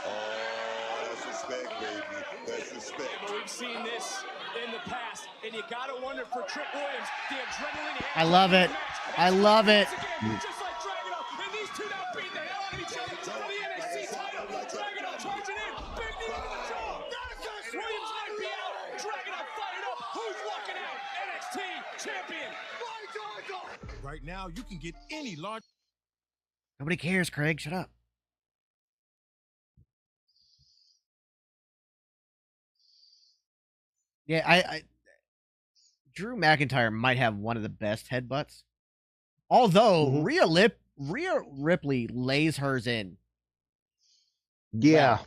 Oh, that's respect, baby. That's respect. We've seen this in the past, and you gotta wonder for Trick Williams, the adrenaline. I love it. I love it. Just like Dragunov, and these two now beat the hell out of each other for the NXT title. Dragunov charging in, big knee to the jaw. Williams might be out. Dragunov fired up. Who's walking out? NXT champion. Right now, you can get any large. Nobody cares, Craig. Shut up. Yeah, I Drew McIntyre might have one of the best headbutts. Although Rhea Ripley lays hers in. Yeah.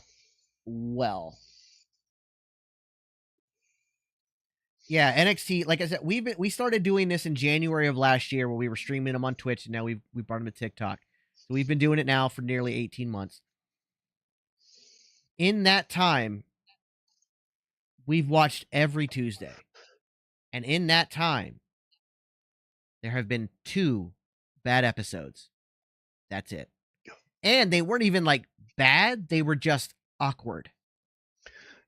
Well. Yeah, NXT, like I said, we started doing this in January of last year where we were streaming them on Twitch, and now we brought them to TikTok. So we've been doing it now for nearly 18 months. In that time, we've watched every Tuesday. And in that time, there have been 2 bad episodes. That's it. And they weren't even like bad, they were just awkward.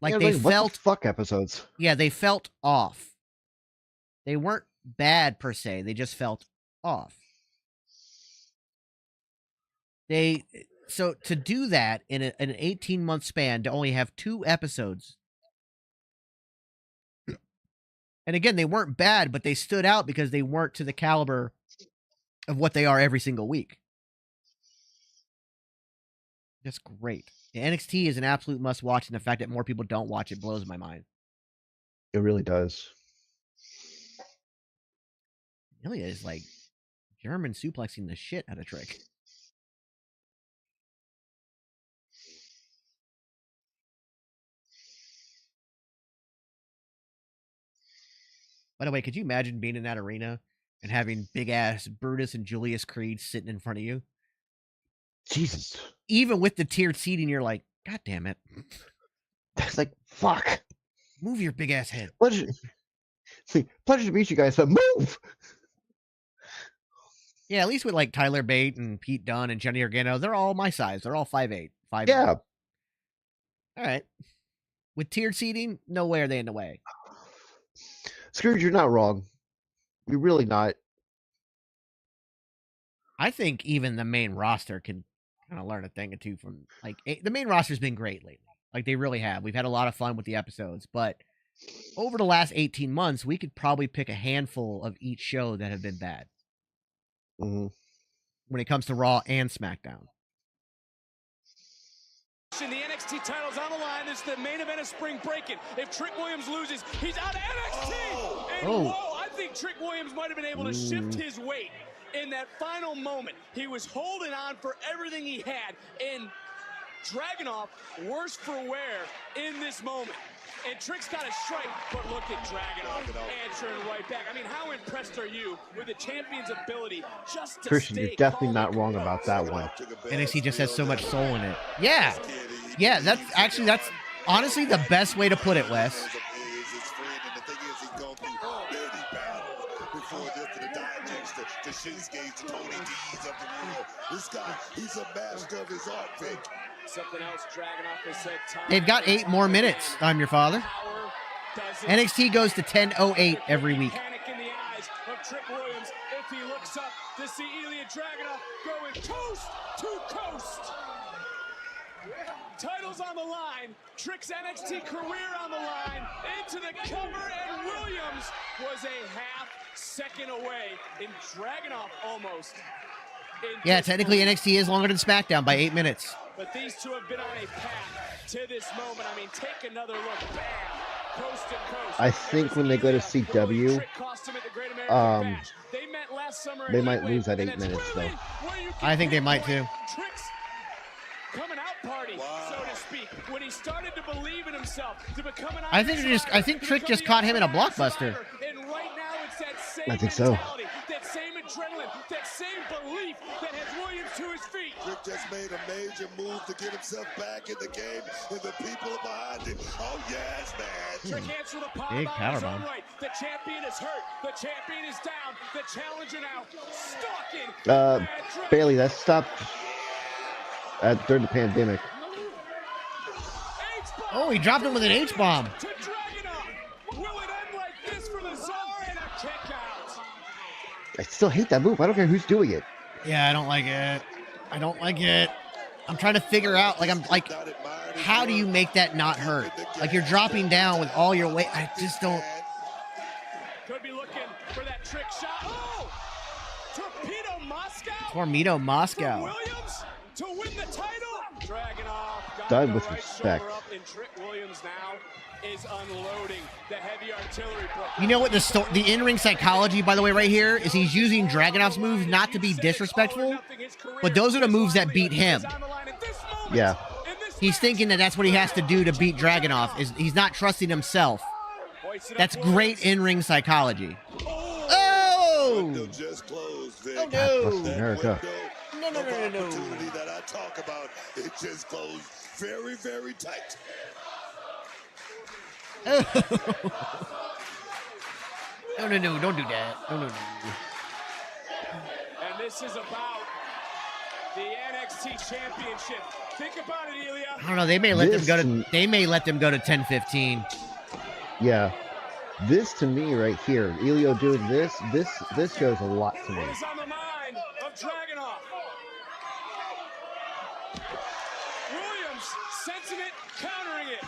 Like yeah, they like, felt what the fuck episodes. Yeah, they felt off. They weren't bad per se, they just felt off. So to do that in an 18-month span, to only have 2 episodes. And again, they weren't bad, but they stood out because they weren't to the caliber of what they are every single week. That's great. NXT is an absolute must-watch, and the fact that more people don't watch it blows my mind. It really does. Ilya is like German suplexing the shit out of Trick. By the way, could you imagine being in that arena and having big-ass Brutus and Julius Creed sitting in front of you? Jesus. Even with the tiered seating, you're like, God damn it. That's like, fuck. Move your big-ass head. Pleasure to meet you guys, but move! Yeah, at least with like Tyler Bate and Pete Dunne and Johnny Organo, they're all my size. They're all 5'8". Yeah. All right. With tiered seating, no way are they in the way. Scrooge, you're not wrong. You're really not. I think even the main roster can kind of learn a thing or two from, like, the main roster's been great lately. Like, they really have. We've had a lot of fun with the episodes, but over the last 18 months, we could probably pick a handful of each show that have been bad. Mm-hmm. When it comes to Raw and SmackDown. The NXT title's on the line. This is the main event of spring Breakin. If Trick Williams loses, he's out of NXT. And whoa, I think Trick Williams might have been able to shift his weight in that final moment. He was holding on for everything he had. And Dragunov, worse for wear in this moment. And Trick's got a strike, but look at Dragunov answering right back. I mean, how impressed are you with the champion's ability just to Christian, you're definitely not wrong about that one. NXT just has so much soul in it. Yeah. Yeah, that's honestly the best way to put it, Wes. To Shinsuke's, Tony D's of the world. This guy, he's a master of his art, Vic. Something else Dragunov has said time. They've got 8 more minutes. I'm your father. NXT goes to 10:08 every week. Panic in the eyes of Trick Williams if he looks up to see Ilya Dragunov going coast to coast. Titles on the line, Trick's NXT career on the line, into the cover, and Williams was a half second away, in Dragunov almost. Yeah, technically NXT is longer than SmackDown by 8 minutes. But these two have been on a path to this moment. I mean, take another look. Bam! Coast to coast. I think when they go to CW, they might lose at 8 minutes, though. I think they might, too. Coming out party, so to speak, when he started to believe in himself, to become an I think Trick just caught him in a blockbuster. And right now it's that same I think so. mentality, that same adrenaline, that same belief that has Williams to his feet. Trick just made a major move to get himself back in the game, and the people are behind him. Oh, yes, man. Trick answered the power Big bomb power his own bomb. right. The champion is hurt. The champion is down. The challenger now stalking. Bailey, that stopped during the pandemic. Oh, he dropped him with an H-bomb. To Dragunov. Will it end like this for the Czar, and a kick out? I still hate that move. I don't care who's doing it. Yeah, I don't like it. I don't like it. I'm trying to figure out, how do you make that not hurt? Like, you're dropping down with all your weight. I just don't. Could be looking for that trick shot. Oh! Torpedo Moscow. Torpedo Moscow. Williams to win the title. Dragunov got Done the with right respect. shoulder up, and Trick Williams now is unloading the heavy artillery. You know what the in-ring psychology, by the way, right here, is he's using Dragunov's moves not to be disrespectful, but those are the moves that beat him. Yeah. He's thinking that that's what he has to do to beat Dragunov. He's not trusting himself. That's great in-ring psychology. Oh! Just closed, Vic. Oh, no. Busting America. No. Opportunity that I talk about, it just closed very, very tight. No, don't do that. No. And this is about the NXT Championship. Think about it, Ilya. I don't know. They may let them go to. They may let them go to 10:15. Yeah. This to me right here, Elio doing this shows a lot to me. What is on the mind of Dragunov? Williams sensing it, countering it.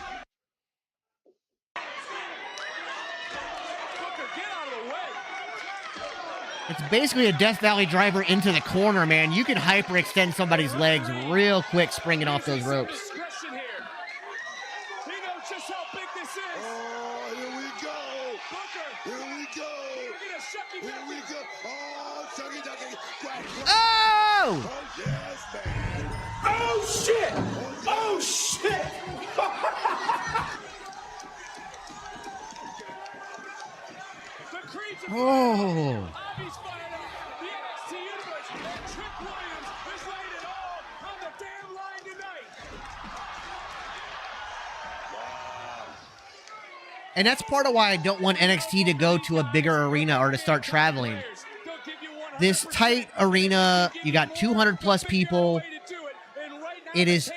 Booker, get out of the way. It's basically a Death Valley driver into the corner, man. You can hyperextend somebody's legs real quick, springing off those ropes. Discretion here. He knows just how big this is. Oh, here we go. Booker. Here we go. We're gonna shucky Here we go. Oh, Chucky Ducky. Oh! Oh, yes, man. Oh, shit! Oh, shit! The Creeds are Oh! Bobby's fired up. The NXT Universe and Trick Williams is laying it all on the damn line tonight. And that's part of why I don't want NXT to go to a bigger arena or to start traveling. This tight arena, you got 200 plus people. It is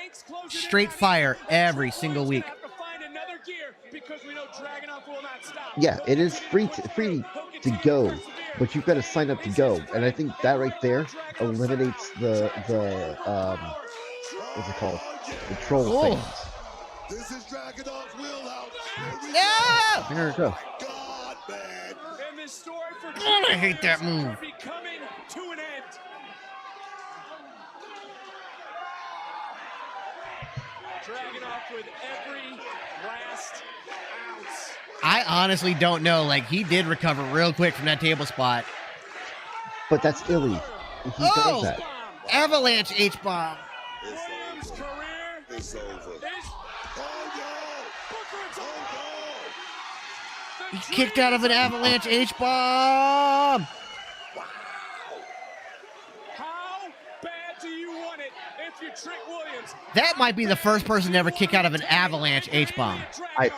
straight fire every single week. Yeah, it is free to go, but you've got to sign up to go, and I think that right there eliminates the what's it called? The troll fans. This is Dragunov's wheelhouse. Yeah! Here we go. God, man. And this story for I hate that move. be coming to an end. Dragunov with every last ounce. I honestly don't know. Like, he did recover real quick from that table spot. But that's Illy. He does that. Avalanche H-bomb. Williams' career It's over. Oh, no. Booker, it's over. He kicked out of an Avalanche H-bomb. How bad do you want it if you're Trick Williams? That might be the first person to ever kick out of an Avalanche H-bomb. I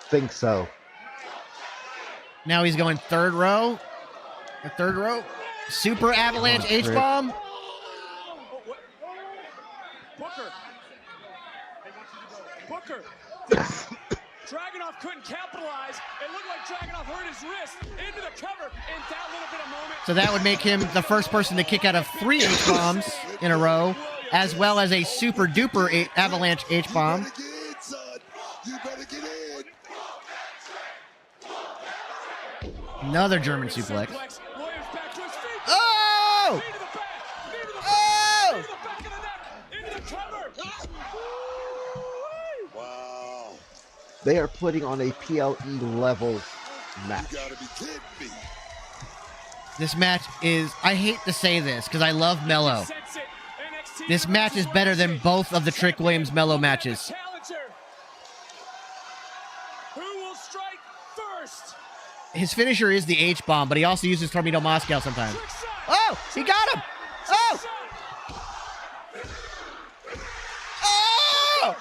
think so. Now he's going third row. Or third row. Super Avalanche H-bomb. Booker. Dragunov couldn't capitalize. It looked like Dragunov hurt his wrist into the cover in that little bit of moment. So that would make him the first person to kick out of 3 H-bombs in a row, as well as a super duper Avalanche H-bomb. You better get in. Another German suplex. Oh! Oh! Wow. They are putting on a PLE level match. You gotta be kidding me. This match is, I hate to say this because I love Mello. This match is better than both of the Trick Williams Mello matches. Who will strike first? His finisher is the H-bomb, but he also uses Tornado Moscow sometimes. Oh, he got him. Oh! Oh!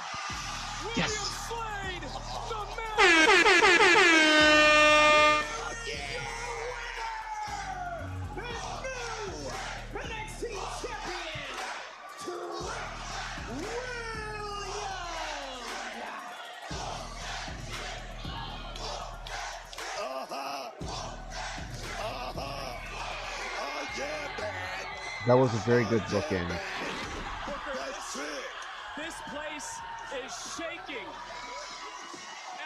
Yes. That was a very good bookend. This place is shaking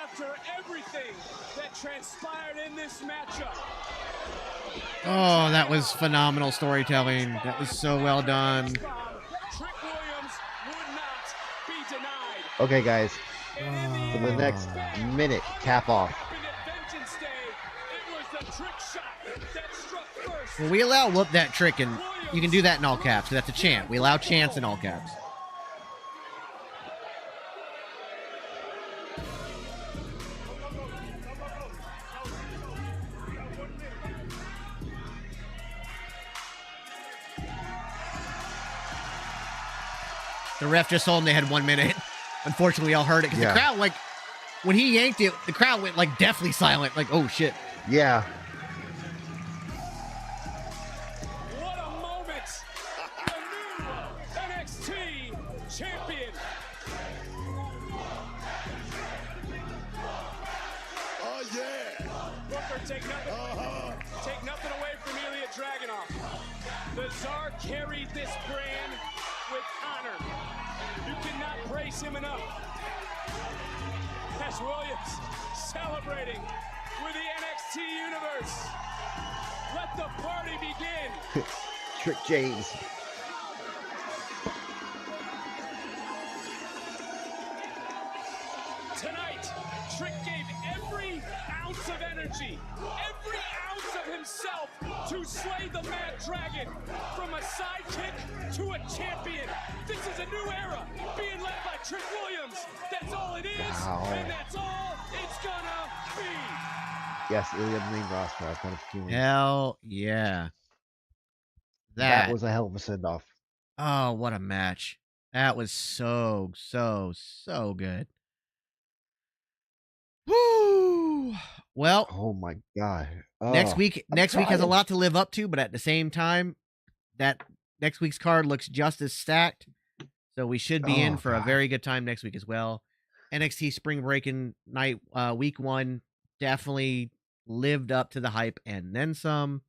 after everything that transpired in this matchup. Oh, that was phenomenal storytelling. That was so well done. Trick Williams would not be denied. Okay, guys. For the next minute, cap off. Well, we allow whoop that trick, and you can do that in all caps. That's a chant. We allow chants in all caps. The ref just told them they had 1 minute. Unfortunately, we all heard it because the crowd, like, when he yanked it, the crowd went like deathly silent. Like, oh shit. Yeah. What a moment! The new NXT champion. Oh yeah. Booker, take nothing away from Ilya Dragunov. The Tsar carried this brand with honor. You cannot praise him enough. As Williams celebrating with the NXT Universe. Let the party begin. Trick James. Tonight, Trick gave every ounce of energy, every ounce of himself to slay the Mad Dragon. From a sidekick to a champion. This is a new era being led by Trick Williams. That's all it is, and that's all it's gonna be. Yes, Ilya main roster. I've got a feeling. Hell yeah. That was a hell of a send-off. Oh, what a match. That was so good. Woo! Well, oh my god. Next week has a lot to live up to, but at the same time, that next week's card looks just as stacked. So we should be in for a very good time next week as well. NXT Spring Breakin' night week 1 definitely lived up to the hype and then some.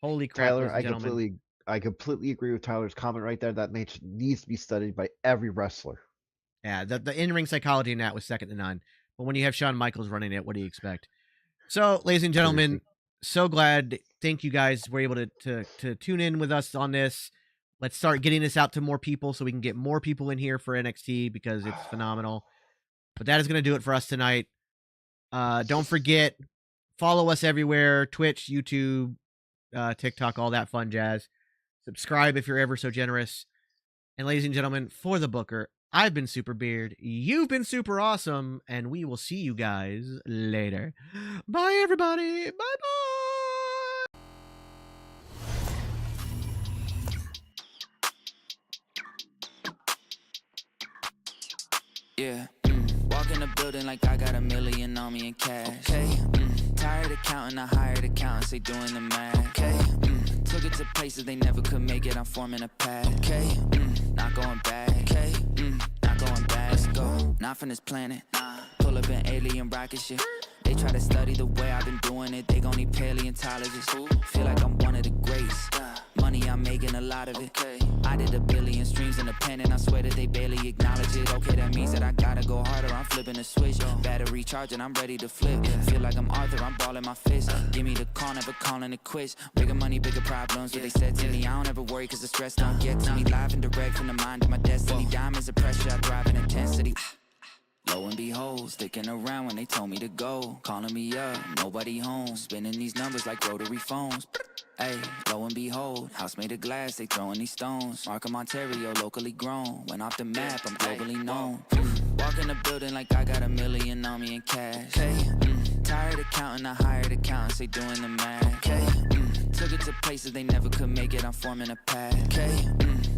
Holy crap, Tyler, gentlemen. I completely agree with Tyler's comment right there. That match needs to be studied by every wrestler. Yeah, the in-ring psychology in that was second to none. But when you have Shawn Michaels running it, what do you expect? So, ladies and gentlemen, so glad. Thank you guys were able to tune in with us on this. Let's start getting this out to more people so we can get more people in here for NXT because it's phenomenal. But that is going to do it for us tonight. Don't forget, follow us everywhere. Twitch, YouTube, TikTok, all that fun jazz. Subscribe if you're ever so generous. And ladies and gentlemen, for the Booker, I've been Super Beard. You've been super awesome. And we will see you guys later. Bye, everybody. Bye-bye. Yeah, walk in the building like I got $1 million on me in cash. Okay, tired of counting, I hired accountants, they doing the math. Okay, Took it to places they never could make it. I'm forming a path. Okay, not going back. Okay, not going back. Let's go. Not from this planet. Pull up an alien rocket ship. They try to study the way I've been doing it. They gon' need paleontologists. Feel like I'm one of the greats. Money, I'm making a lot of it. I did 1 billion streams in a pen and I swear that they barely acknowledge it. Okay, that means that I gotta go harder. I'm flipping a switch. Battery charging, I'm ready to flip. Feel like I'm Arthur, I'm balling my fist. Give me the call, never calling it quits. Bigger money, bigger problems. What they said to me, I don't ever worry cause the stress don't get to me. Live and direct from the mind of my destiny. Diamonds of pressure, I thrive in intensity. Lo and behold, sticking around when they told me to go. Calling me up, nobody home. Spinning these numbers like rotary phones. Hey, lo and behold, house made of glass, they throwing these stones. Markham, Ontario, locally grown. Went off the map, I'm globally known. Walk in the building like I got $1 million on me in cash. Tired of counting, I hired accountants, they doing the math. Took it to places they never could make it, I'm forming a path.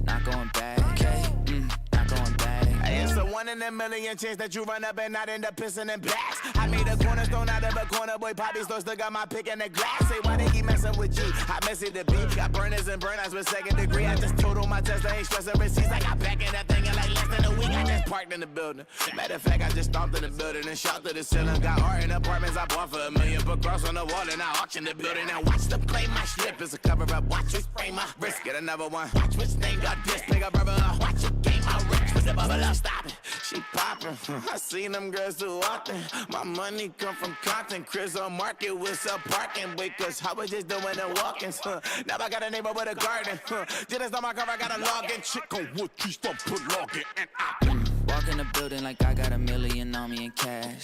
Not going back. Not going back. Hey, it's a 1 in a million chance that you run up and not end up pissing in blacks. I made a cornerstone out of a corner, boy. Poppy store still got my pick in the glass. Say, why they keep messing with you? I mess it to beat. Got burners and burnouts with 2nd degree. I just total my test, I ain't stressing receipts. I got back in that thing in like less than a week. I just parked in the building. Matter of fact, I just stomped in the building and shot to the ceiling. Got art in apartments I bought for $1 million. Put cross on the wall and I auctioned the building. Now watch them play my slip. It's a cover up. Watch me spray my wrist. Get another one. Watch which name got this. Pick up rubber up. Watch it game my wrist. With the bubble up. Stop it. She poppin'. I seen them girls too often. My money come from content. Chris on market with some parking. Wait, cause I was just doing the walk-ins. Now I got a neighbor with a garden. Just on my car, I got a login. Chick on wood trees, don't put login. And I walk in the building like I got $1 million on me in cash.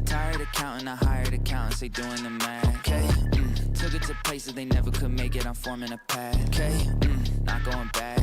Tired of counting, I hired accountants, they doing the math. Took it to places they never could make it, I'm forming a path. Not going back.